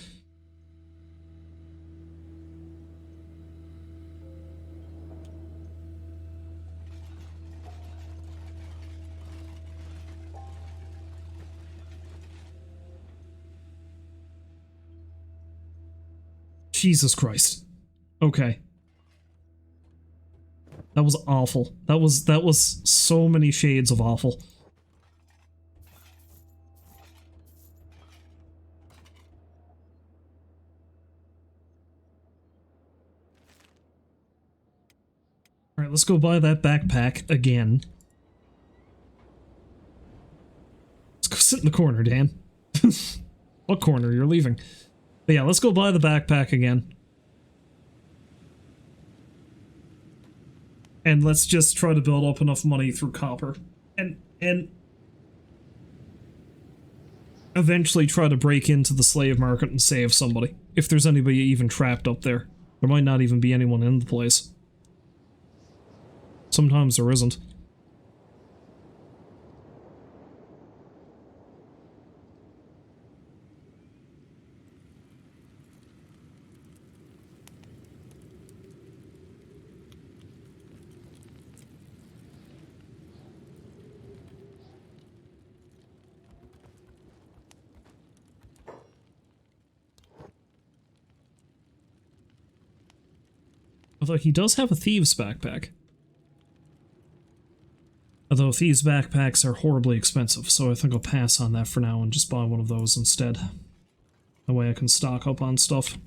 Jesus Christ. Okay. That was awful. That was so many shades of awful. Alright, let's go buy that backpack again. Let's go sit in the corner, Dan. What corner? You're leaving. But yeah, let's go buy the backpack again. And let's just try to build up enough money through copper. And eventually try to break into the slave market and save somebody. If there's anybody even trapped up there. There might not even be anyone in the place. Sometimes there isn't. Although he does have a thieves backpack. Although thieves backpacks are horribly expensive, so I think I'll pass on that for now and just buy one of those instead. That way I can stock up on stuff.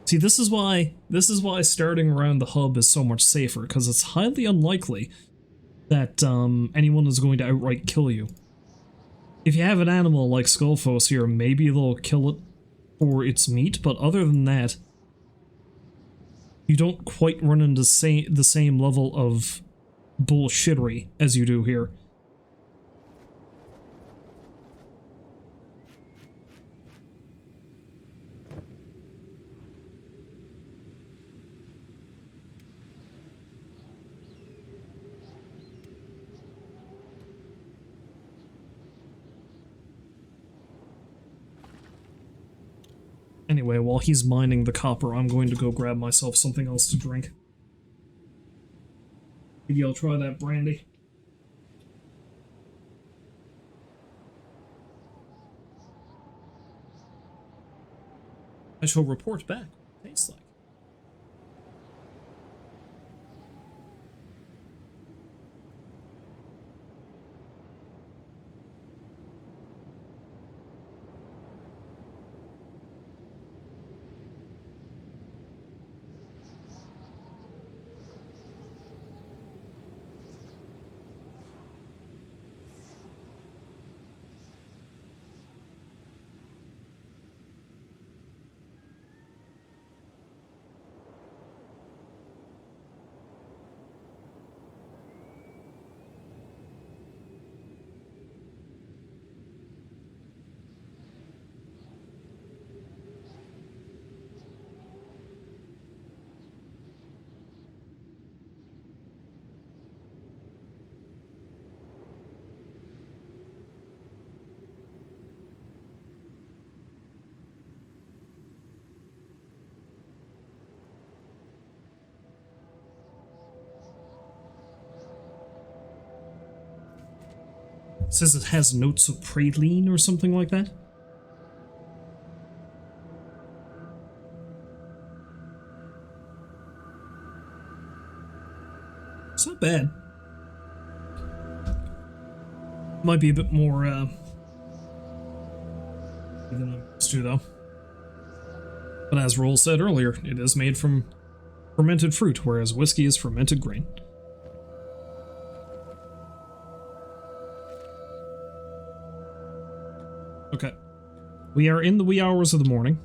See, this is why starting around the hub is so much safer, because it's highly unlikely that anyone is going to outright kill you. If you have an animal like Skullfos here, maybe they'll kill it for its meat, but other than that, you don't quite run into the same level of bullshittery as you do here. Anyway, while he's mining the copper, I'm going to go grab myself something else to drink. Maybe I'll try that brandy. I shall report back what it tastes like. It says it has notes of praline or something like that. It's not bad. Might be a bit more, than I'm used to, though. But as Roll said earlier, it is made from fermented fruit, whereas whiskey is fermented grain. Okay. We are in the wee hours of the morning,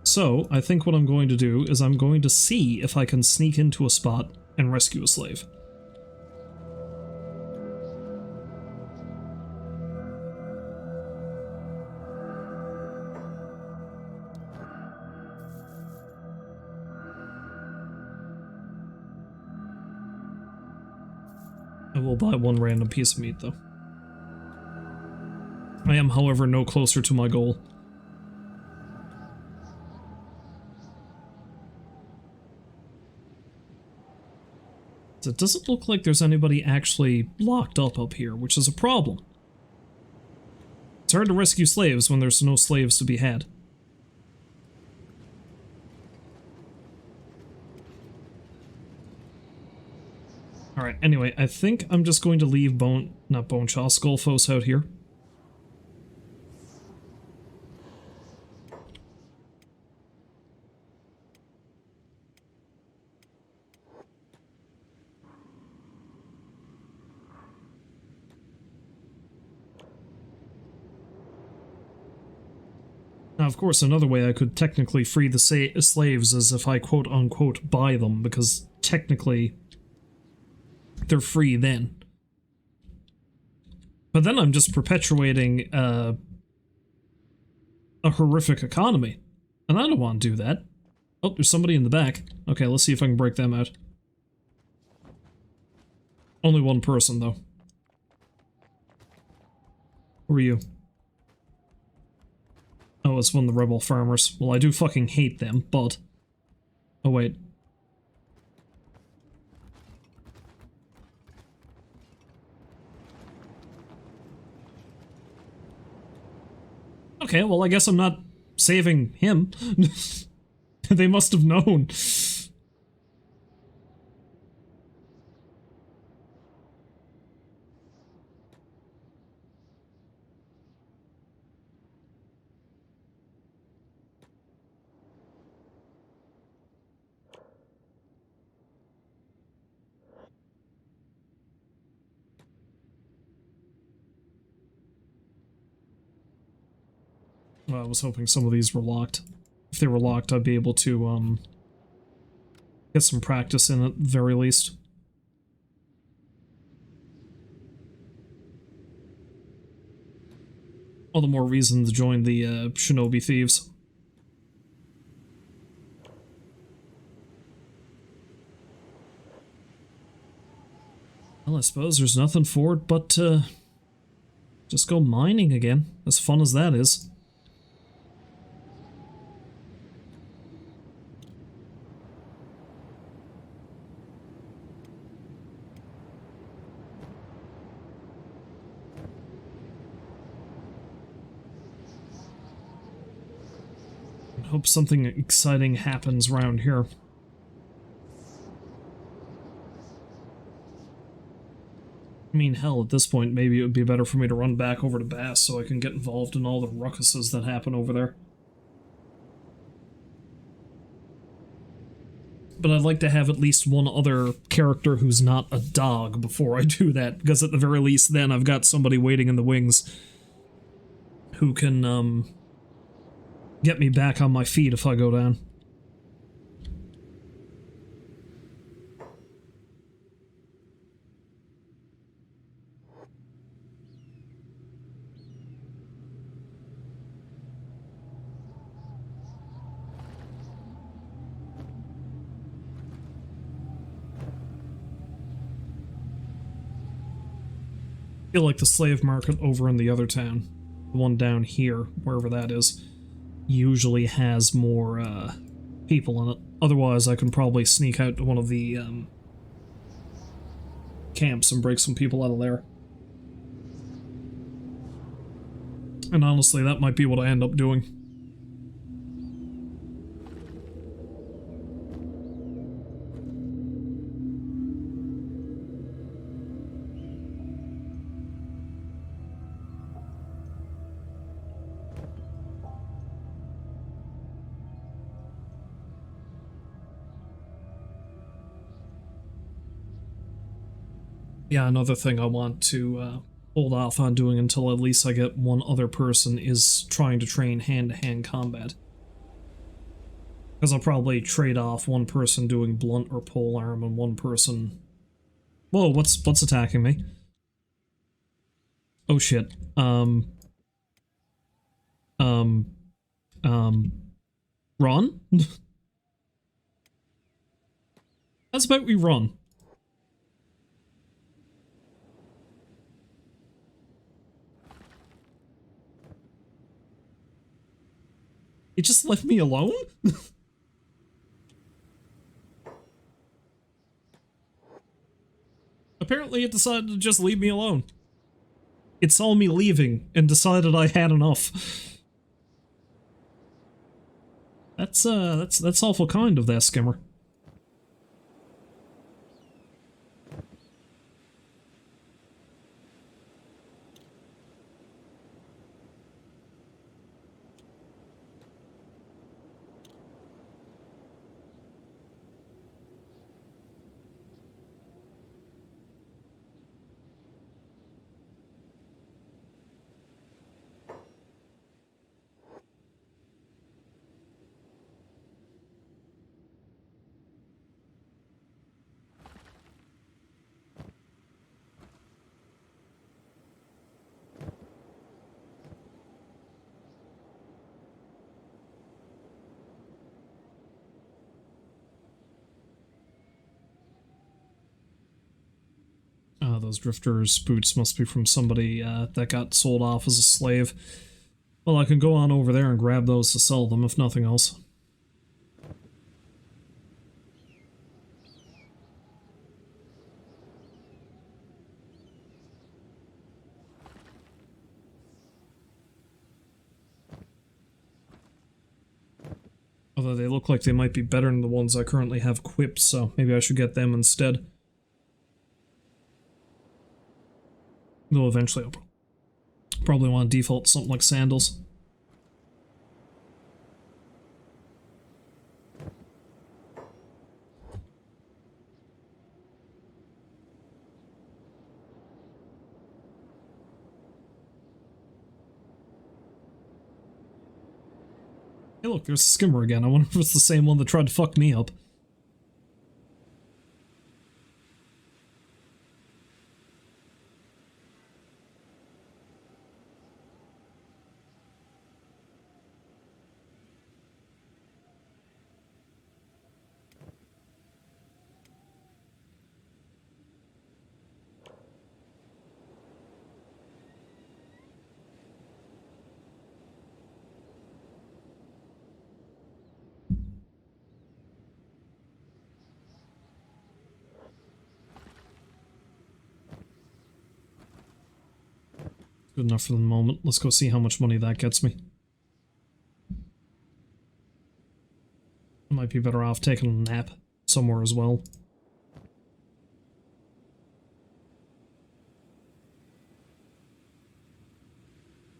so I think what I'm going to do is I'm going to see if I can sneak into a spot and rescue a slave. I will buy one random piece of meat, though. I am, however, no closer to my goal. It doesn't look like there's anybody actually locked up here, which is a problem. It's hard to rescue slaves when there's no slaves to be had. Alright, anyway, I think I'm just going to leave BoneShaw's Skullfos out here. Now, of course, another way I could technically free the slaves is if I quote-unquote buy them, because technically they're free then. But then I'm just perpetuating a horrific economy, and I don't want to do that. Oh, there's somebody in the back. Okay, let's see if I can break them out. Only one person, though. Who are you? Oh, it's one of the rebel farmers. Well, I do fucking hate them, but... Oh, wait. Okay, well, I guess I'm not saving him. They must have known. Well, I was hoping some of these were locked. If they were locked, I'd be able to, get some practice in at the very least. All the more reason to join the, Shinobi Thieves. Well, I suppose there's nothing for it but, just go mining again, as fun as that is. I hope something exciting happens around here. I mean, hell, at this point, maybe it would be better for me to run back over to Bass so I can get involved in all the ruckuses that happen over there. But I'd like to have at least one other character who's not a dog before I do that, because at the very least then I've got somebody waiting in the wings who can, get me back on my feet if I go down. I feel like the slave market over in the other town, the one down here, wherever that is, usually has more, people in it. Otherwise, I can probably sneak out to one of the, camps and break some people out of there. And honestly, that might be what I end up doing. Yeah, another thing I want to hold off on doing until at least I get one other person is trying to train hand-to-hand combat. Because I'll probably trade off one person doing blunt or polearm and one person... Whoa, what's attacking me? Oh shit. Run? How's about we run? It just left me alone? Apparently it decided to just leave me alone. It saw me leaving and decided I had enough. That's awful kind of that skimmer. Those drifters' boots must be from somebody that got sold off as a slave. Well, I can go on over there and grab those to sell them, if nothing else. Although they look like they might be better than the ones I currently have equipped, so maybe I should get them instead. Though eventually I'll probably want to default to something like sandals. Hey look, there's a skimmer again. I wonder if it's the same one that tried to fuck me up. Good enough for the moment. Let's go see how much money that gets me. I might be better off taking a nap somewhere as well.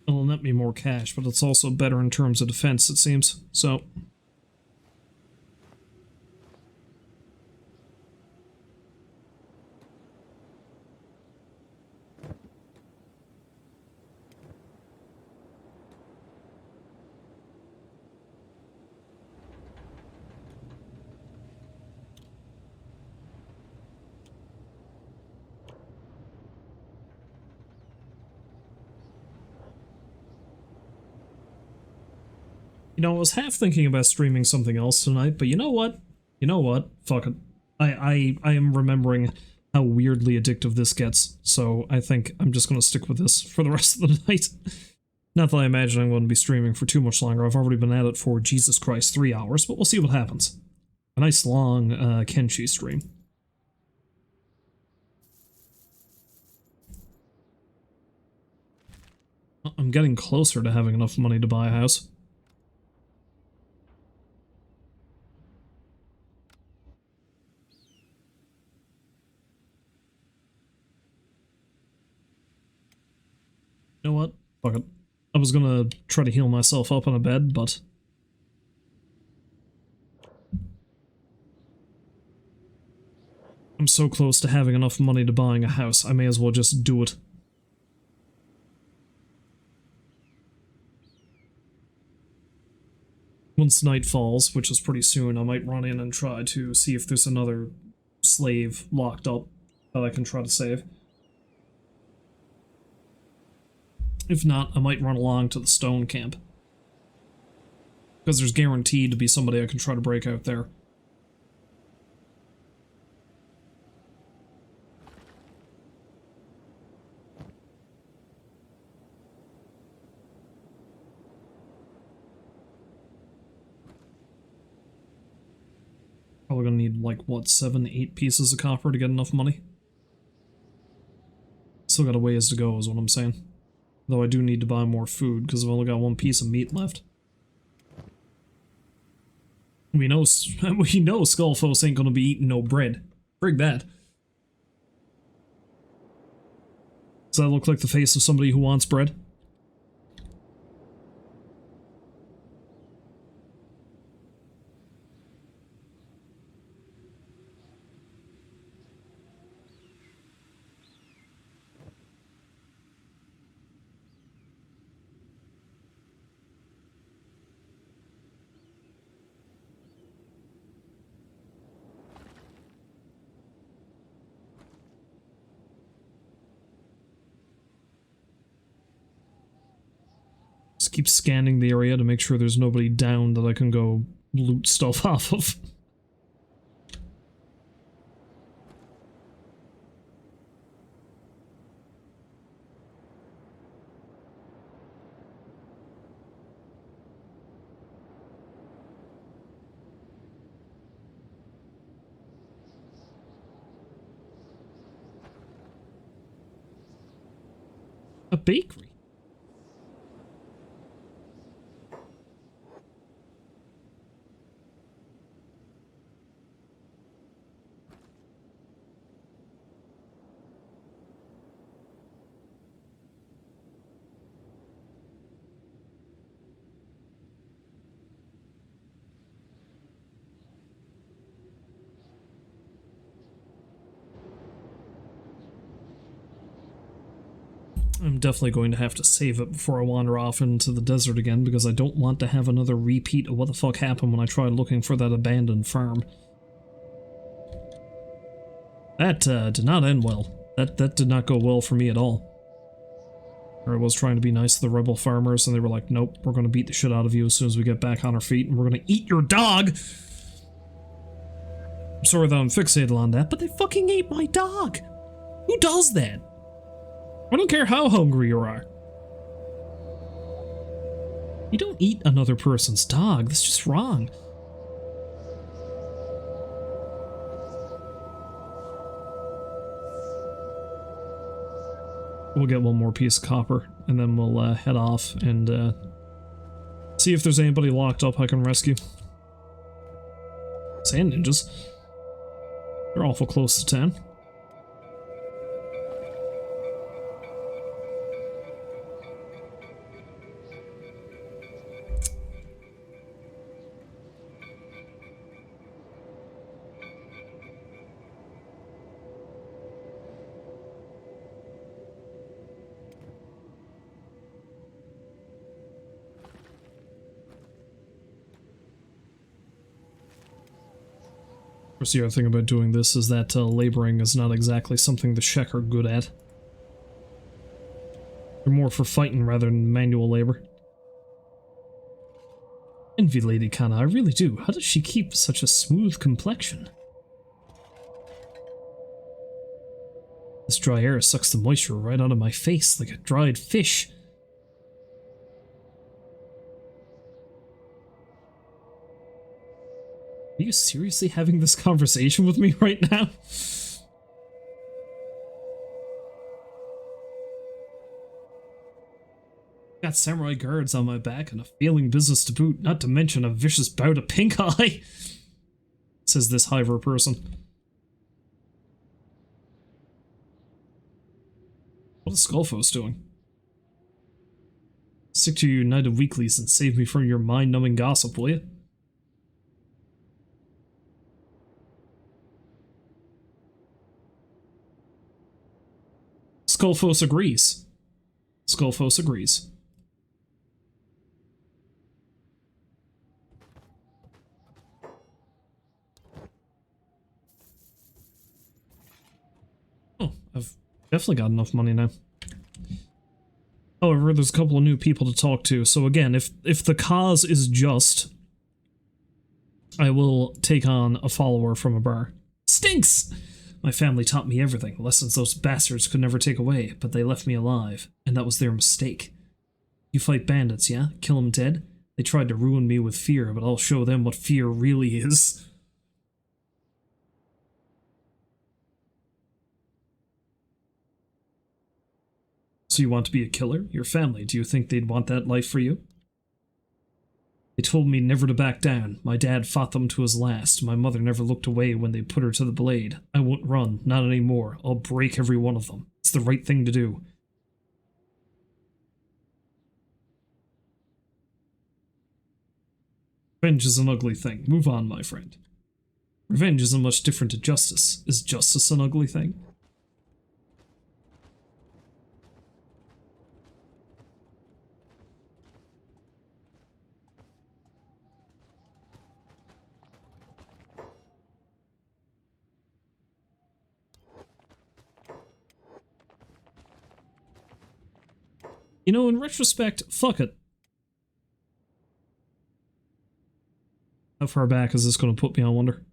It'll net me more cash, but it's also better in terms of defense, it seems. So... You know, I was half thinking about streaming something else tonight, but you know what? You know what? Fuck it. I am remembering how weirdly addictive this gets, so I think I'm just gonna stick with this for the rest of the night. Not that I imagine I'm going to be streaming for too much longer. I've already been at it for, Jesus Christ, 3 hours, but we'll see what happens. A nice long Kenshi stream. I'm getting closer to having enough money to buy a house. You know what? Fuck it. I was gonna try to heal myself up on a bed, but... I'm so close to having enough money to buying a house, I may as well just do it. Once night falls, which is pretty soon, I might run in and try to see if there's another slave locked up that I can try to save. If not, I might run along to the stone camp. Because there's guaranteed to be somebody I can try to break out there. Probably gonna need, like, what, 7, 8 pieces of copper to get enough money? Still got a ways to go, is what I'm saying. Though I do need to buy more food, because I've only got 1 piece of meat left. We know Skullfos ain't gonna be eating no bread. Frig that. Does that look like the face of somebody who wants bread? Just keep scanning the area to make sure there's nobody down that I can go loot stuff off of. A bakery? I'm definitely going to have to save it before I wander off into the desert again, because I don't want to have another repeat of what the fuck happened when I tried looking for that abandoned farm. That did not end well. That did not go well for me at all. I was trying to be nice to the rebel farmers, and they were like, nope, we're going to beat the shit out of you as soon as we get back on our feet, and we're going to eat your dog! I'm sorry that I'm fixated on that, but they fucking ate my dog! Who does that? I don't care how hungry you are. You don't eat another person's dog, that's just wrong. We'll get one more piece of copper, and then we'll head off and see if there's anybody locked up I can rescue. Sand ninjas. They're awful close to 10. Of course, the other thing about doing this is that laboring is not exactly something the Shek are good at. They're more for fighting rather than manual labor. Envy Lady Kana, I really do. How does she keep such a smooth complexion? This dry air sucks the moisture right out of my face like a dried fish. Are you seriously having this conversation with me right now? Got samurai guards on my back and a failing business to boot, not to mention a vicious bout of pink eye, says this Hiver person. What is Skullfos doing? Stick to your United Weeklies and save me from your mind-numbing gossip, will you? Skullfos agrees. Skullfos agrees. Oh, I've definitely got enough money now. However, there's a couple of new people to talk to, so again, if the cause is just, I will take on a follower from a bar. Stinks! My family taught me everything, lessons those bastards could never take away, but they left me alive, and that was their mistake. You fight bandits, yeah? Kill them dead? They tried to ruin me with fear, but I'll show them what fear really is. So you want to be a killer? Your family, do you think they'd want that life for you? They told me never to back down. My dad fought them to his last. My mother never looked away when they put her to the blade. I won't run, not anymore. I'll break every one of them. It's the right thing to do. Revenge is an ugly thing. Move on, my friend. Revenge isn't much different to justice. Is justice an ugly thing? You know, in retrospect, fuck it. How far back is this going to put me, I wonder?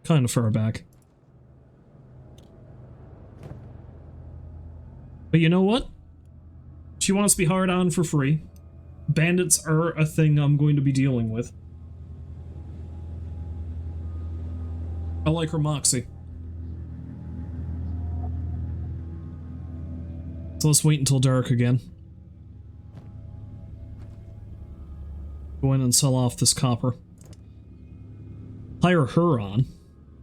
Kind of far back. But you know what? She wants to be hard on for free. Bandits are a thing I'm going to be dealing with. I like her moxie. So let's wait until dark again. Go in and sell off this copper. Hire her on.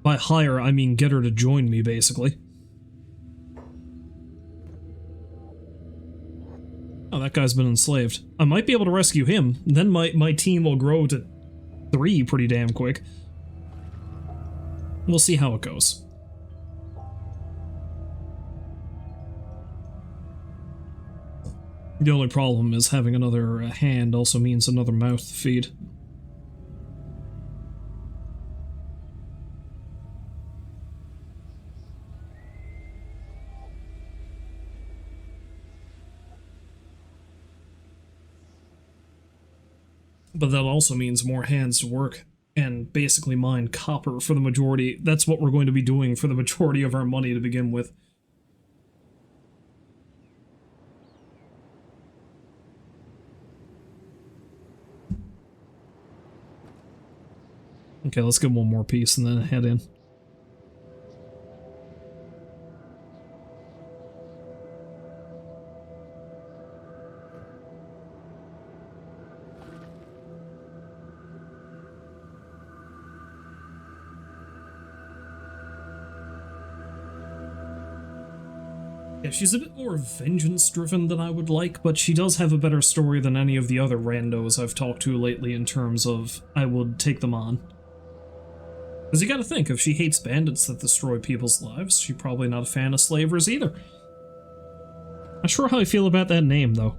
By hire, I mean get her to join me, basically. Oh, that guy's been enslaved. I might be able to rescue him. Then my team will grow to 3 pretty damn quick. We'll see how it goes. The only problem is having another hand also means another mouth to feed. But that also means more hands to work and basically mine copper for the majority. That's what we're going to be doing for the majority of our money to begin with. Okay, let's get one more piece and then head in. Yeah, she's a bit more vengeance-driven than I would like, but she does have a better story than any of the other randos I've talked to lately in terms of I would take them on. Because you gotta think, if she hates bandits that destroy people's lives, she's probably not a fan of slavers either. Not sure how I feel about that name, though.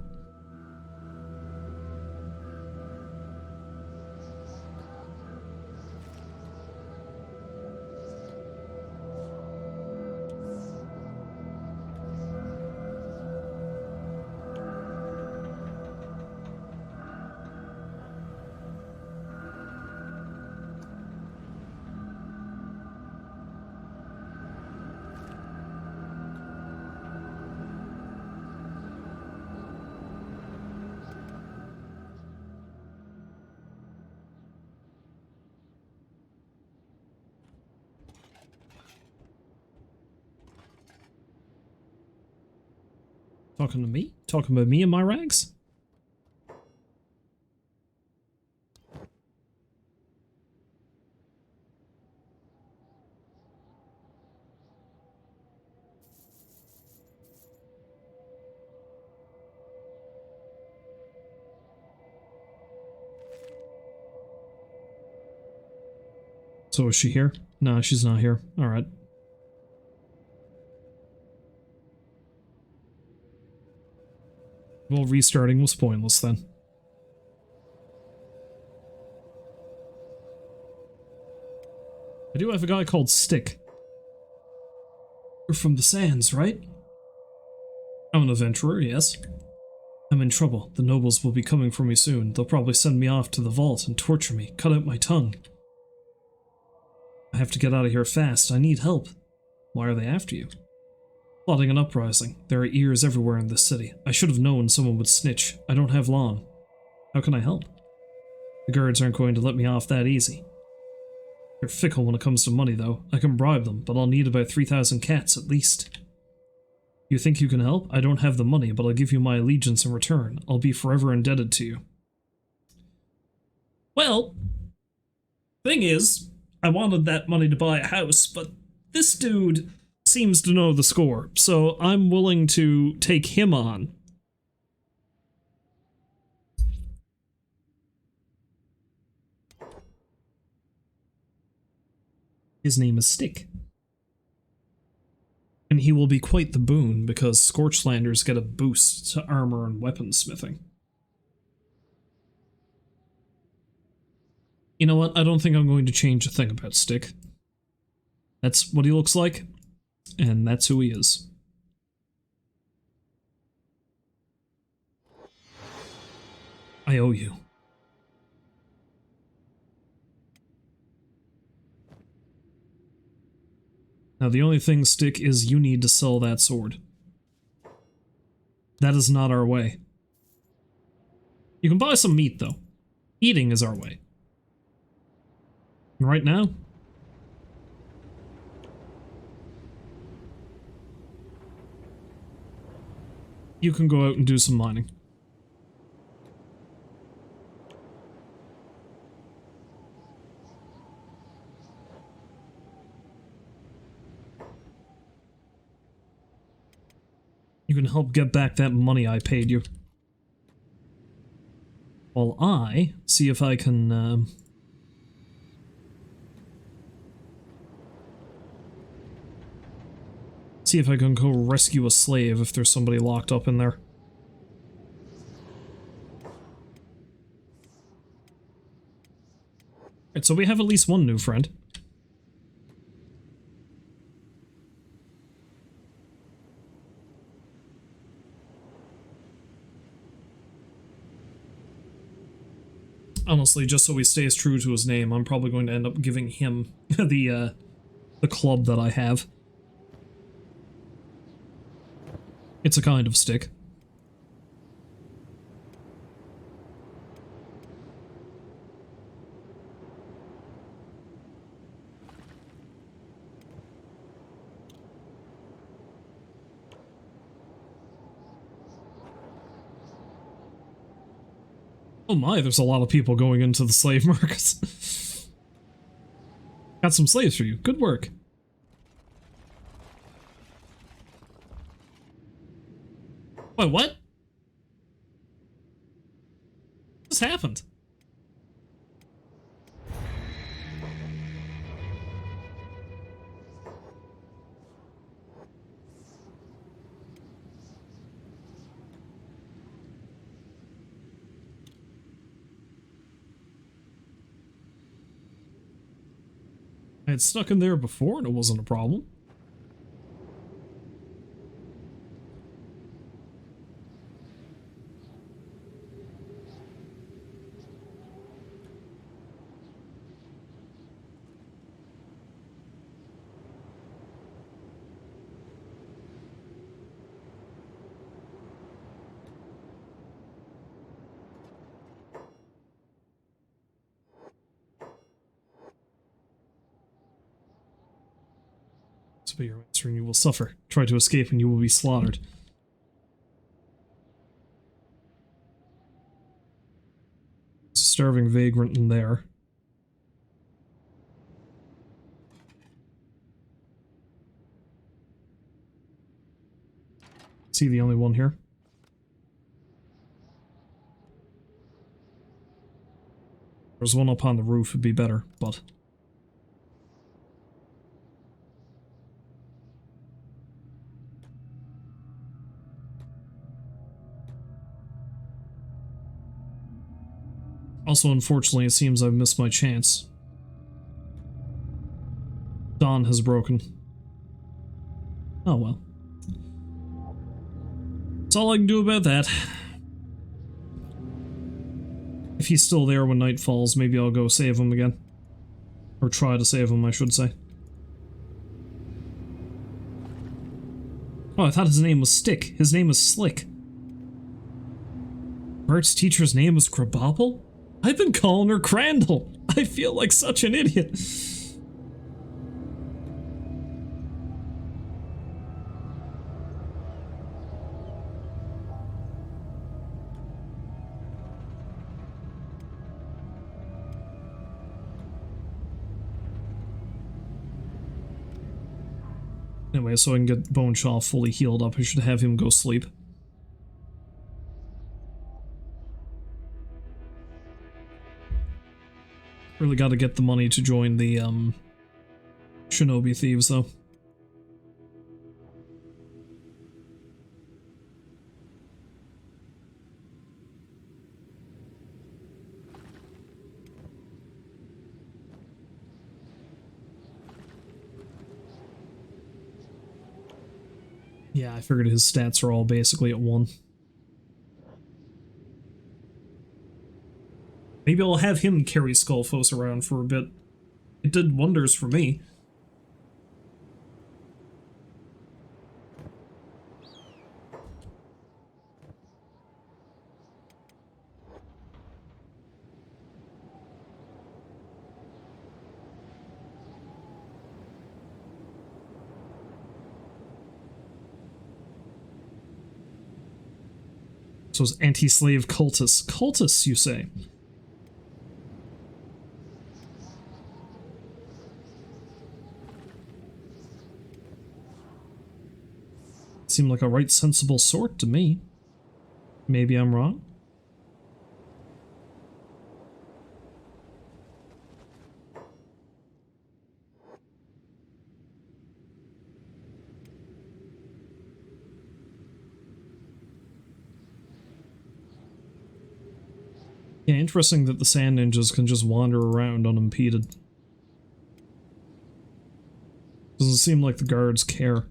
Talking to me? Talking about me and my rags? So is she here? No, she's not here. Alright. Well, restarting was pointless then. I do have a guy called Stick. You're from the Sands, right? I'm an adventurer, yes. I'm in trouble. The nobles will be coming for me soon. They'll probably send me off to the vault and torture me, cut out my tongue. I have to get out of here fast. I need help. Why are they after you? Plotting an uprising. There are ears everywhere in this city. I should have known someone would snitch. I don't have long. How can I help? The guards aren't going to let me off that easy. They're fickle when it comes to money, though. I can bribe them, but I'll need about 3,000 cats at least. You think you can help? I don't have the money, but I'll give you my allegiance in return. I'll be forever indebted to you. Well, thing is, I wanted that money to buy a house, but this dude seems to know the score, so I'm willing to take him on. His name is Stick. And he will be quite the boon, because Scorchlanders get a boost to armor and weaponsmithing. You know what? I don't think I'm going to change a thing about Stick. That's what he looks like, and that's who he is. I owe you. Now the only thing, Stick, is you need to sell that sword. That is not our way. You can buy some meat, though. Eating is our way. And right now, you can go out and do some mining. You can help get back that money I paid you. while I see if I can go rescue a slave if there's somebody locked up in there. Alright, so we have at least one new friend. Honestly, just so he stays true to his name, I'm probably going to end up giving him the club that I have. It's a kind of stick. Oh my, there's a lot of people going into the slave markets. Got some slaves for you. Good work. Wait, what? What just happened? I had stuck in there before and it wasn't a problem. But your answer and you will suffer. Try to escape and you will be slaughtered. There's a starving vagrant in there. Is he the only one here? There's one up on the roof, it'd be better, but... Also, unfortunately, it seems I've missed my chance. Dawn has broken. Oh well. That's all I can do about that. If he's still there when night falls, maybe I'll go save him again. Or try to save him, I should say. Oh, I thought his name was Stick. His name is Slick. Bart's teacher's name was Krabobble? I've been calling her Crandall. I feel like such an idiot. Anyway, so I can get BoneShaw fully healed up, I should have him go sleep. Really gotta get the money to join the, Shinobi Thieves, though. Yeah, I figured his stats are all basically at 1. Maybe I'll have him carry Skullfos around for a bit. It did wonders for me. So it's anti-slave cultists. Cultists, you say? Seem like a right sensible sort to me. Maybe I'm wrong. Yeah, interesting that the sand ninjas can just wander around unimpeded. Doesn't seem like the guards care.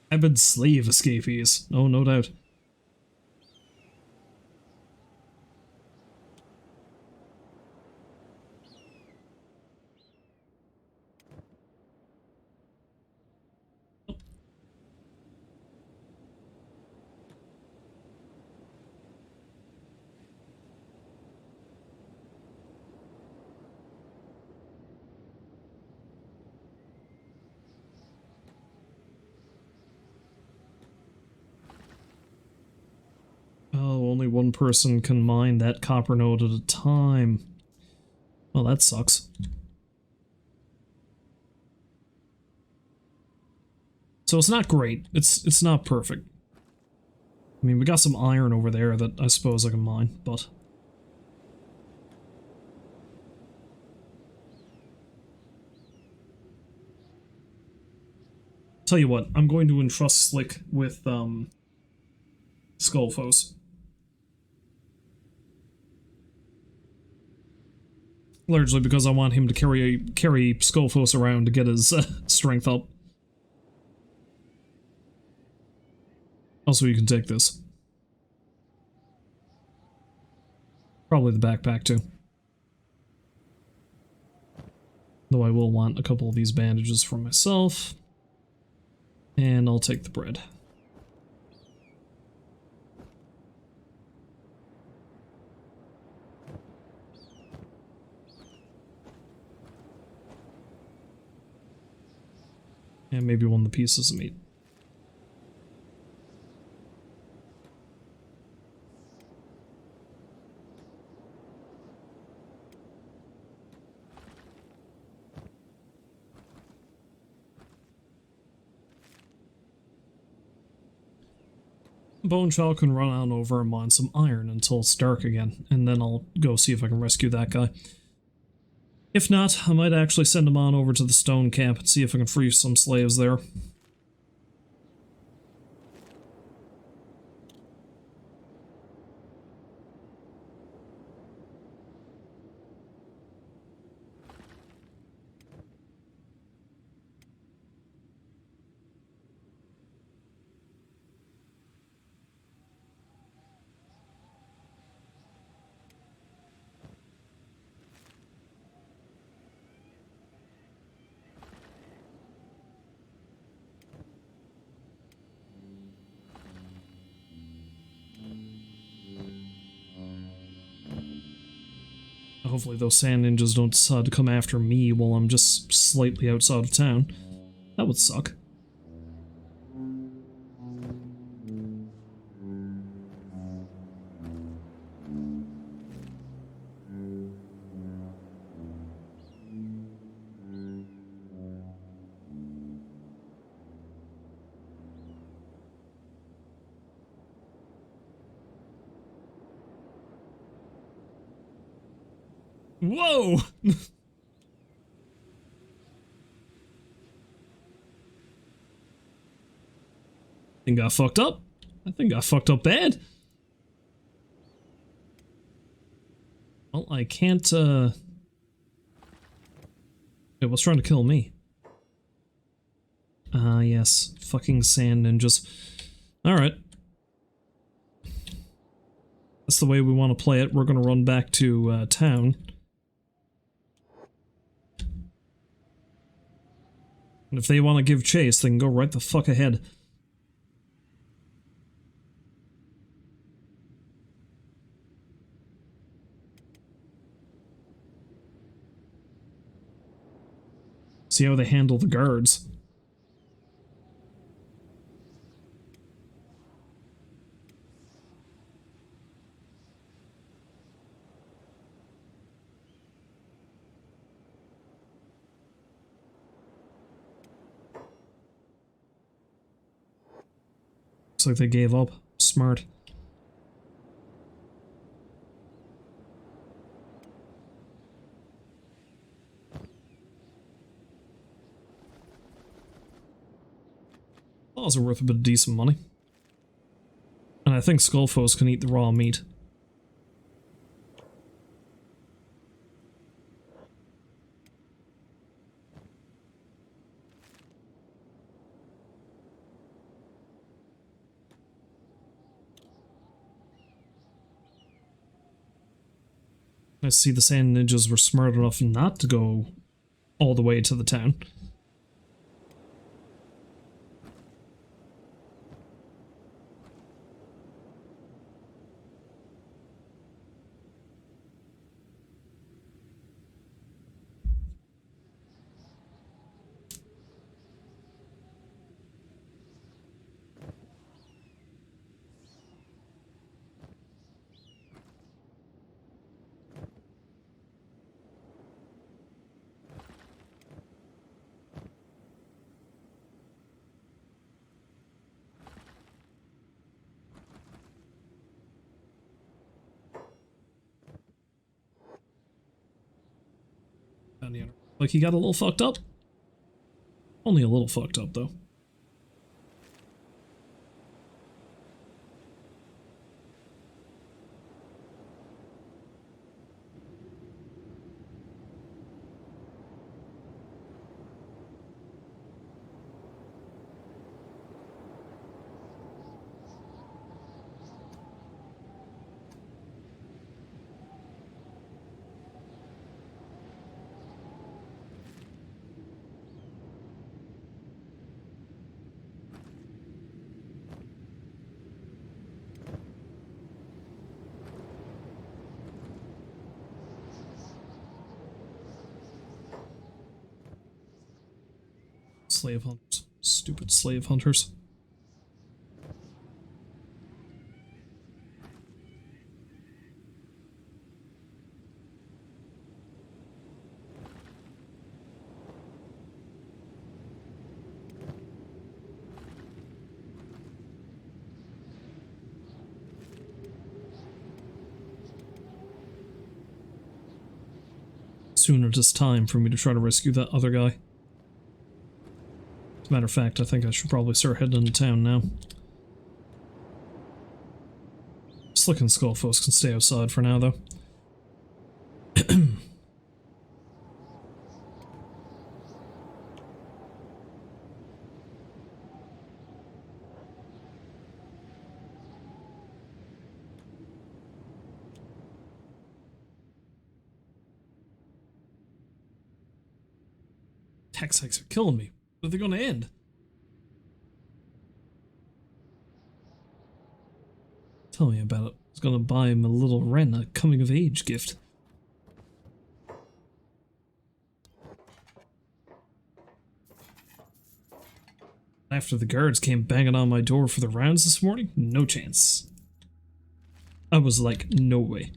Rabid slave escapees. Oh, no doubt. Oh, only one person can mine that copper node at a time. Well, that sucks. So it's not great. It's not perfect. I mean, we got some iron over there that I suppose I can mine, but... Tell you what, I'm going to entrust Slick with, Skullfoes. Largely because I want him to carry Skullfoes around to get his strength up. Also, you can take this. Probably the backpack, too. Though I will want a couple of these bandages for myself. And I'll take the bread. And maybe one of the pieces of meat. BoneShaw's can run on over and mine some iron until it's dark again, and then I'll go see if I can rescue that guy. If not, I might actually send him on over to the stone camp and see if I can free some slaves there. Hopefully those sand ninjas don't decide to come after me while I'm just slightly outside of town. That would suck. Whoa! Thing got fucked up. That thing got fucked up bad. Well, I can't, It was trying to kill me. Ah, yes. Fucking sand ninjas. Alright. That's the way we want to play it. We're gonna run back to, town. And if they want to give chase, they can go right the fuck ahead. See how they handle the guards. Looks like they gave up. Smart. Claws are worth a bit of decent money. And I think skullfoes can eat the raw meat. I see the sand ninjas were smart enough not to go all the way to the town. Like he got a little fucked up? Only a little fucked up, though. Slave hunters. Stupid slave hunters. Soon it is time for me to try to rescue that other guy. As a matter of fact, I think I should probably start heading into town now. Slick and Skullfoes can stay outside for now, though. Tax hikes are killing me. When are they going to end? Tell me about it. I was going to buy him a little Ren, a coming-of-age gift. After the guards came banging on my door for the rounds this morning, no chance. I was like, no way.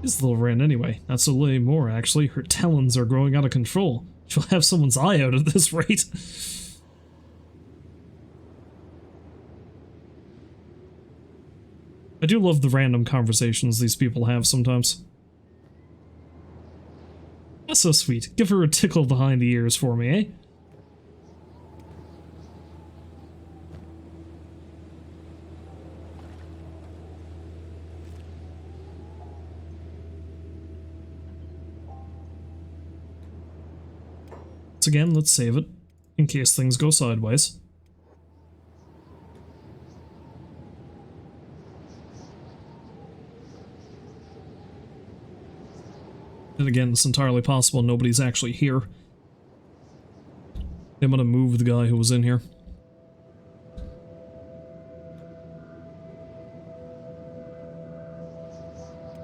This little Ren anyway, not so little more actually. Her talons are growing out of control. She'll have someone's eye out at this rate. I do love the random conversations these people have sometimes. That's so sweet. Give her a tickle behind the ears for me, eh? Once again, let's save it, in case things go sideways. And again, it's entirely possible nobody's actually here. I'm gonna move the guy who was in here.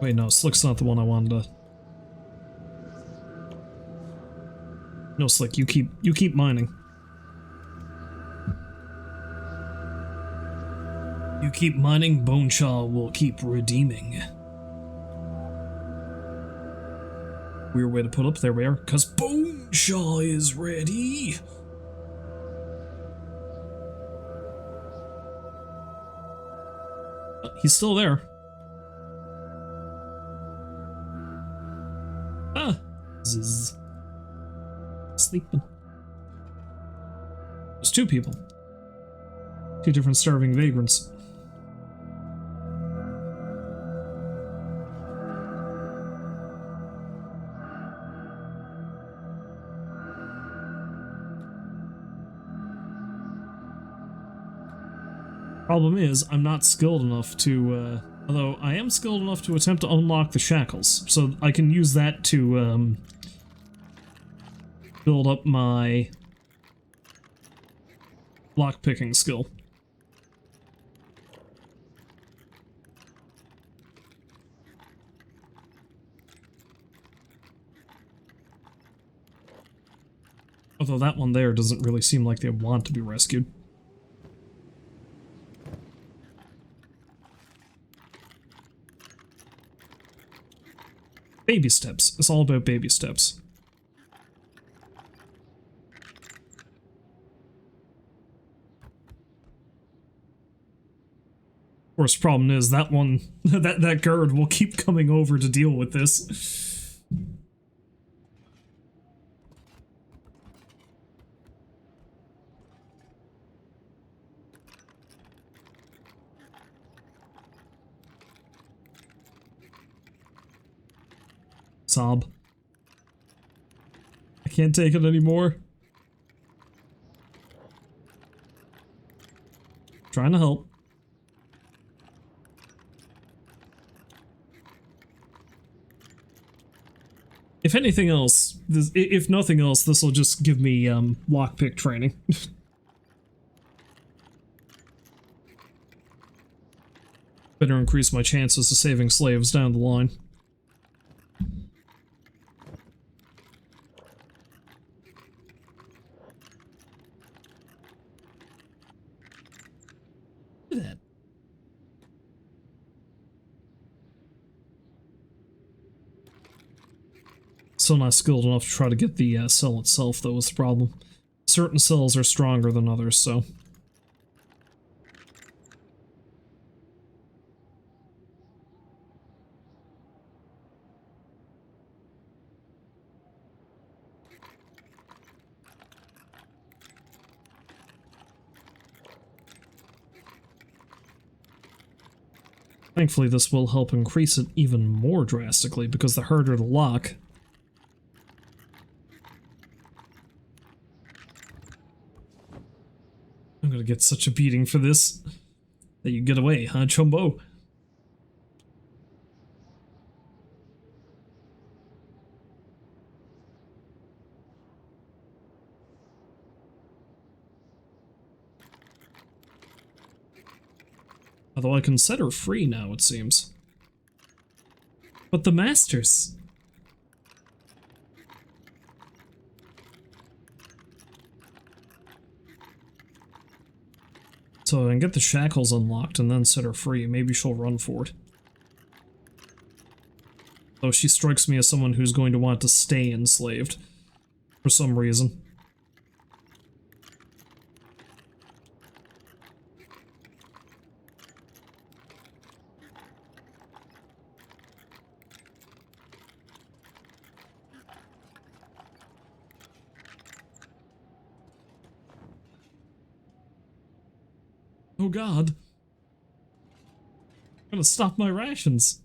Wait, no, Slick's not the one I wanted to... No, Slick, you keep mining. You keep mining, BoneShaw will keep redeeming. Weird way to put up, there we are, cause BoneShaw is ready! He's still there. Zzz. Sleeping. There's two people. Two different starving vagrants. Problem is, I'm not skilled enough to, although I am skilled enough to attempt to unlock the shackles, so I can use that to, build up my lockpicking skill. Although that one there doesn't really seem like they want to be rescued. Baby steps. It's all about baby steps. Of course, problem is that one, that guard will keep coming over to deal with this. Sob. I can't take it anymore. Trying to help. If anything else, if nothing else, this will just give me lockpick training. Better increase my chances of saving slaves down the line. Look at that. Still not skilled enough to try to get the cell itself, though, is the problem. Certain cells are stronger than others, so... Thankfully, this will help increase it even more drastically, because the harder the lock... I'm gonna get such a beating for this. That you get away, huh, Chumbo? Although I can set her free now, it seems. But the masters... So I can get the shackles unlocked and then set her free. Maybe she'll run for it. Though she strikes me as someone who's going to want to stay enslaved. For some reason. Oh god. I'm gonna stop my rations.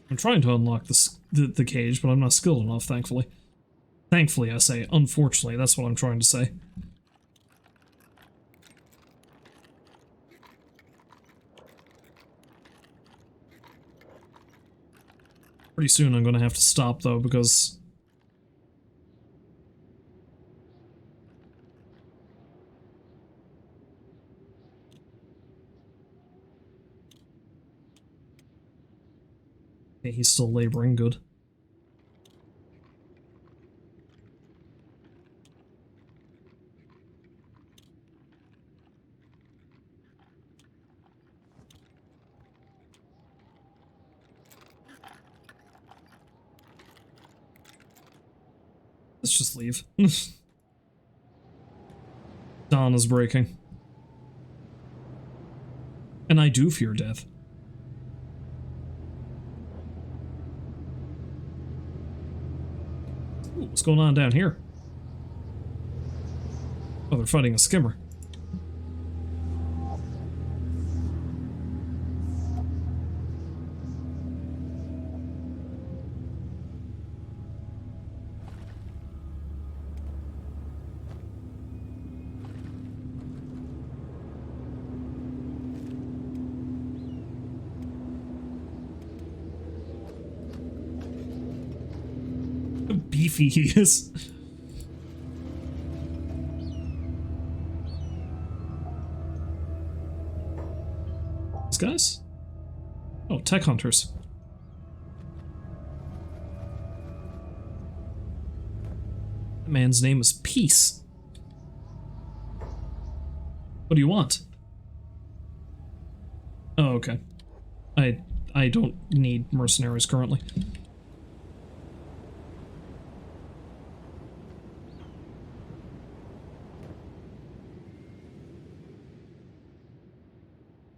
I'm trying to unlock the cage, but I'm not skilled enough, thankfully. Thankfully, I say. Unfortunately, that's what I'm trying to say. Pretty soon I'm going to have to stop, though, because... Okay, he's still laboring, good. Let's let's just leave. Dawn is breaking. And I do fear death. Ooh, what's going on down here? Oh, they're fighting a skimmer. How beefy he is. These guys? Oh, tech hunters. That man's name is Peace. What do you want? Oh, okay. I don't need mercenaries currently.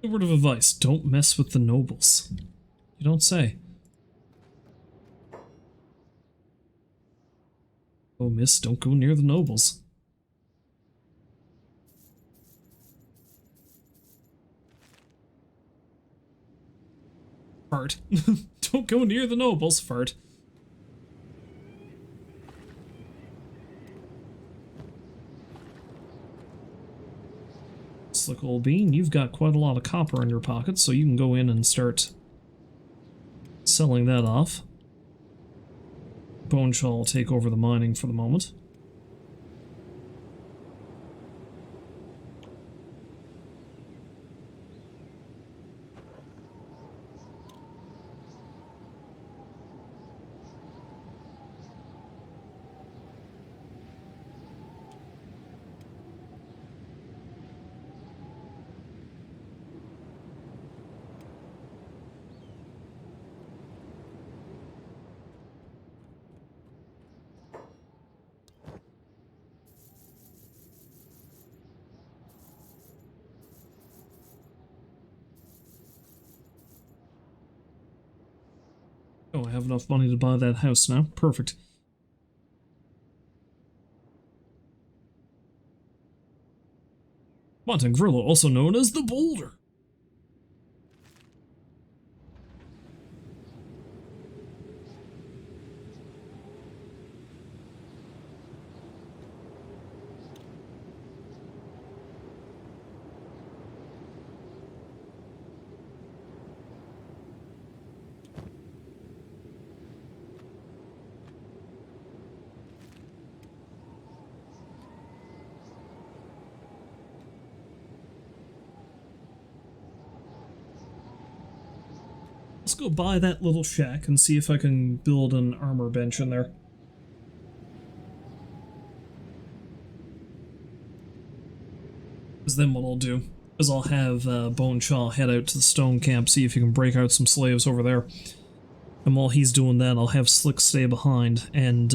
A word of advice, don't mess with the nobles. You don't say. Oh, miss, don't go near the nobles. Fart. Don't go near the nobles, fart. Slick old bean, you've got quite a lot of copper in your pocket, so you can go in and start selling that off. BoneShaw will take over the mining for the moment. Oh, I have enough money to buy that house now. Perfect. Montangrillo, also known as the Boulder. Let's go buy that little shack and see if I can build an armor bench in there. Because then what I'll do is I'll have BoneShaw head out to the stone camp, see if he can break out some slaves over there. And while he's doing that, I'll have Slick stay behind and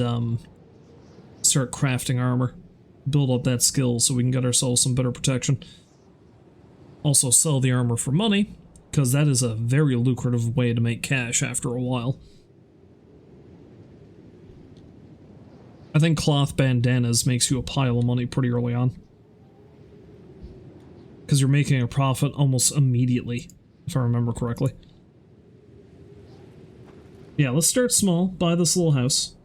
start crafting armor. Build up that skill so we can get ourselves some better protection. Also sell the armor for money, because that is a very lucrative way to make cash after a while. I think cloth bandanas makes you a pile of money pretty early on. Because you're making a profit almost immediately, if I remember correctly. Yeah, let's start small, buy this little house.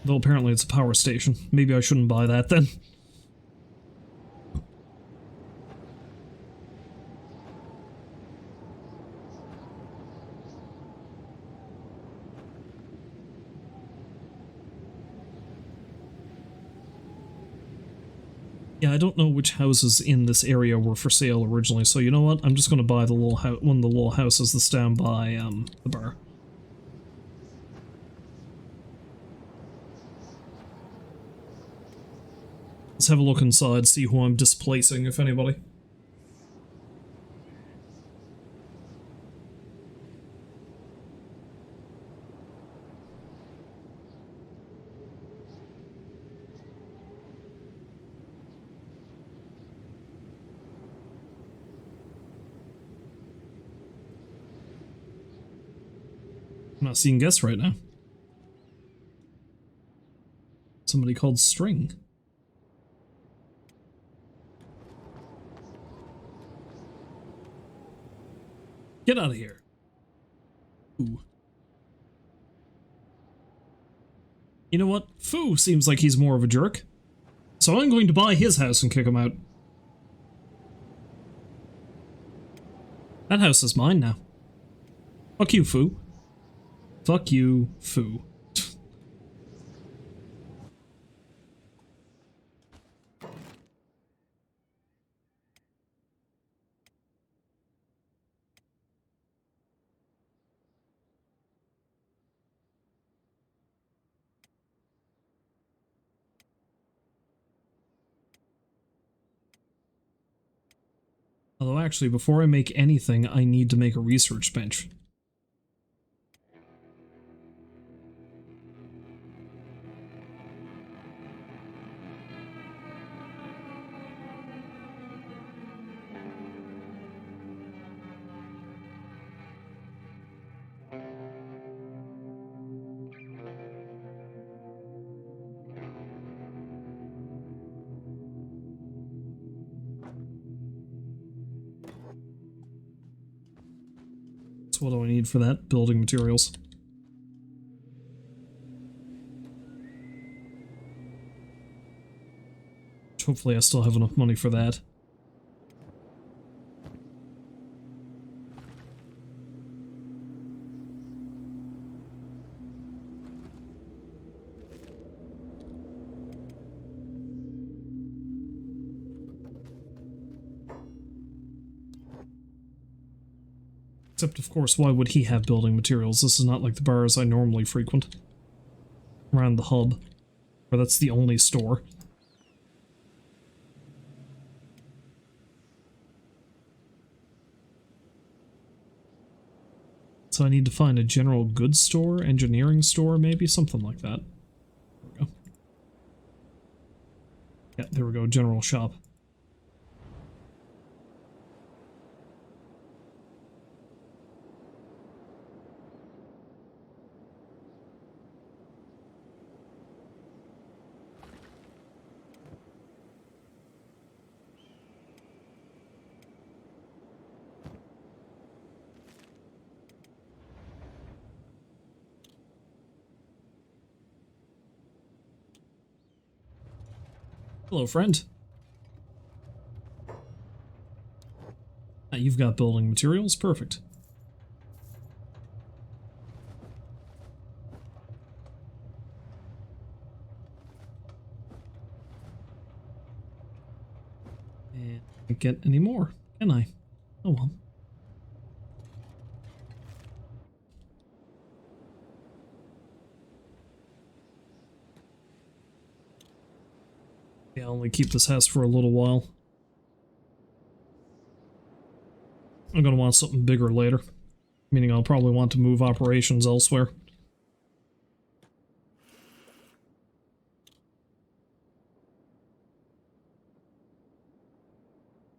Though apparently it's a power station. Maybe I shouldn't buy that then. Yeah, I don't know which houses in this area were for sale originally, so you know what? I'm just going to buy the little one of the little houses that's down by the bar. Let's have a look inside, see who I'm displacing, if anybody. Oh, so you can guess right now. Somebody called String. Get out of here. Ooh. You know what? Fu seems like he's more of a jerk. So I'm going to buy his house and kick him out. That house is mine now. Fuck you, Fu. Fuck you, Fu. Although actually, before I make anything, I need to make a research bench. So what do I need for that? Building materials. Hopefully I still have enough money for that. Except, of course, why would he have building materials? This is not like the bars I normally frequent. Around the hub. Where that's the only store. So I need to find a general goods store, engineering store, maybe? Something like that. There we go. Yeah, there we go, general shop. Hello, friend. Ah, you've got building materials. Perfect. And I can't get any more, can I? Oh well. Yeah, I'll only keep this house for a little while. I'm gonna want something bigger later. Meaning I'll probably want to move operations elsewhere.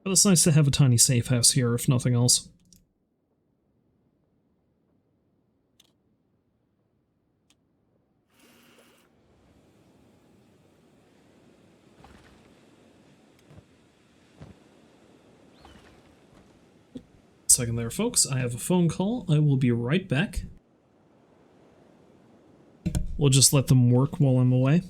But it's nice to have a tiny safe house here, if nothing else. Second there, folks. I have a phone call. I will be right back. We'll just let them work while I'm away.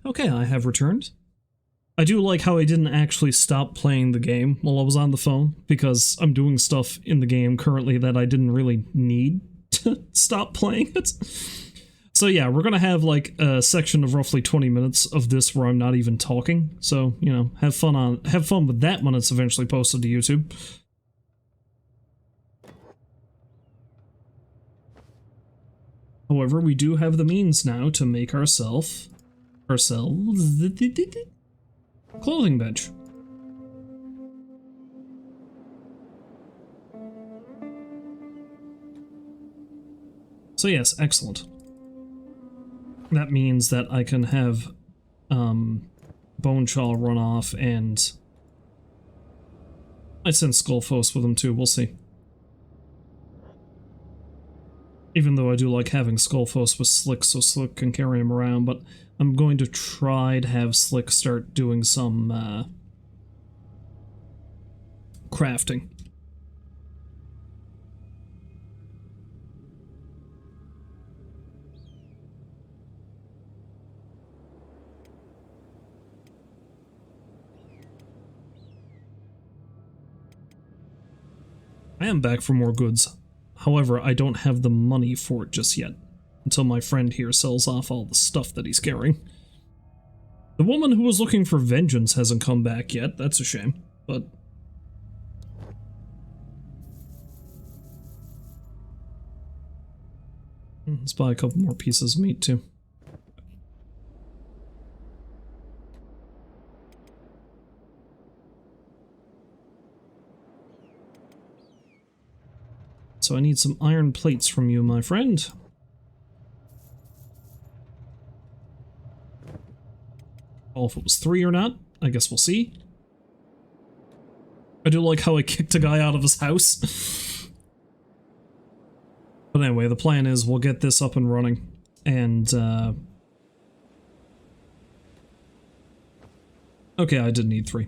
Okay, I have returned. I do like how I didn't actually stop playing the game while I was on the phone, because I'm doing stuff in the game currently that I didn't really need to stop playing it. So yeah, we're gonna have like a section of roughly 20 minutes of this where I'm not even talking. So, you know, have fun with that when it's eventually posted to YouTube. However, we do have the means now to make ourselves clothing bench. So yes, excellent. That means that I can have BoneShaw run off, and I send Skullfos with him too, we'll see. Even though I do like having Skullfos with Slick so Slick can carry him around, but I'm going to try to have Slick start doing some crafting. I am back for more goods. However, I don't have the money for it just yet, until my friend here sells off all the stuff that he's carrying. The woman who was looking for vengeance hasn't come back yet, that's a shame, but... let's buy a couple more pieces of meat, too. So I need some iron plates from you, my friend. Oh, if it was 3 or not, I guess we'll see. I do like how I kicked a guy out of his house. But anyway, the plan is we'll get this up and running, and okay, I did need 3.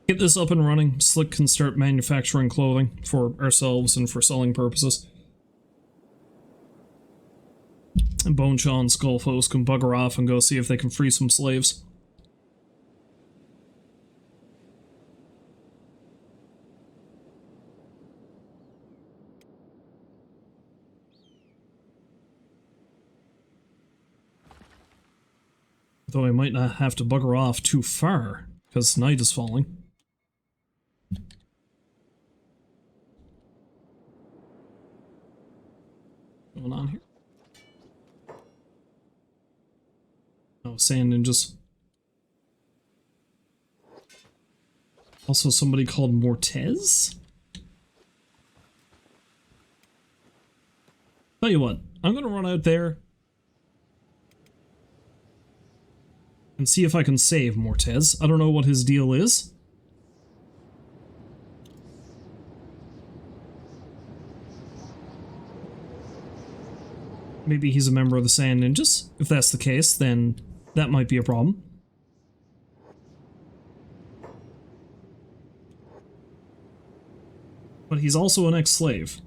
Get this up and running, Slick can start manufacturing clothing for ourselves and for selling purposes. And BoneShaw and Skullfos can bugger off and go see if they can free some slaves. Though I might not have to bugger off too far, because night is falling. What's going on here? Oh, sand ninjas. Also somebody called Mortez? Tell you what, I'm gonna run out there and see if I can save Mortez. I don't know what his deal is. Maybe he's a member of the Sand Ninjas. If that's the case, then that might be a problem. But he's also an ex-slave.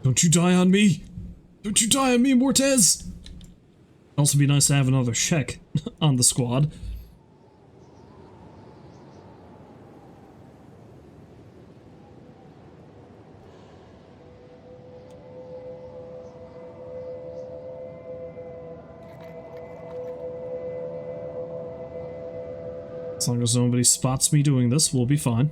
Don't you die on me! Don't you die on me, Mortez! It'd also be nice to have another Shek on the squad. As long as nobody spots me doing this, we'll be fine.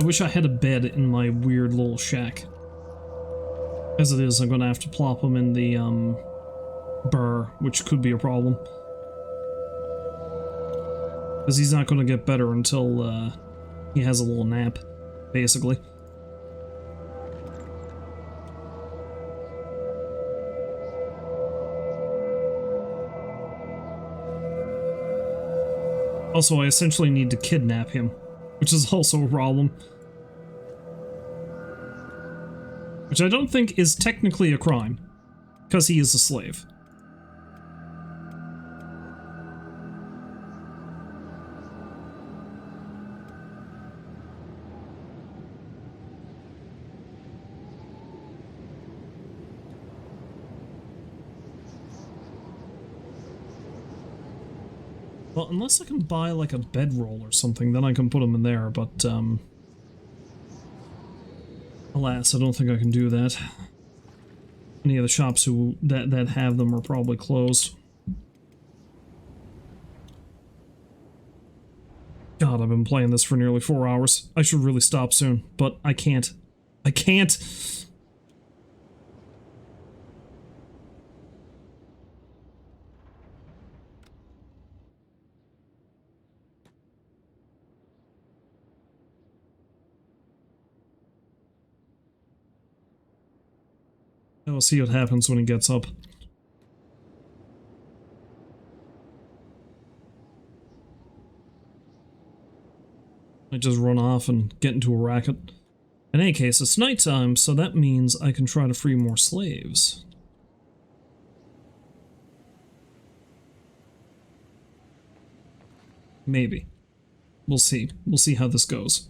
I wish I had a bed in my weird little shack. As it is, I'm gonna have to plop him in the, burr, which could be a problem. Because he's not gonna get better until, he has a little nap, basically. Also, I essentially need to kidnap him, which is also a problem. Which I don't think is technically a crime, because he is a slave. Well, unless I can buy, like, a bedroll or something, then I can put them in there, but, alas, I don't think I can do that. Any of the shops that have them are probably closed. God, I've been playing this for nearly 4 hours. I should really stop soon, but I can't. I can't! We'll see what happens when he gets up. I just run off and get into a racket. In any case, it's nighttime, so that means I can try to free more slaves. Maybe. We'll see. We'll see how this goes.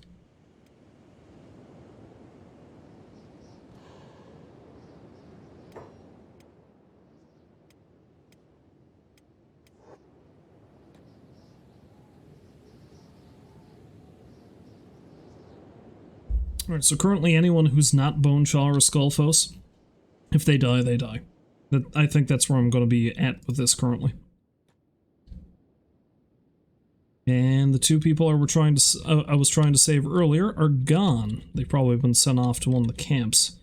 Alright, so currently anyone who's not BoneShaw or Skullfos, if they die, they die. I think that's where I'm going to be at with this currently. And the two people I was trying to save earlier are gone. They've probably been sent off to one of the camps.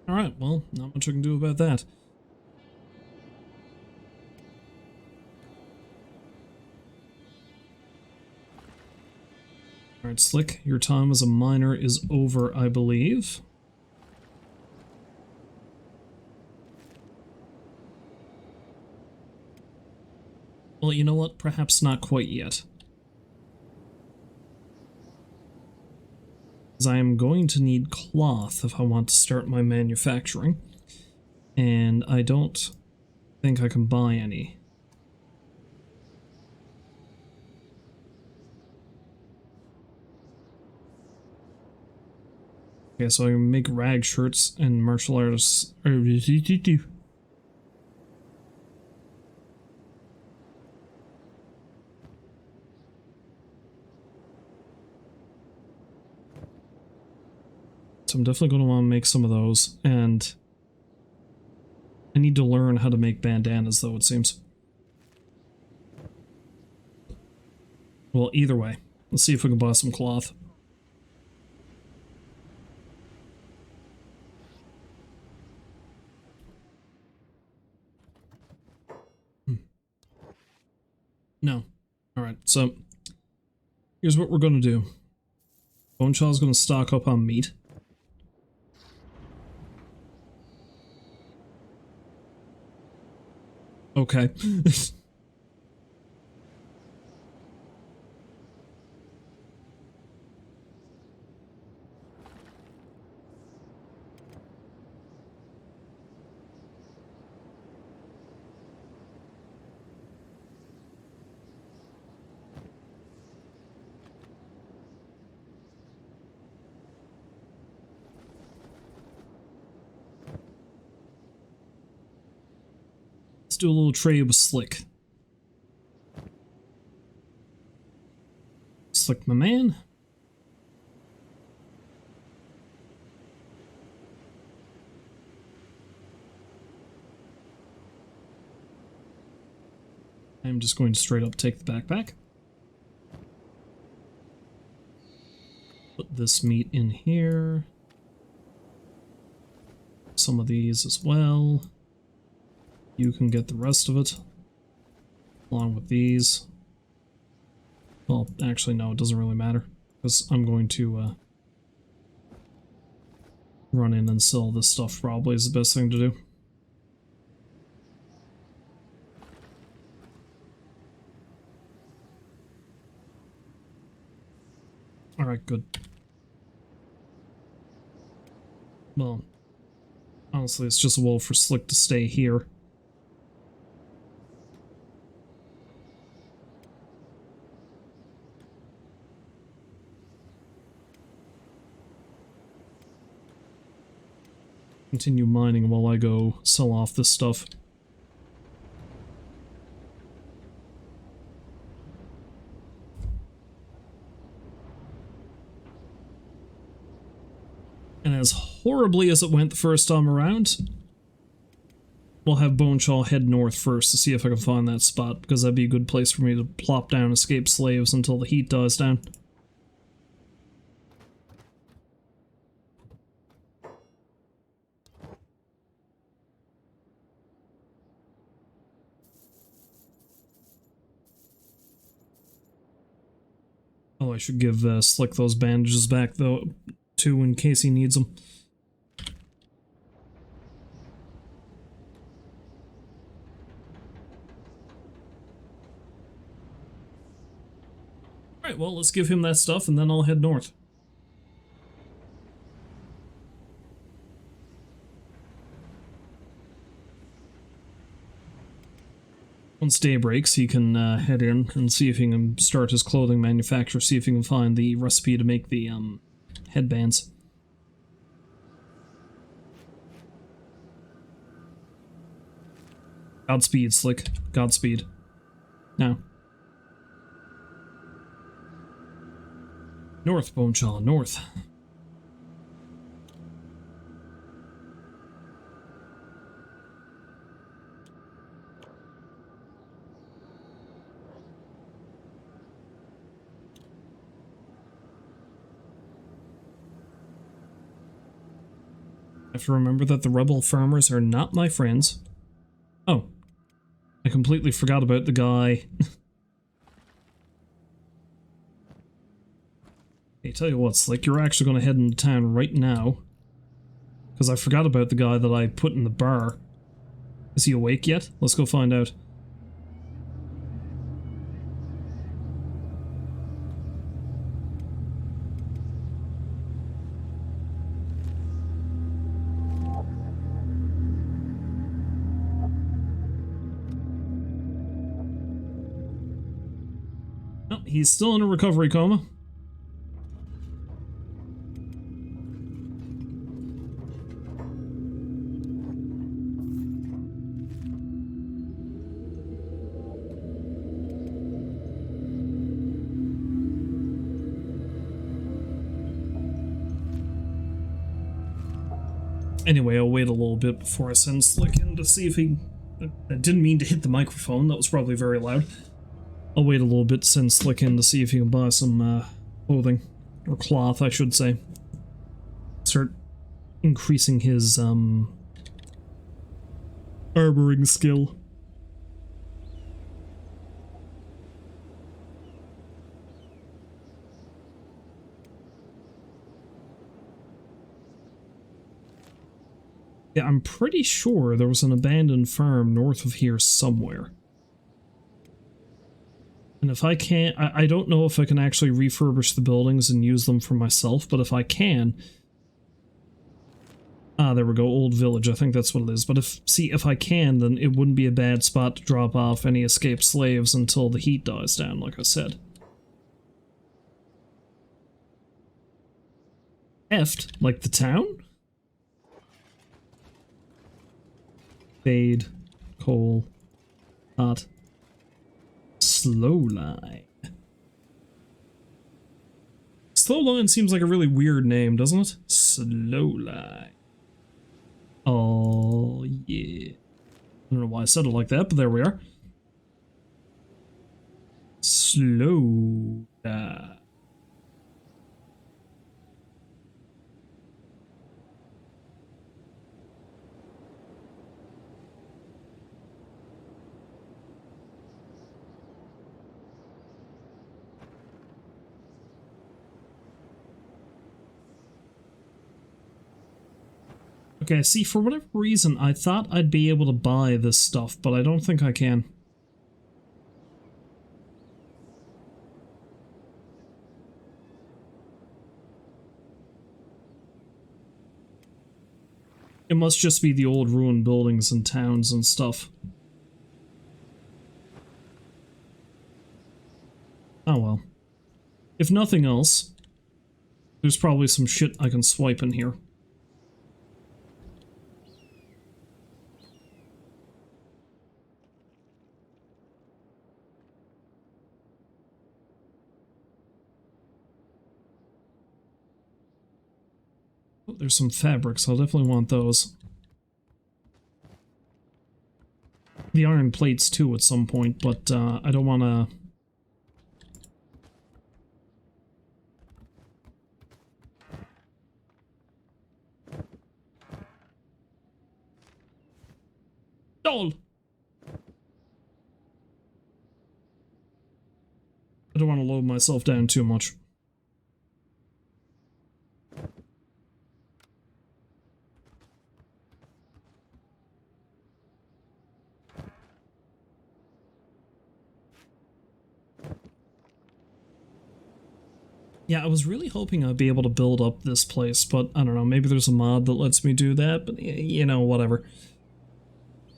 Alright, well, not much I can do about that. Alright, Slick, your time as a miner is over, I believe. Well, you know what? Perhaps not quite yet. Because I am going to need cloth if I want to start my manufacturing. And I don't think I can buy any. Okay, so I can make rag shirts and martial artists. So I'm definitely going to want to make some of those, and I need to learn how to make bandanas, though, it seems. Well, either way, let's see if we can buy some cloth. No. Alright, so here's what we're going to do. BoneShaw's going to stock up on meat. Okay. Let's do a little trade with Slick. Slick, my man. I'm just going to straight up take the backpack. Put this meat in here. Some of these as well. You can get the rest of it. along with these. Well, actually, no, it doesn't really matter, because I'm going to run in and sell this stuff probably is the best thing to do. Alright, good. Well, honestly, it's just a well for Slick to stay here. Continue mining while I go sell off this stuff. And as horribly as it went the first time around, we'll have BoneShaw head north first to see if I can find that spot, because that'd be a good place for me to plop down escape slaves until the heat dies down. Oh, I should give Slick those bandages back, though, too, in case he needs them. Alright, well, let's give him that stuff, and then I'll head north. Once day breaks, he can head in and see if he can start his clothing manufacture, see if he can find the recipe to make the headbands. Godspeed, Slick. Godspeed. Now. North, BoneShaw, north. I have to remember that the rebel farmers are not my friends. Oh. I completely forgot about the guy. Hey, tell you what, Slick, you're actually going to head into town right now. Because I forgot about the guy that I put in the bar. Is he awake yet? Let's go find out. Oh, he's still in a recovery coma. Anyway, I'll wait a little bit before I send Slick in to see if he... I didn't mean to hit the microphone, that was probably very loud. I'll wait a little bit to send Slick in to see if he can buy some clothing. Or cloth, I should say. Start increasing his armoring skill. Yeah, I'm pretty sure there was an abandoned farm north of here somewhere. And if I can't, I don't know if I can actually refurbish the buildings and use them for myself, but if I can... Ah, there we go, Old Village, I think that's what it is. But if I can, then it wouldn't be a bad spot to drop off any escaped slaves until the heat dies down, like I said. Effed, like the town? Fade, coal, hot, slow line. Slow line seems like a really weird name, doesn't it? Slow line. Oh, yeah. I don't know why I said it like that, but there we are. Slow line. Okay, see, for whatever reason, I thought I'd be able to buy this stuff, but I don't think I can. It must just be the old ruined buildings and towns and stuff. Oh well. If nothing else, there's probably some shit I can swipe in here. Oh, there's some fabrics, I'll definitely want those. The iron plates too at some point, but I don't want to... Doll! I don't want to load myself down too much. Yeah, I was really hoping I'd be able to build up this place, but I don't know, maybe there's a mod that lets me do that, but you know, whatever.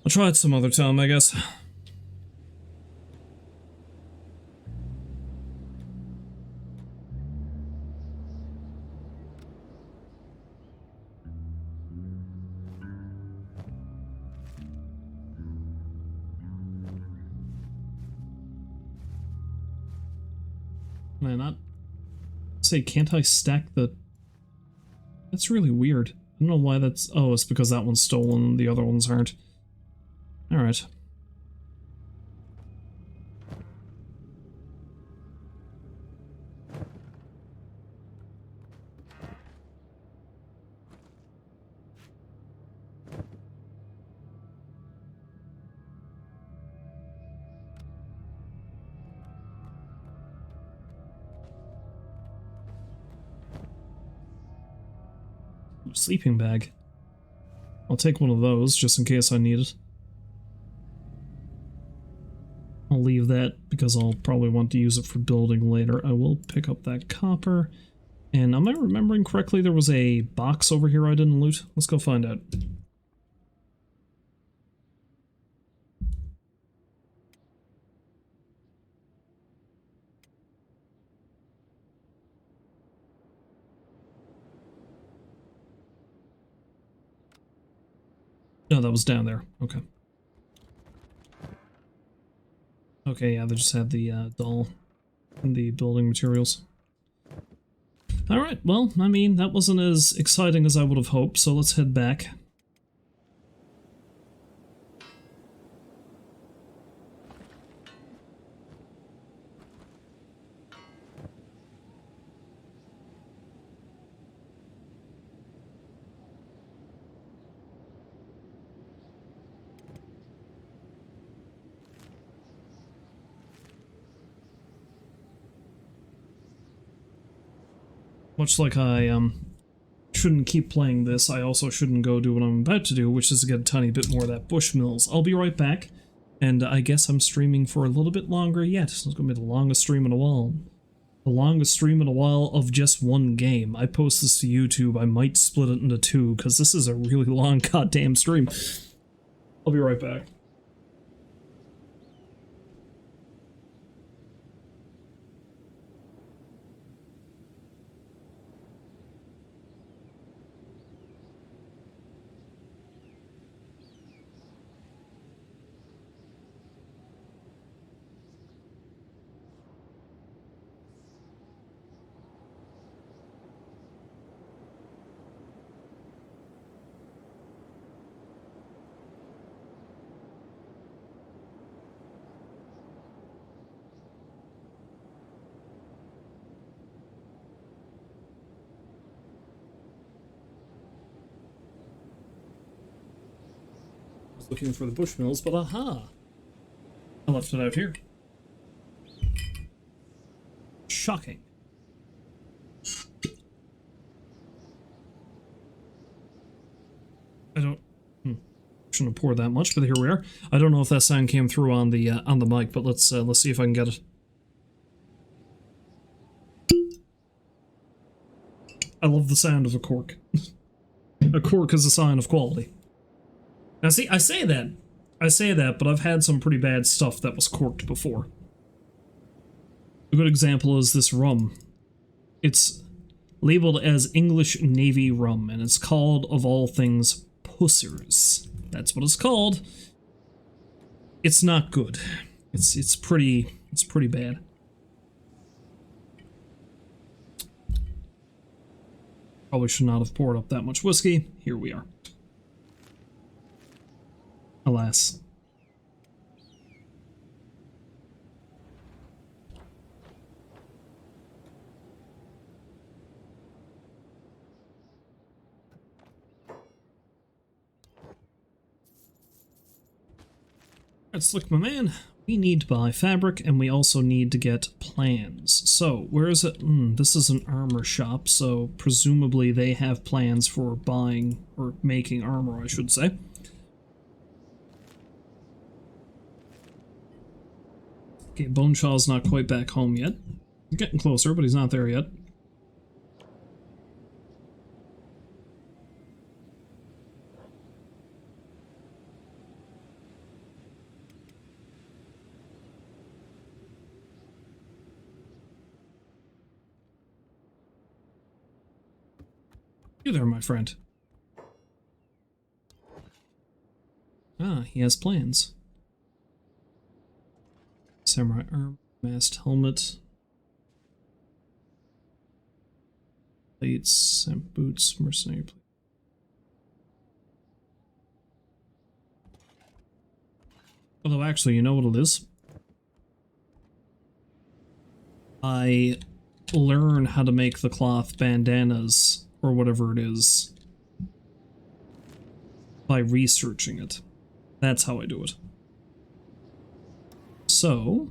I'll try it some other time, I guess. Can I not say, can't I stack the... That's really weird. I don't know why that's... Oh, it's because that one's stolen, the other ones aren't. Alright. Sleeping bag. I'll take one of those, just in case I need it. I'll leave that, because I'll probably want to use it for building later. I will pick up that copper. And am I remembering correctly there was a box over here I didn't loot? Let's go find out. No, that was down there. Okay. Okay, yeah, they just had the doll and the building materials. Alright, well, I mean, that wasn't as exciting as I would have hoped, so let's head back. Much like I, shouldn't keep playing this, I also shouldn't go do what I'm about to do, which is to get a tiny bit more of that Bushmills. I'll be right back, and I guess I'm streaming for a little bit longer yet. It's gonna be the longest stream in a while. The longest stream in a while of just one game. I post this to YouTube, I might split it into two, because this is a really long goddamn stream. I'll be right back. Looking for the Bushmills, but aha! I left it out here. Shocking. Shouldn't have poured that much, but here we are. I don't know if that sound came through on the mic, but let's see if I can get it. I love the sound of a cork. A cork is a sign of quality. Now see, I say that, but I've had some pretty bad stuff that was corked before. A good example is this rum. It's labeled as English Navy rum, and it's called, of all things, Pussers. That's what it's called. It's not good. It's pretty bad. Probably should not have poured up that much whiskey. Here we are. Alas. Alright, Slick, my man. We need to buy fabric, and we also need to get plans. So, where is it? This is an armor shop, so presumably they have plans for buying, or making armor, I should say. Okay, BoneShaw's not quite back home yet. He's getting closer, but he's not there yet. You there, my friend. Ah, he has plans. Samurai arm, masked helmet, plates, and boots, mercenary plate. Although, actually, you know what it is? I learn how to make the cloth bandanas, or whatever it is, by researching it. That's how I do it. So,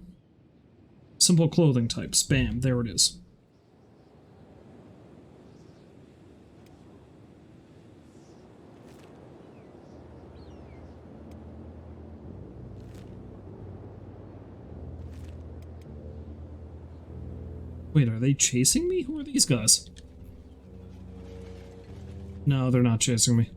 simple clothing types. Bam, there it is. Wait, are they chasing me? Who are these guys? No, they're not chasing me.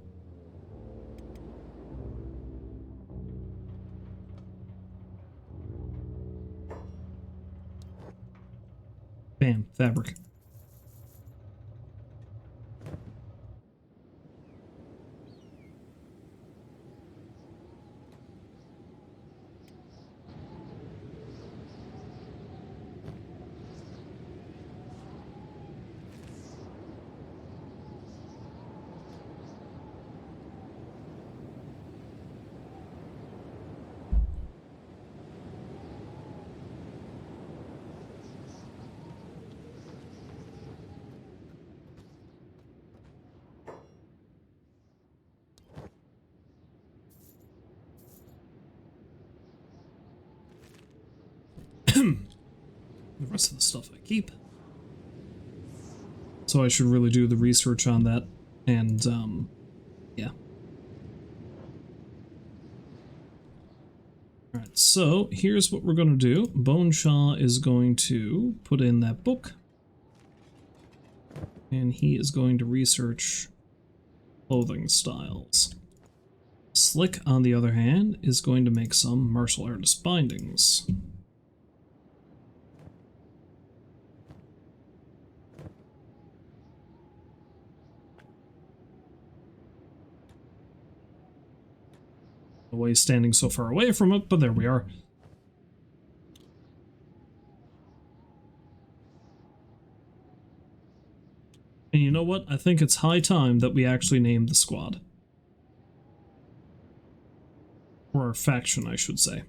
Bam, fabric. The rest of the stuff I keep. So I should really do the research on that, and, yeah. Alright, so here's what we're going to do. BoneShaw is going to put in that book, and he is going to research clothing styles. Slick, on the other hand, is going to make some martial artist bindings. The way standing so far away from it, but there we are. And you know what? I think it's high time that we actually name the squad. Or our faction, I should say.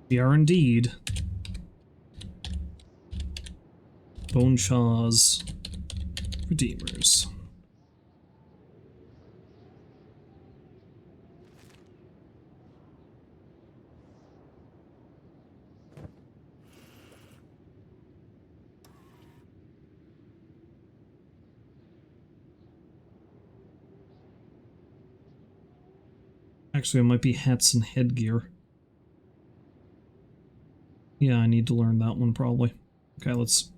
We are indeed BoneShaw's Redeemers. Actually, it might be hats and headgear. Yeah, I need to learn that one probably. Okay, let's...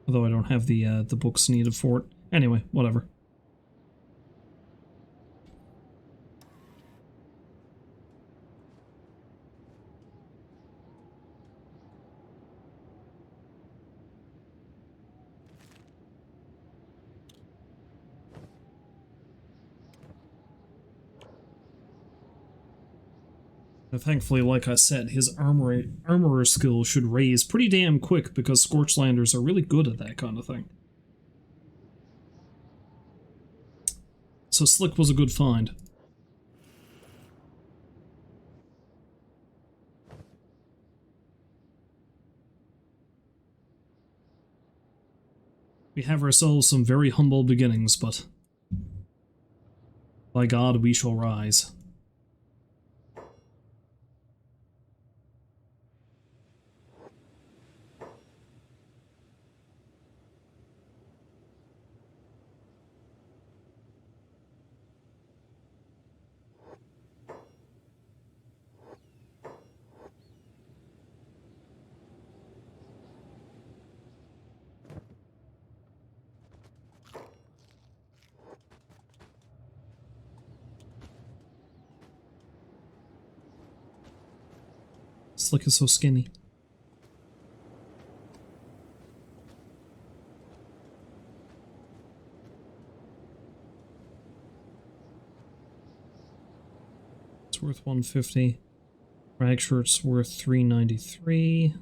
Although I don't have the books needed for it. Anyway, whatever. Thankfully, like I said, his armorer skill should raise pretty damn quick because Scorchlanders are really good at that kind of thing. So Slick was a good find. We have ourselves some very humble beginnings, but by God, we shall rise. Slick is so skinny. It's worth 150. Rag shirt's worth 393.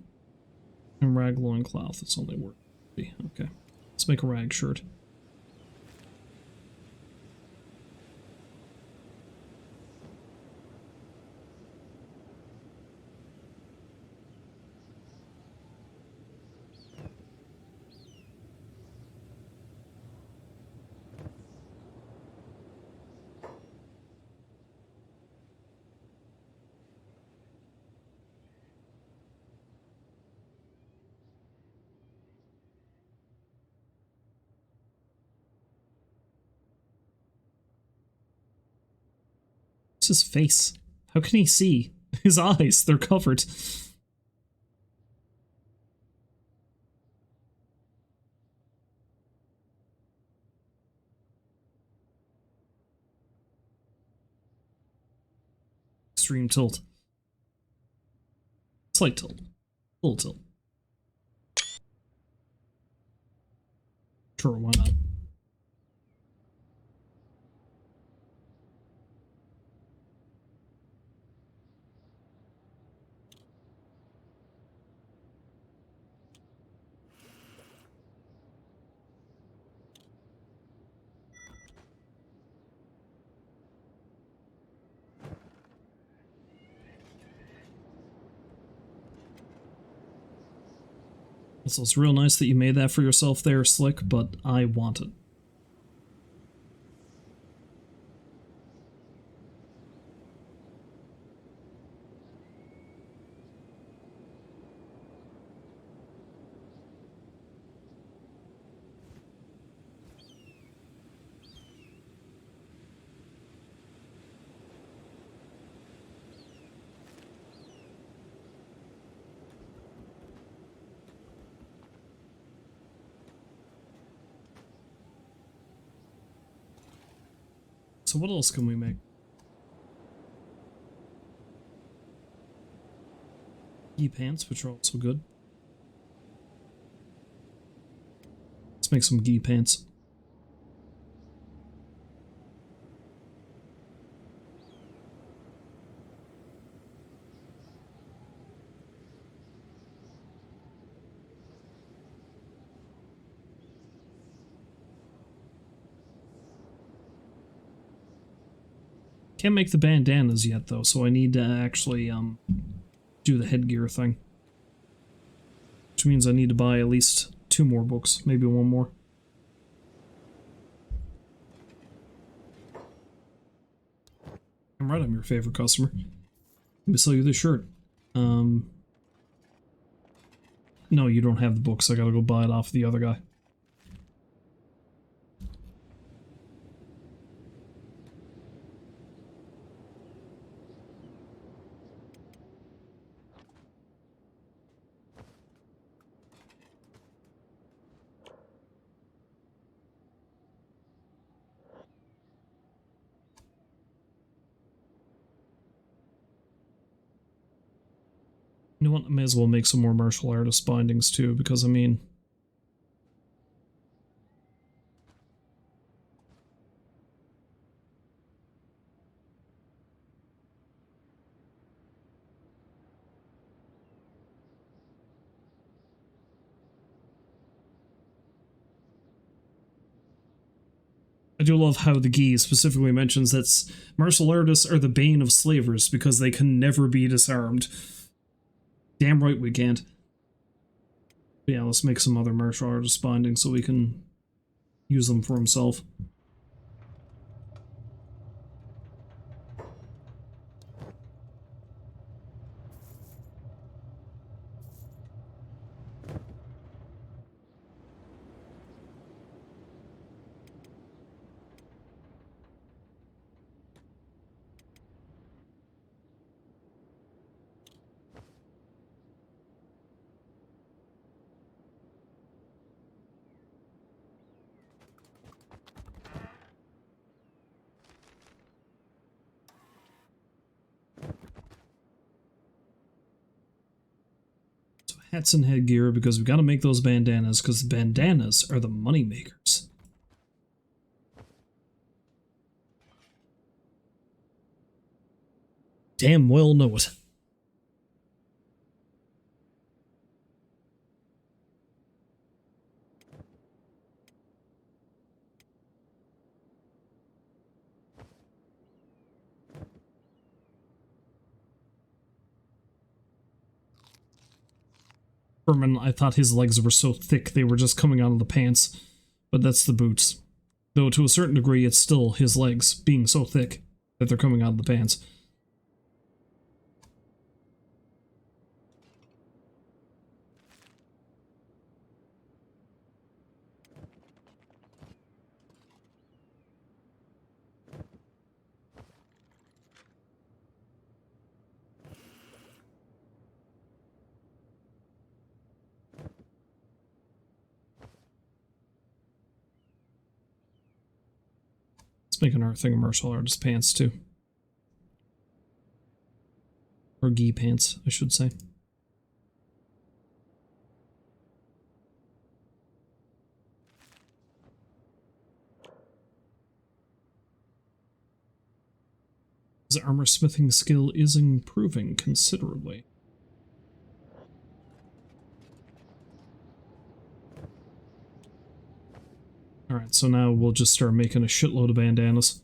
And rag loincloth, it's only worth 50. Okay. Let's make a rag shirt. It's his face. How can he see? His eyes, they're covered. Extreme tilt. Slight tilt. Little tilt. Sure, why not? Also, it's real nice that you made that for yourself there, Slick, but I want it. So what else can we make? Gi pants, which are also good. Let's make some gi pants. Can't make the bandanas yet, though, so I need to actually, do the headgear thing. Which means I need to buy at least 2 more books, maybe 1 more. I'm right, I'm your favorite customer. Let me sell you this shirt. No, you don't have the books, I gotta go buy it off the other guy. You know what? I may as well make some more martial artist bindings too, because I mean... I do love how the Gi specifically mentions that martial artists are the bane of slavers because they can never be disarmed. Damn right we can't. But yeah, let's make some other martial artist bindings so we can use them for himself. Hats and headgear because we gotta make those bandanas because the bandanas are the money makers. Damn well know it. Herman, I thought his legs were so thick they were just coming out of the pants, but that's the boots. Though to a certain degree it's still his legs being so thick that they're coming out of the pants. Make another thing of martial artist pants too. Or gi pants, I should say. His armor smithing skill is improving considerably. Alright, so now we'll just start making a shitload of bandanas.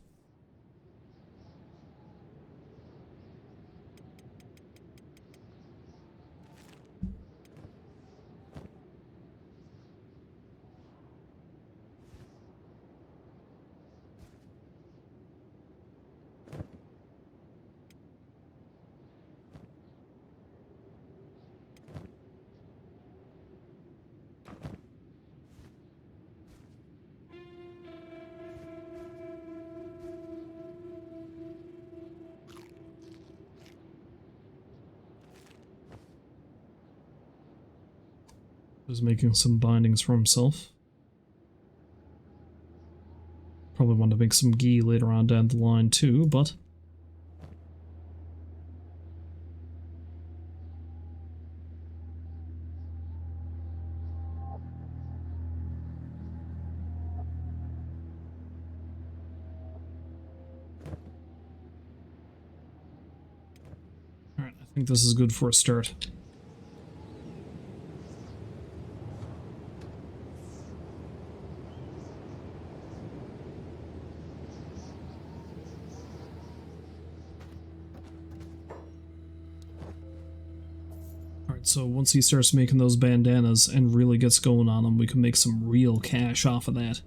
Just making some bindings for himself. Probably want to make some gi later on down the line too, but... Alright, I think this is good for a start. So once he starts making those bandanas and really gets going on them, we can make some real cash off of that.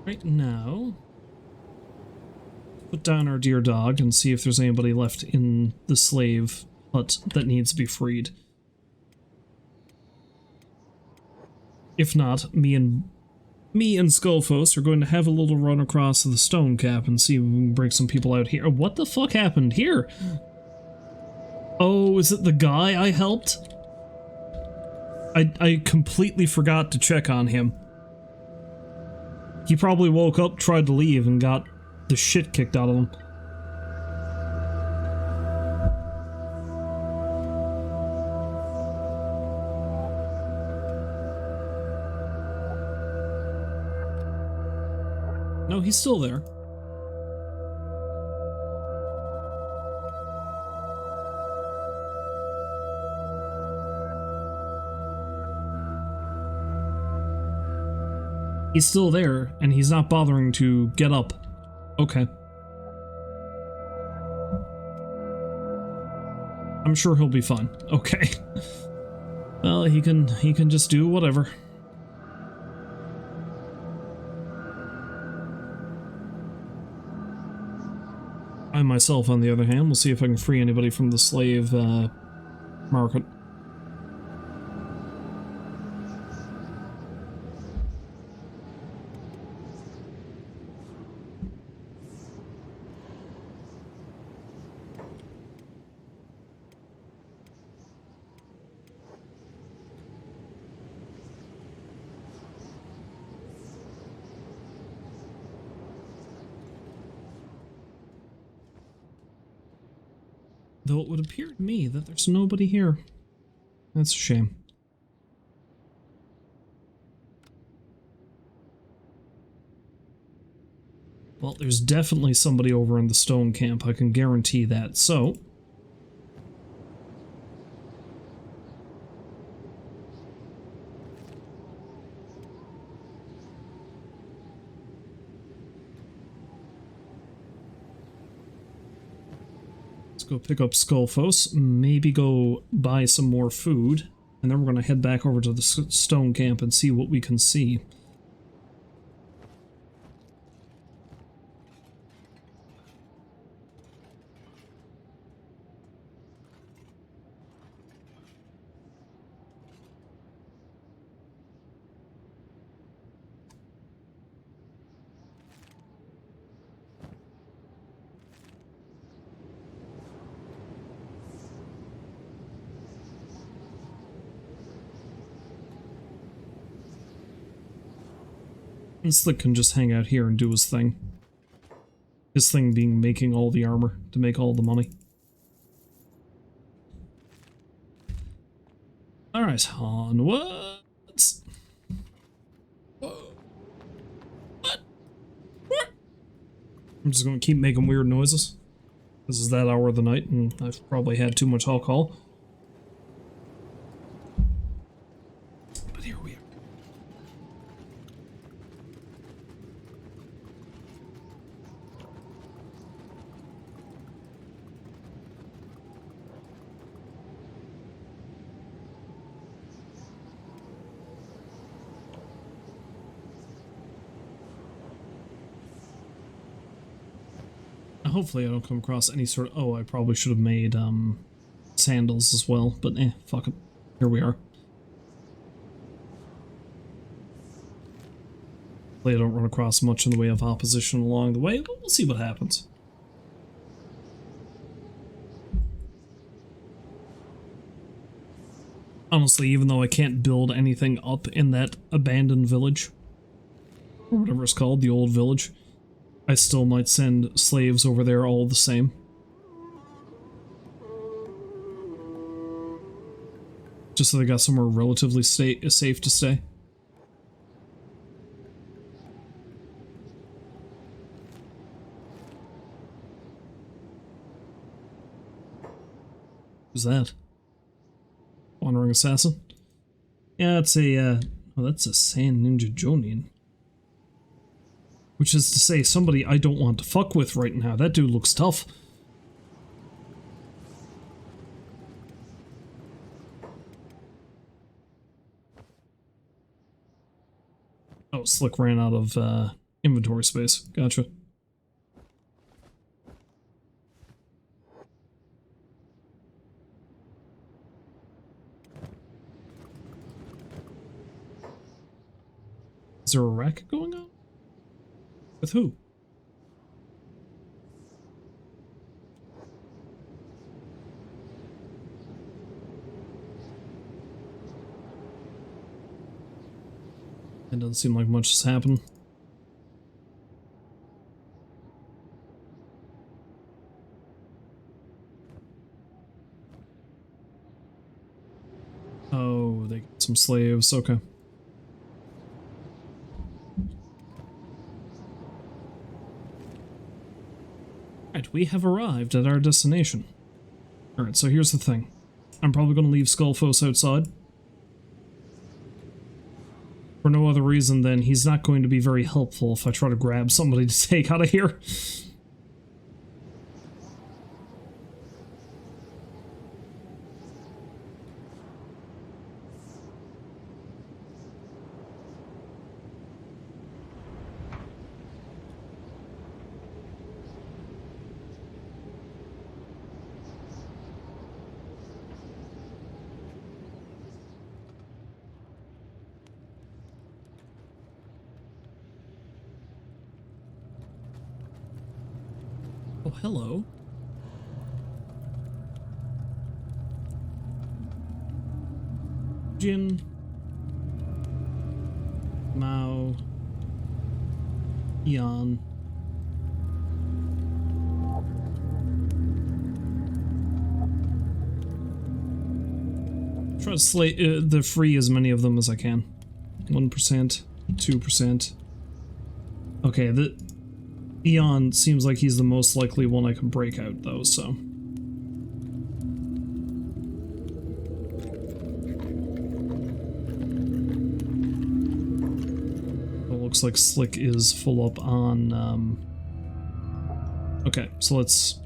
Right now, put down our dear dog and see if there's anybody left in the slave hut that needs to be freed. If not, me and me and Skullfos are going to have a little run across the stone cap and see if we can break some people out here. What the fuck happened here? Oh, is it the guy I helped? I completely forgot to check on him. He probably woke up, tried to leave, and got the shit kicked out of him. No, he's still there. He's still there, and he's not bothering to get up. Okay. I'm sure he'll be fine. Okay. Well, he can just do whatever. I myself, on the other hand, will see if I can free anybody from the slave market. Though it would appear to me that there's nobody here. That's a shame. Well, there's definitely somebody over in the stone camp, I can guarantee that. So, let's go pick up Skullfos, maybe go buy some more food, and then we're going to head back over to the stone camp and see what we can see. And Slick can just hang out here and do his thing. His thing being making all the armor to make all the money. Alright, onwards. Whoa. What? I'm just gonna keep making weird noises. This is that hour of the night, and I've probably had too much alcohol. But here we are. Hopefully I don't come across any sort of... Oh, I probably should have made sandals as well, but fuck it. Here we are. Hopefully I don't run across much in the way of opposition along the way, but we'll see what happens. Honestly, even though I can't build anything up in that abandoned village, or whatever it's called, the old village, I still might send slaves over there all the same. Just so they got somewhere relatively safe to stay. Who's that? Wandering assassin? Yeah, it's a, oh, that's a Sand Ninja Jonin. Which is to say, somebody I don't want to fuck with right now. That dude looks tough. Oh, Slick ran out of inventory space. Gotcha. Is there a racket going on? With who? It doesn't seem like much has happened. Oh, they got some slaves, okay. Right, we have arrived at our destination. Alright, so here's the thing. I'm probably going to leave Skullfos outside. For no other reason than he's not going to be very helpful if I try to grab somebody to take out of here. Oh, hello. Jin. Mao. Eon. Try to slay the free as many of them as I can. 1%, 2%. Okay, the Eon seems like he's the most likely one I can break out, though, so. It looks like Slick is full up on, Okay, so let's...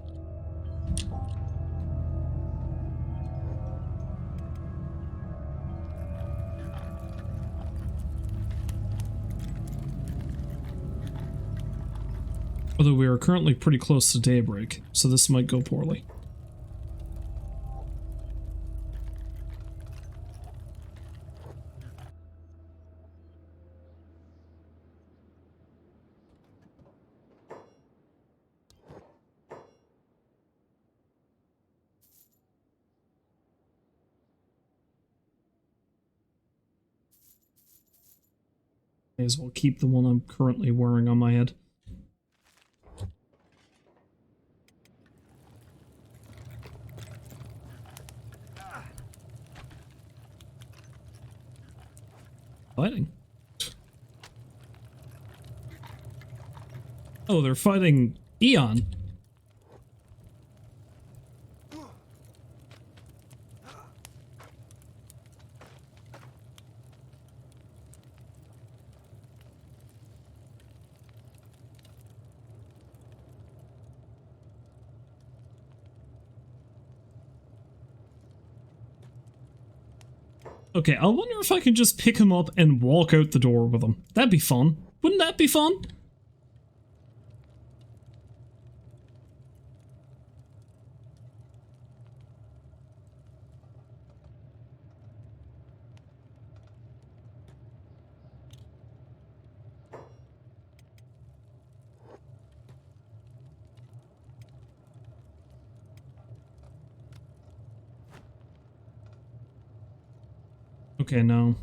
Although we are currently pretty close to daybreak, so this might go poorly. May as well keep the one I'm currently wearing on my head. Fighting? Oh, they're fighting Eon. Okay, I wonder if I can just pick him up and walk out the door with him. That'd be fun. Wouldn't that be fun? Okay, no.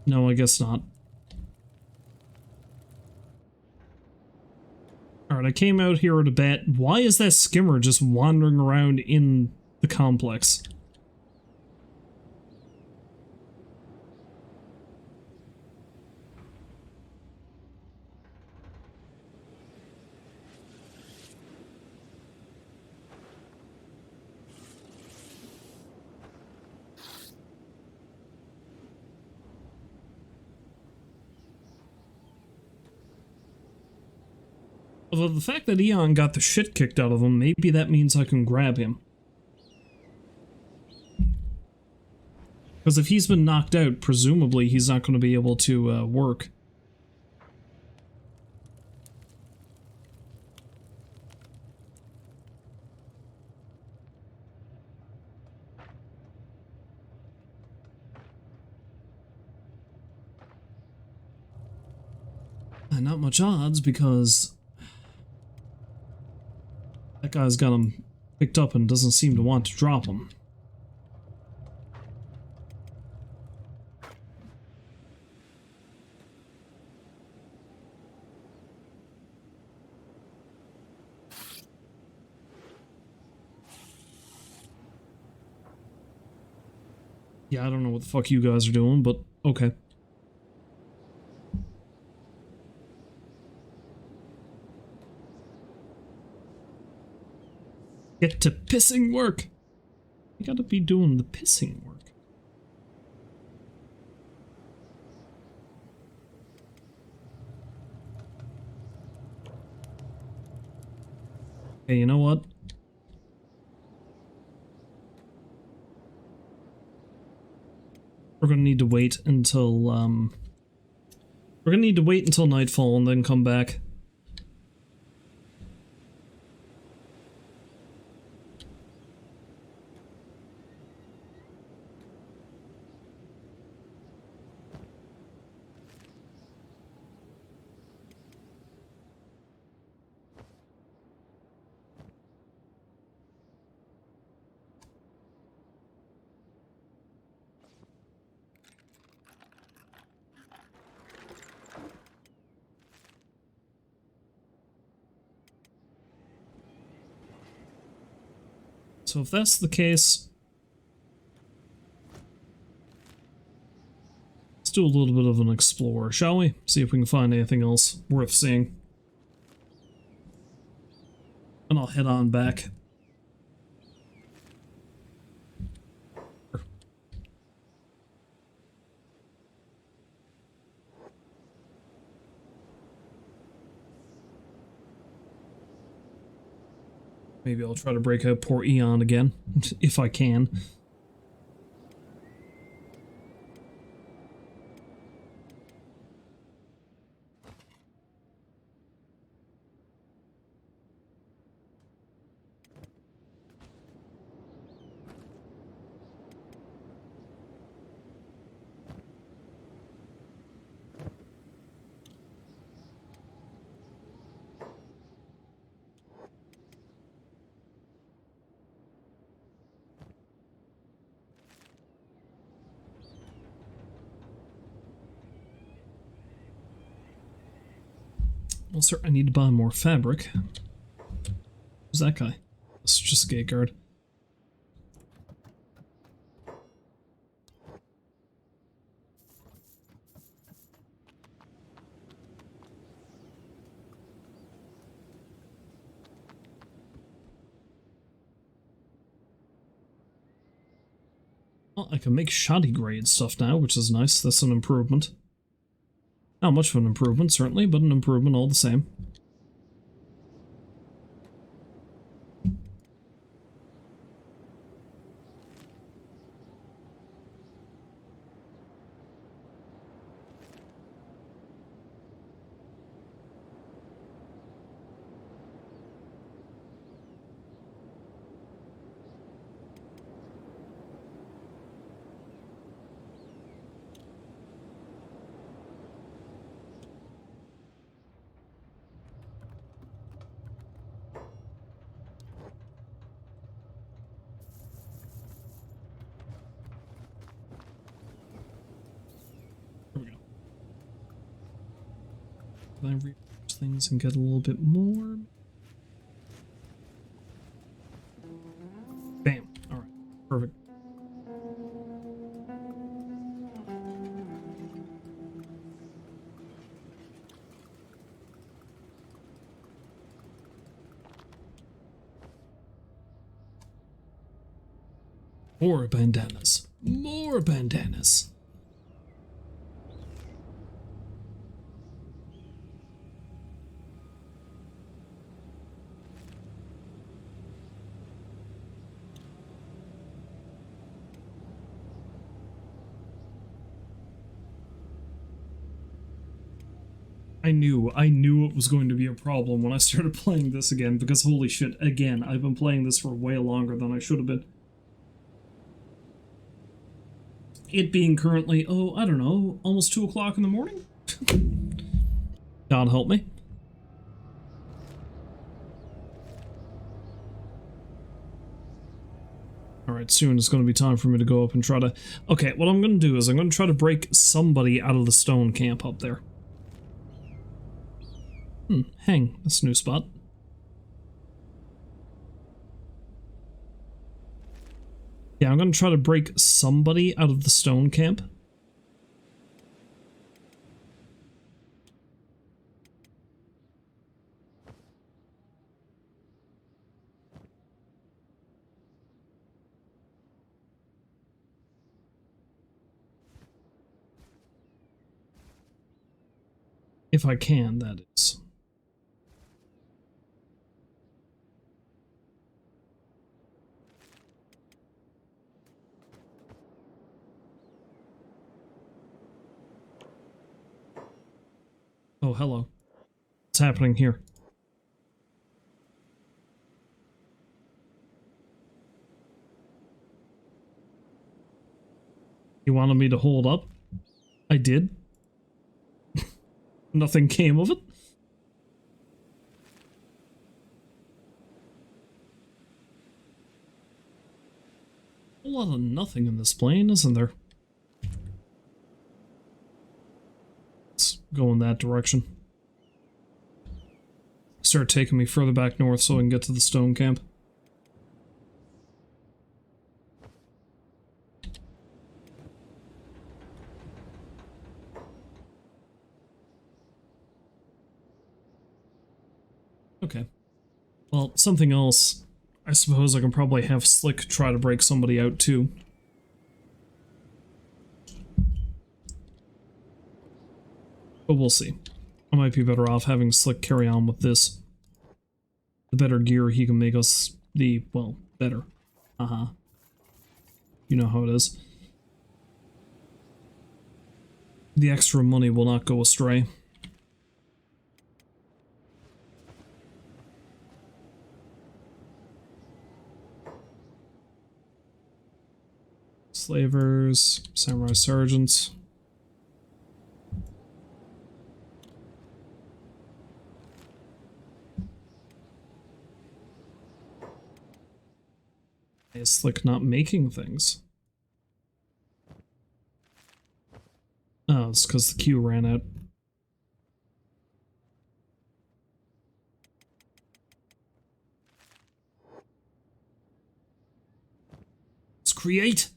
No, I guess not. Alright, I came out here at a bat. Why is that skimmer just wandering around in the complex? Although the fact that Eon got the shit kicked out of him, maybe that means I can grab him. Because if he's been knocked out, presumably he's not going to be able to work. Not much odds because that guy's got him picked up and doesn't seem to want to drop him. Yeah, I don't know what the fuck you guys are doing, but okay. Get to pissing work! You gotta be doing the pissing work. Hey, you know what? We're gonna need to wait until, we're gonna need to wait until nightfall and then come back. So if that's the case, let's do a little bit of an explore, shall we? See if we can find anything else worth seeing. And I'll head on back. Maybe I'll try to break out poor Eon again, if I can. Well, sir, I need to buy more fabric. Who's that guy? It's just a gate guard. Well, I can make shoddy grade stuff now, which is nice. That's an improvement. Not much of an improvement, certainly, but an improvement all the same. Can I rearrange things and get a little bit more? Bam. Alright. Perfect. More bandanas. More bandanas. I knew it was going to be a problem when I started playing this again, because holy shit, again, I've been playing this for way longer than I should have been. It being currently, oh, I don't know, almost 2 o'clock in the morning? God help me. Alright, soon it's going to be time for me to go up and try to... Okay, what I'm going to do is I'm going to try to break somebody out of the stone camp up there. Hang. That's a new spot. Yeah, I'm going to try to break somebody out of the stone camp. If I can, that is. Oh, hello. What's happening here? You wanted me to hold up? I did. Nothing came of it. A lot of nothing in this plane, isn't there? Let's go in that direction. Start taking me further back north so I can get to the stone camp. Okay. Well, something else. I suppose I can probably have Slick try to break somebody out too. But we'll see. I might be better off having Slick carry on with this. The better gear he can make us the, well, better. You know how it is. The extra money will not go astray. Slavers, samurai sergeants. Is Slick not making things? Oh, it's because the queue ran out. Let's create!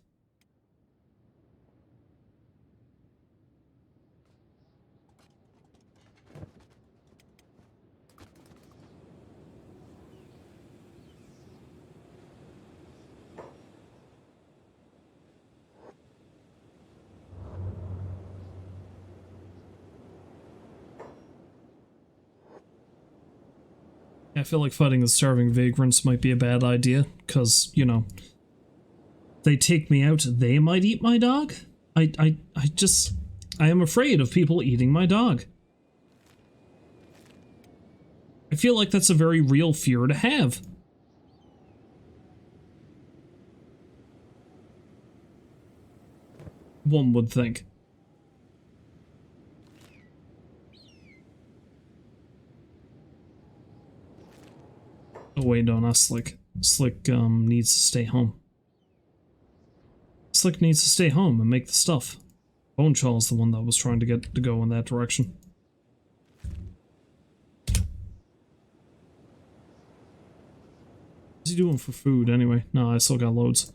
I feel like fighting the starving vagrants might be a bad idea, because, you know, they take me out, they might eat my dog? I am afraid of people eating my dog. I feel like that's a very real fear to have. One would think. Oh wait, no, not Slick. Slick, needs to stay home. Slick needs to stay home and make the stuff. BoneShaw's the one that was trying to get to go in that direction. What's he doing for food anyway? No, I still got loads.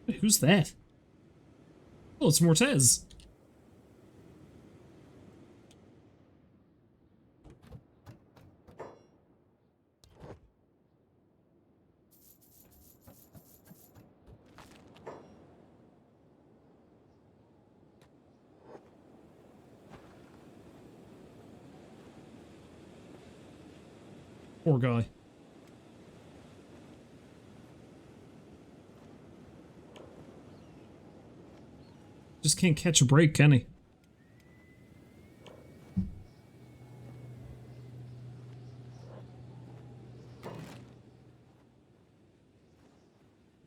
Wait, who's that? Oh, it's Mortez. Poor guy. can't catch a break, can he?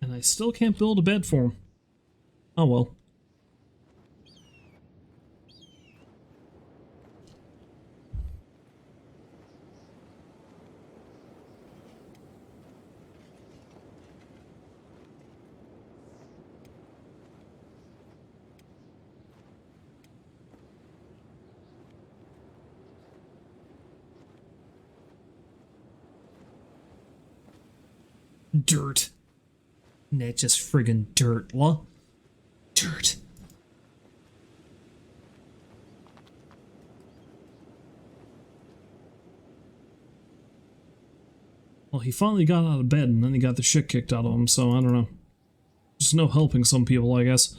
And I still can't build a bed for him. Oh well. Dirt. Not just friggin' dirt, what? Dirt. Well, he finally got out of bed and then he got the shit kicked out of him, so I don't know. Just no helping some people, I guess.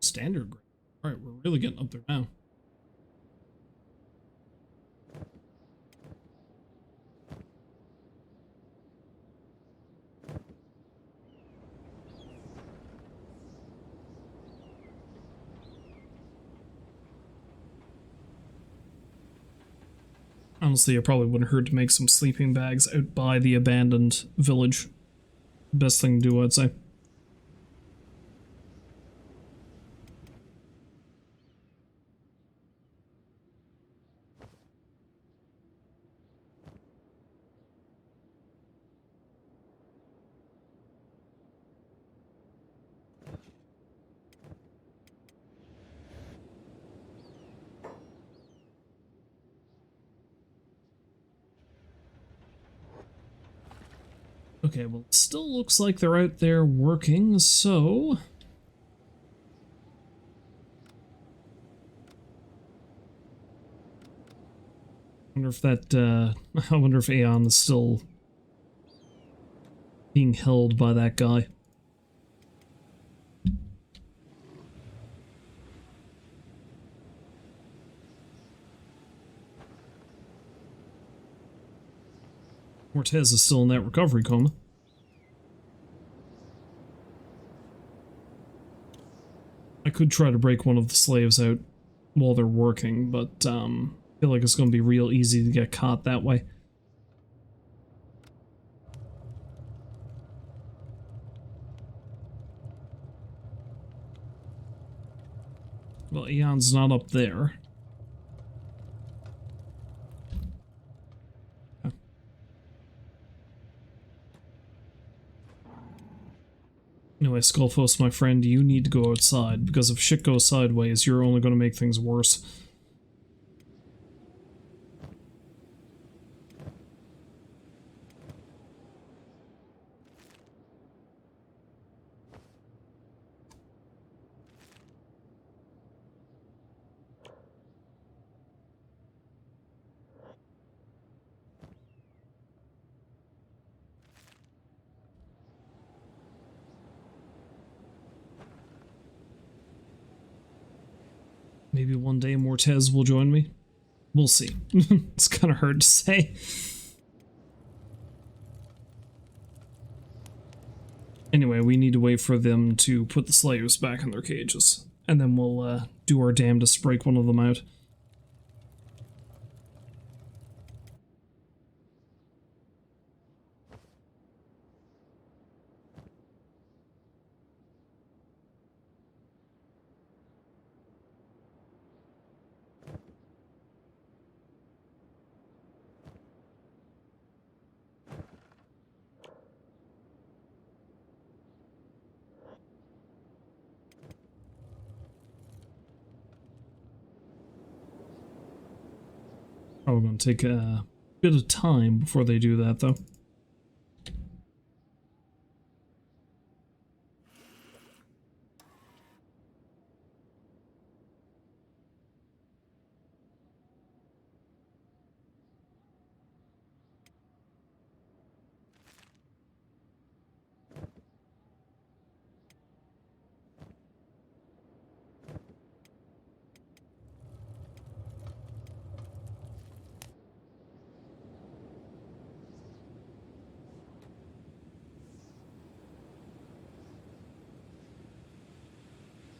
Standard grade. Alright, we're really getting up there now. Honestly, it probably wouldn't hurt to make some sleeping bags out by the abandoned village. Best thing to do, I'd say. Okay, well, it still looks like they're out there working, so... I wonder if that, I wonder if Aeon is still being held by that guy. Cortez is still in that recovery coma. I could try to break one of the slaves out while they're working, but I feel like it's going to be real easy to get caught that way. Well, Eon's not up there. Anyway, Skullfos, my friend, you need to go outside, because if shit goes sideways, you're only going to make things worse. Maybe one day Mortez will join me. We'll see. It's kind of hard to say. Anyway, we need to wait for them to put the slaves back in their cages. And then we'll do our damnedest to break one of them out. Probably going to take a bit of time before they do that, though.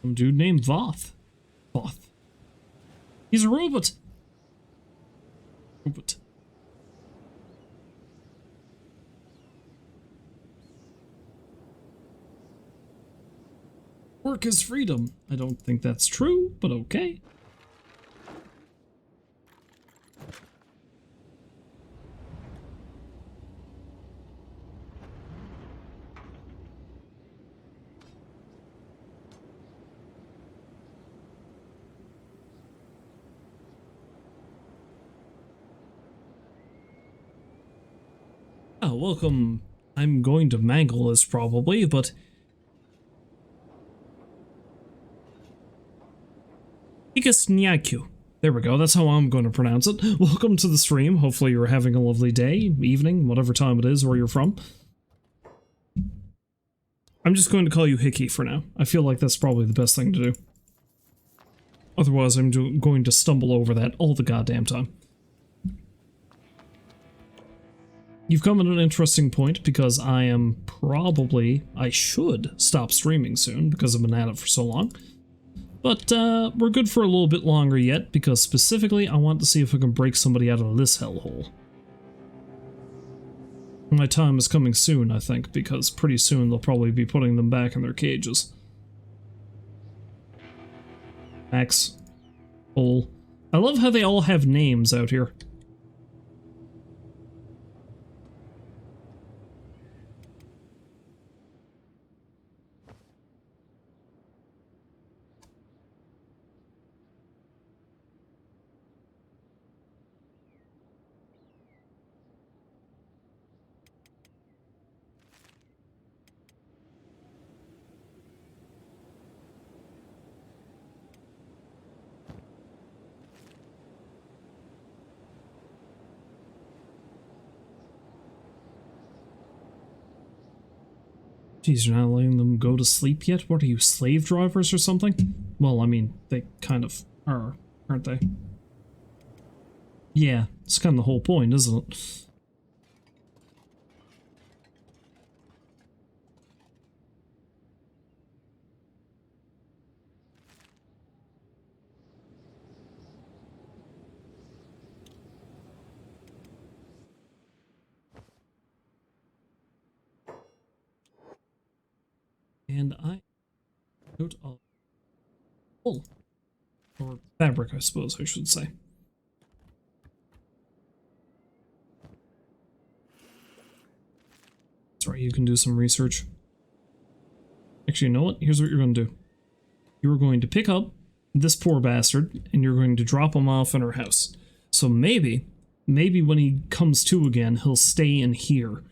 Some dude named Voth. Voth. He's a robot. Robot. Work is freedom. I don't think that's true, but okay. Oh, welcome. I'm going to mangle this probably, but Ikasnyakyu. There we go, that's how I'm going to pronounce it. Welcome to the stream. Hopefully you're having a lovely day, evening, whatever time it is where you're from. I'm just going to call you Hickey for now. I feel like that's probably the best thing to do. Otherwise I'm going to stumble over that all the goddamn time. You've come at an interesting point because I should stop streaming soon because I've been at it for so long. But we're good for a little bit longer yet because specifically I want to see if I can break somebody out of this hellhole. My time is coming soon, I think, because pretty soon they'll probably be putting them back in their cages. Max. Bull. I love how they all have names out here. Jeez, you're not letting them go to sleep yet? What are you, slave drivers or something? Well, I mean, they kind of are, aren't they? Yeah, it's kind of the whole point, isn't it? And I coat of wool. Or fabric, I suppose I should say. That's right, you can do some research. Actually, you know what? Here's what you're going to do. You're going to pick up this poor bastard, and you're going to drop him off in her house. So maybe when he comes to again, he'll stay in here.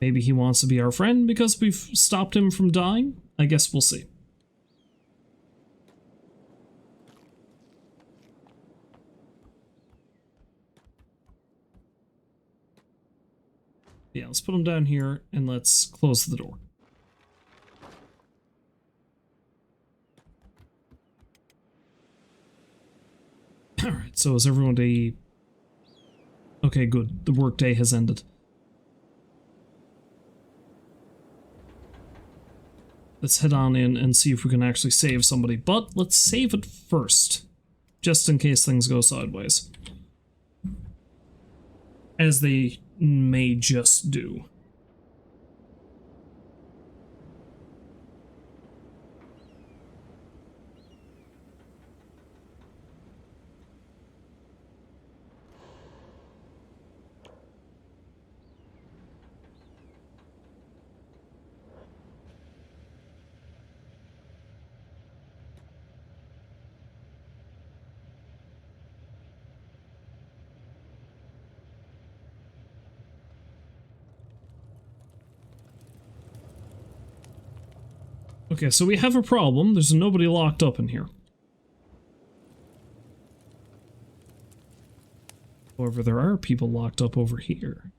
Maybe he wants to be our friend because we've stopped him from dying? I guess we'll see. Yeah, let's put him down here and let's close the door. Alright, so is everyone okay, good. The workday has ended. Let's head on in and see if we can actually save somebody. But let's save it first, just in case things go sideways. As they may just do. Okay, so we have a problem. There's nobody locked up in here. However, there are people locked up over here.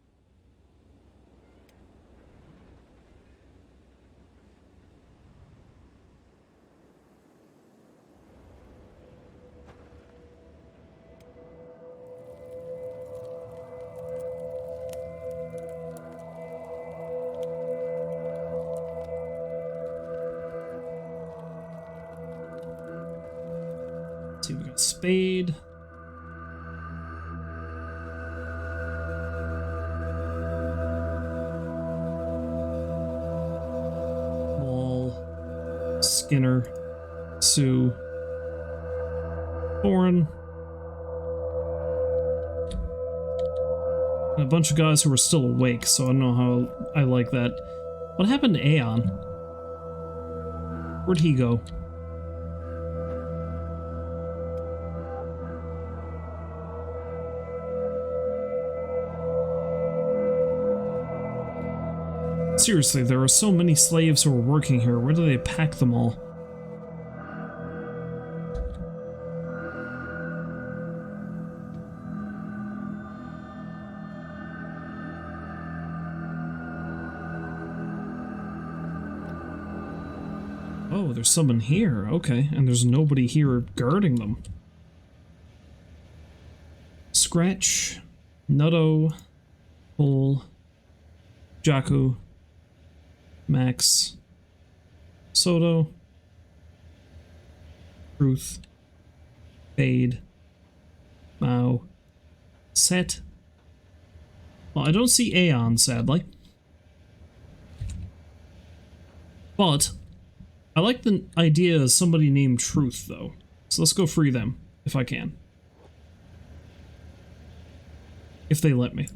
see, we got spade. Wall. Skinner. Sue. Foreign. And a bunch of guys who are still awake, so I don't know how I like that. What happened to Aeon? Where'd he go? Seriously, there are so many slaves who are working here. Where do they pack them all? Oh, there's someone here. Okay, and there's nobody here guarding them. Scratch, Nutto, Bull, Jakku, Max, Soto, Truth, Fade, Mao, Set. Well, I don't see Aeon, sadly. But I like the idea of somebody named Truth, though. So let's go free them, if I can. If they let me.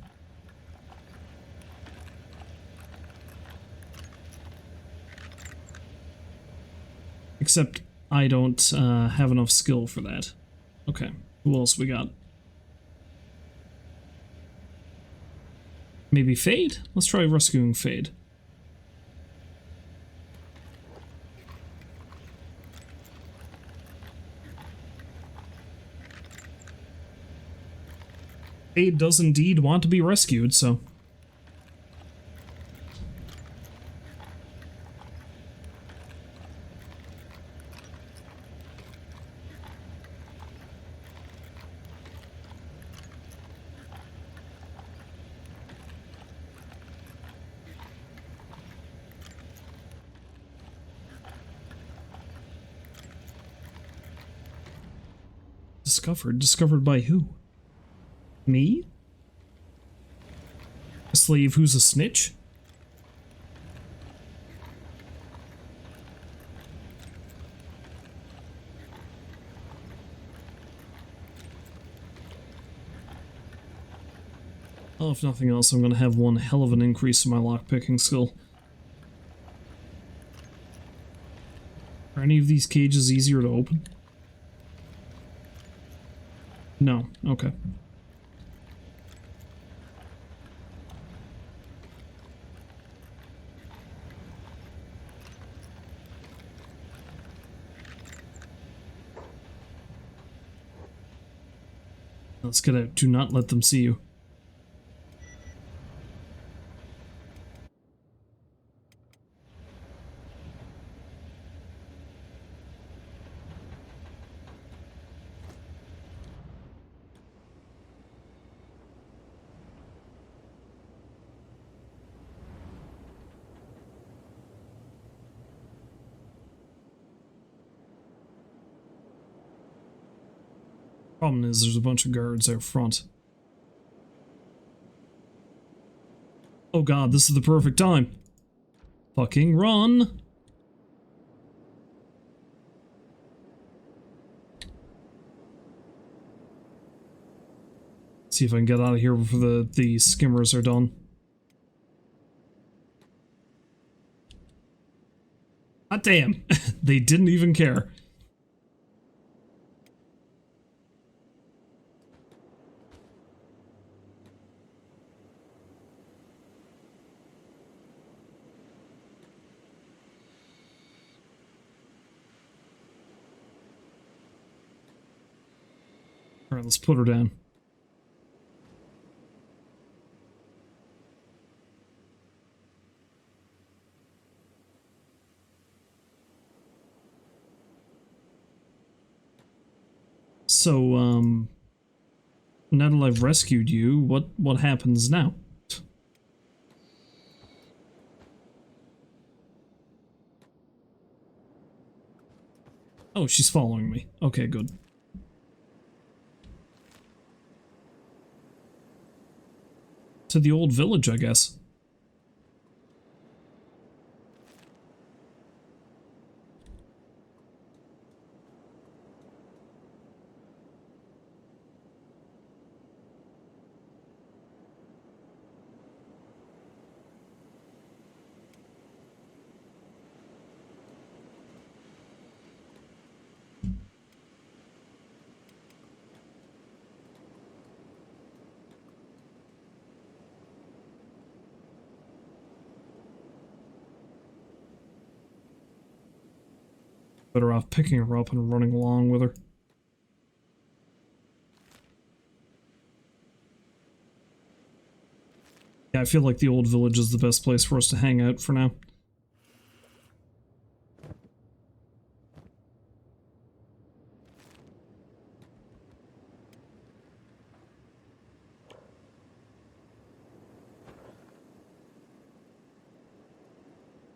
Except I don't have enough skill for that. Okay, who else we got? Maybe Fade? Let's try rescuing Fade. Fade does indeed want to be rescued, so... Discovered? Discovered by who? Me? A slave who's a snitch? Oh, if nothing else, I'm gonna have one hell of an increase in my lockpicking skill. Are any of these cages easier to open? No. Okay. Let's get out. Do not let them see you. Problem is, there's a bunch of guards out front. Oh god, this is the perfect time. Fucking run! See if I can get out of here before the skimmers are done. God damn, they didn't even care. Alright, let's put her down. So, now that I've rescued you, what happens now? Oh, she's following me. Okay, good. to the old village, I guess. Better off picking her up and running along with her. Yeah, I feel like the old village is the best place for us to hang out for now.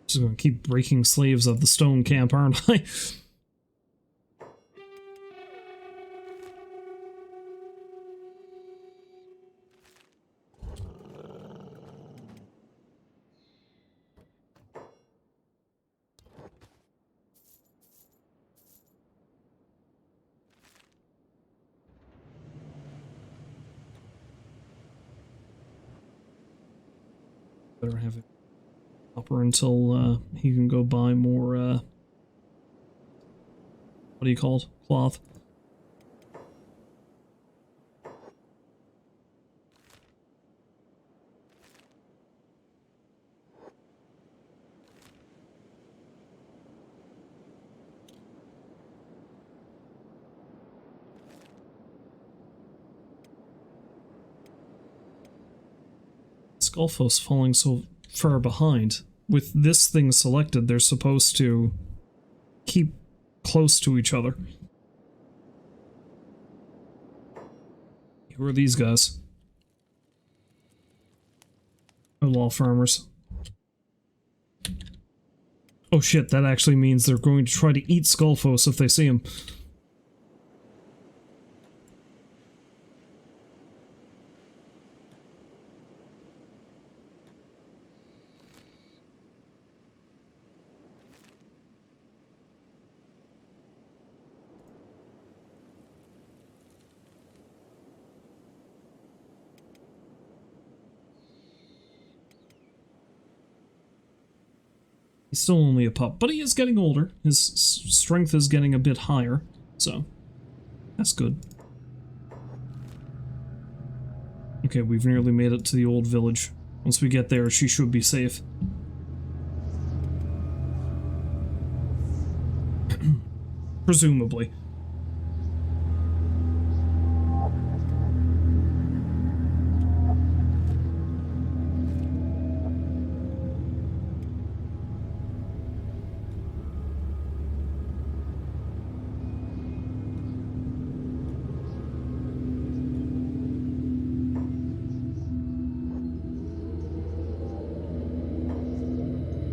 Just gonna keep breaking slaves of the stone camp, aren't I? Better have it upper until he can go buy more what do you call it? Cloth. Skullfos falling so far behind. With this thing selected, they're supposed to keep close to each other. Who are these guys? Outlaw farmers. Oh shit, that actually means they're going to try to eat Skullfos if they see him. He's still only a pup, but he is getting older. His strength is getting a bit higher, so that's good. Okay, we've nearly made it to the old village. Once we get there, she should be safe. Presumably.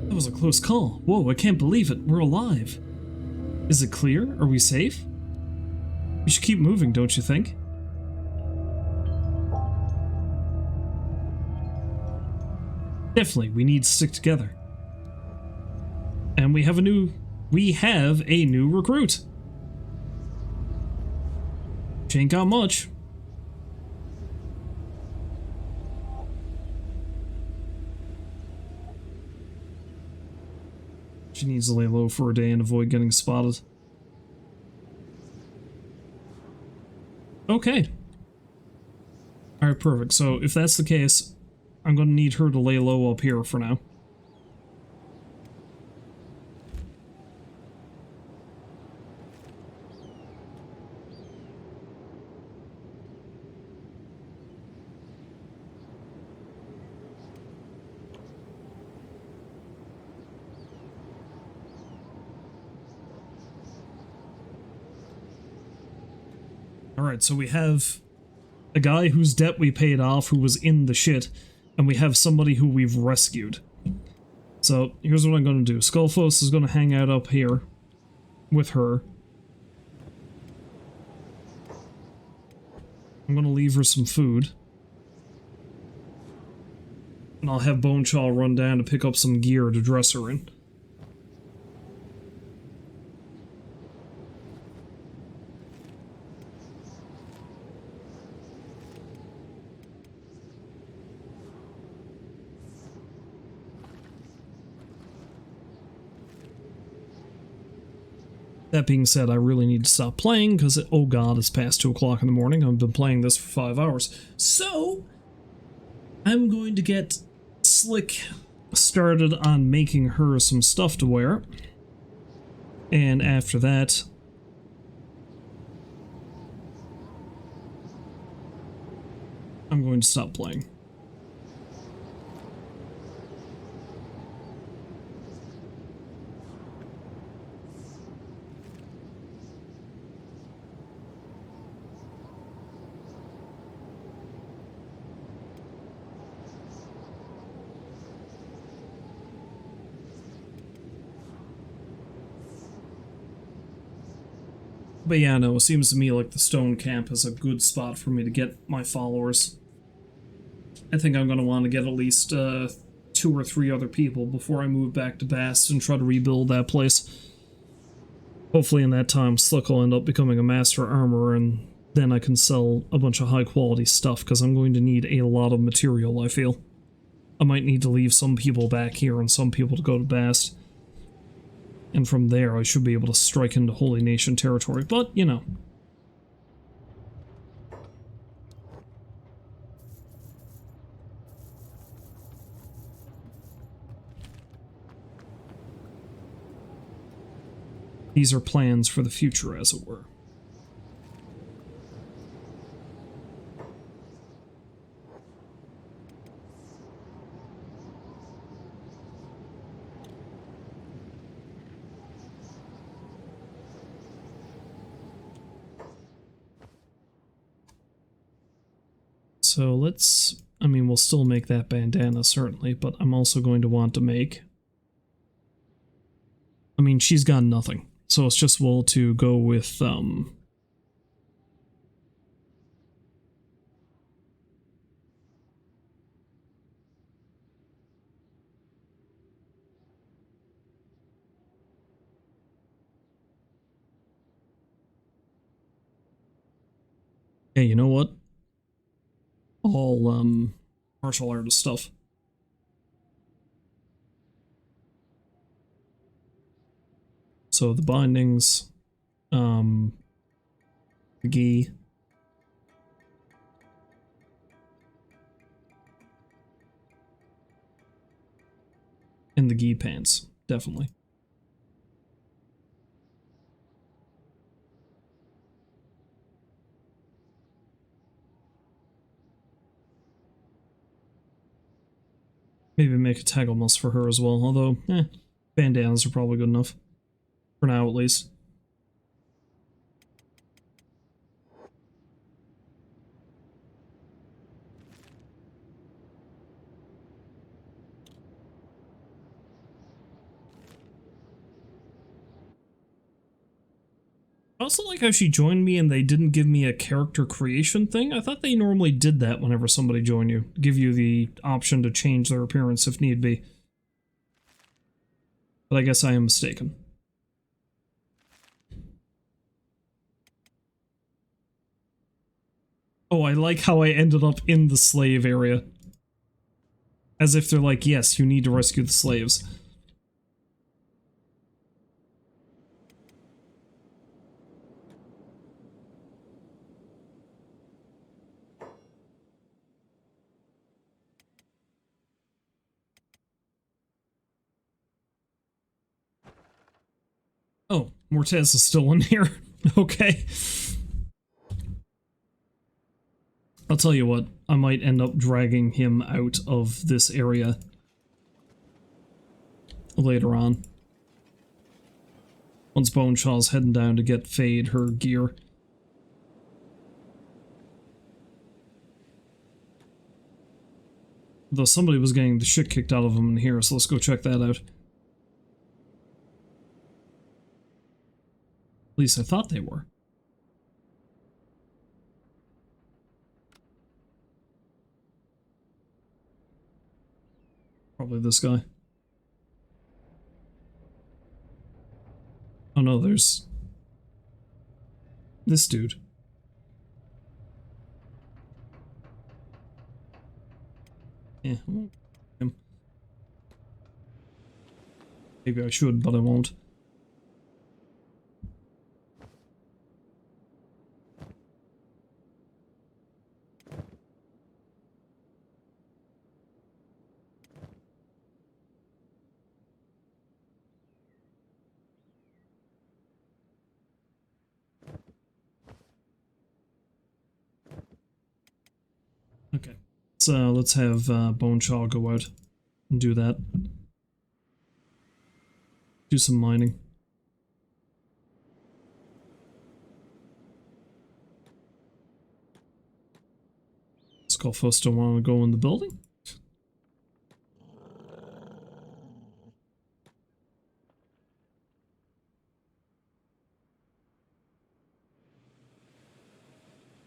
That was a close call. Whoa, I can't believe it. We're alive. Is it clear? Are we safe? We should keep moving, don't you think? Definitely, we need to stick together. And we have a new recruit. She ain't got much. She needs to lay low for a day and avoid getting spotted. Okay. Alright, perfect. So if that's the case, I'm going to need her to lay low up here for now. Alright, so we have a guy whose debt we paid off who was in the shit, and we have somebody who we've rescued. So, here's what I'm going to do. Skullfos is going to hang out up here with her. I'm going to leave her some food. And I'll have BoneShaw run down to pick up some gear to dress her in. That being said, I really need to stop playing because, oh god, it's past 2 o'clock in the morning. I've been playing this for 5 hours. So, I'm going to get Slick started on making her some stuff to wear. And after that, I'm going to stop playing. But yeah, no, it seems to me like the Stone Camp is a good spot for me to get my followers. I think I'm going to want to get at least 2 or 3 other people before I move back to Bast and try to rebuild that place. Hopefully in that time, Slick will end up becoming a master armorer, and then I can sell a bunch of high-quality stuff, because I'm going to need a lot of material, I feel. I might need to leave some people back here and some people to go to Bast. And from there, I should be able to strike into Holy Nation territory, but, you know. These are plans for the future, as it were. So let's, I mean, we'll still make that bandana, certainly, but I'm also going to want to make, I mean, she's got nothing, so it's just well to go with, yeah, you know what? All, martial artist stuff. So the bindings, the gi, and the gi pants, definitely. Maybe make a tag almost for her as well, although, bandanas are probably good enough. For now, at least. I also like how she joined me and they didn't give me a character creation thing. I thought they normally did that whenever somebody joined you. Give you the option to change their appearance if need be. But I guess I am mistaken. Oh, I like how I ended up in the slave area. As if they're like, yes, you need to rescue the slaves. Oh, Mortez is still in here. Okay. I'll tell you what, I might end up dragging him out of this area later on. Once BoneShaw's heading down to get Fade her gear. Though somebody was getting the shit kicked out of him in here, so let's go check that out. At least I thought they were. Probably this guy. Oh no, there's this dude. Yeah, him. Maybe I should, but I won't. Okay, so let's have BoneShaw go out and do that. Do some mining. Skullfo still want to go in the building?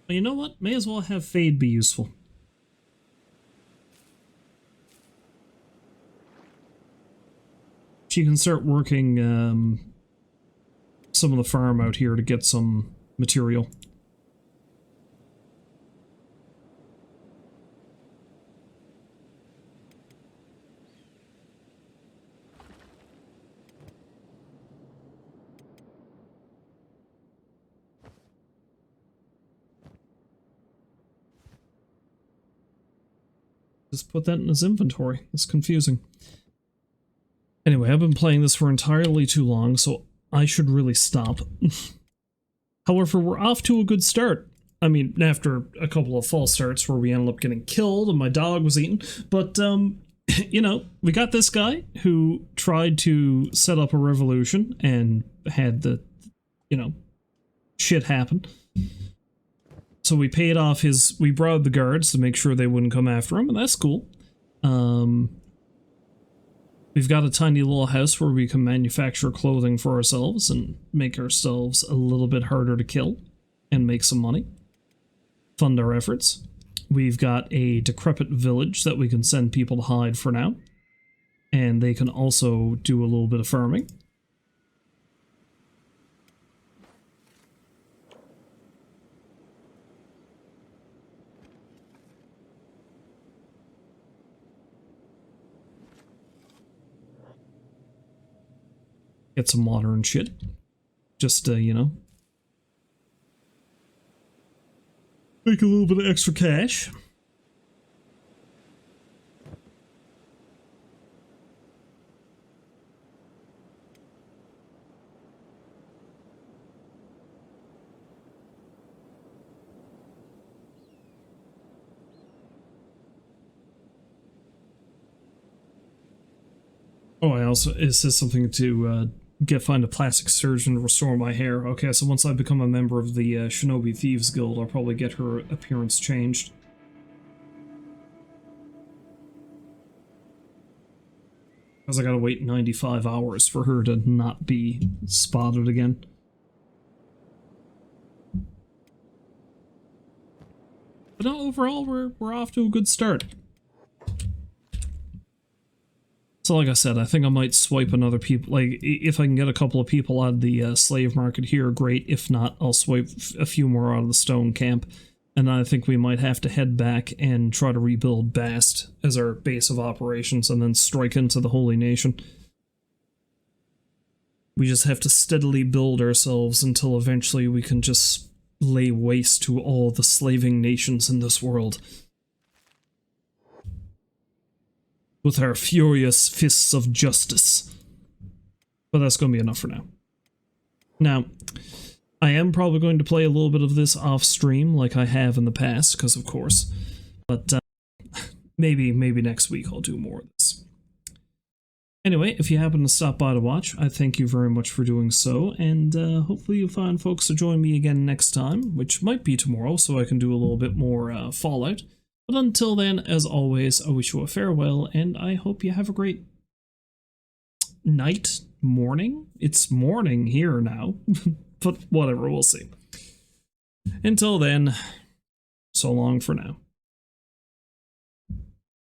Well, you know what? May as well have Fade be useful. She can start working some of the farm out here to get some material. Just put that in his inventory. It's confusing. Anyway, I've been playing this for entirely too long, so I should really stop. However, we're off to a good start. I mean, after a couple of false starts where we ended up getting killed and my dog was eaten. But, you know, we got this guy who tried to set up a revolution and had the, you know, shit happen. So we paid off we bribed the guards to make sure they wouldn't come after him, and that's cool. We've got a tiny little house where we can manufacture clothing for ourselves and make ourselves a little bit harder to kill and make some money. Fund our efforts. We've got a decrepit village that we can send people to hide for now. And they can also do a little bit of farming. Get some water and shit. Just, you know, make a little bit of extra cash. Oh, I also, it says something to find a plastic surgeon to restore my hair. Okay, so once I become a member of the Shinobi Thieves Guild, I'll probably get her appearance changed. Because I gotta wait 95 hours for her to not be spotted again. But no, overall, we're off to a good start. So like I said, I think I might swipe another people, like, if I can get a couple of people out of the slave market here, great. If not, I'll swipe a few more out of the stone camp. And then I think we might have to head back and try to rebuild Bast as our base of operations and then strike into the Holy Nation. We just have to steadily build ourselves until eventually we can just lay waste to all the slaving nations in this world. With our furious fists of justice. But that's going to be enough for now. Now, I am probably going to play a little bit of this off stream like I have in the past, because of course. But maybe next week I'll do more of this. Anyway, if you happen to stop by to watch, I thank you very much for doing so, and hopefully you'll find folks to join me again next time, which might be tomorrow, so I can do a little bit more Fallout. But until then, as always, I wish you a farewell, and I hope you have a great night, morning? It's morning here now, but whatever, we'll see. Until then, so long for now.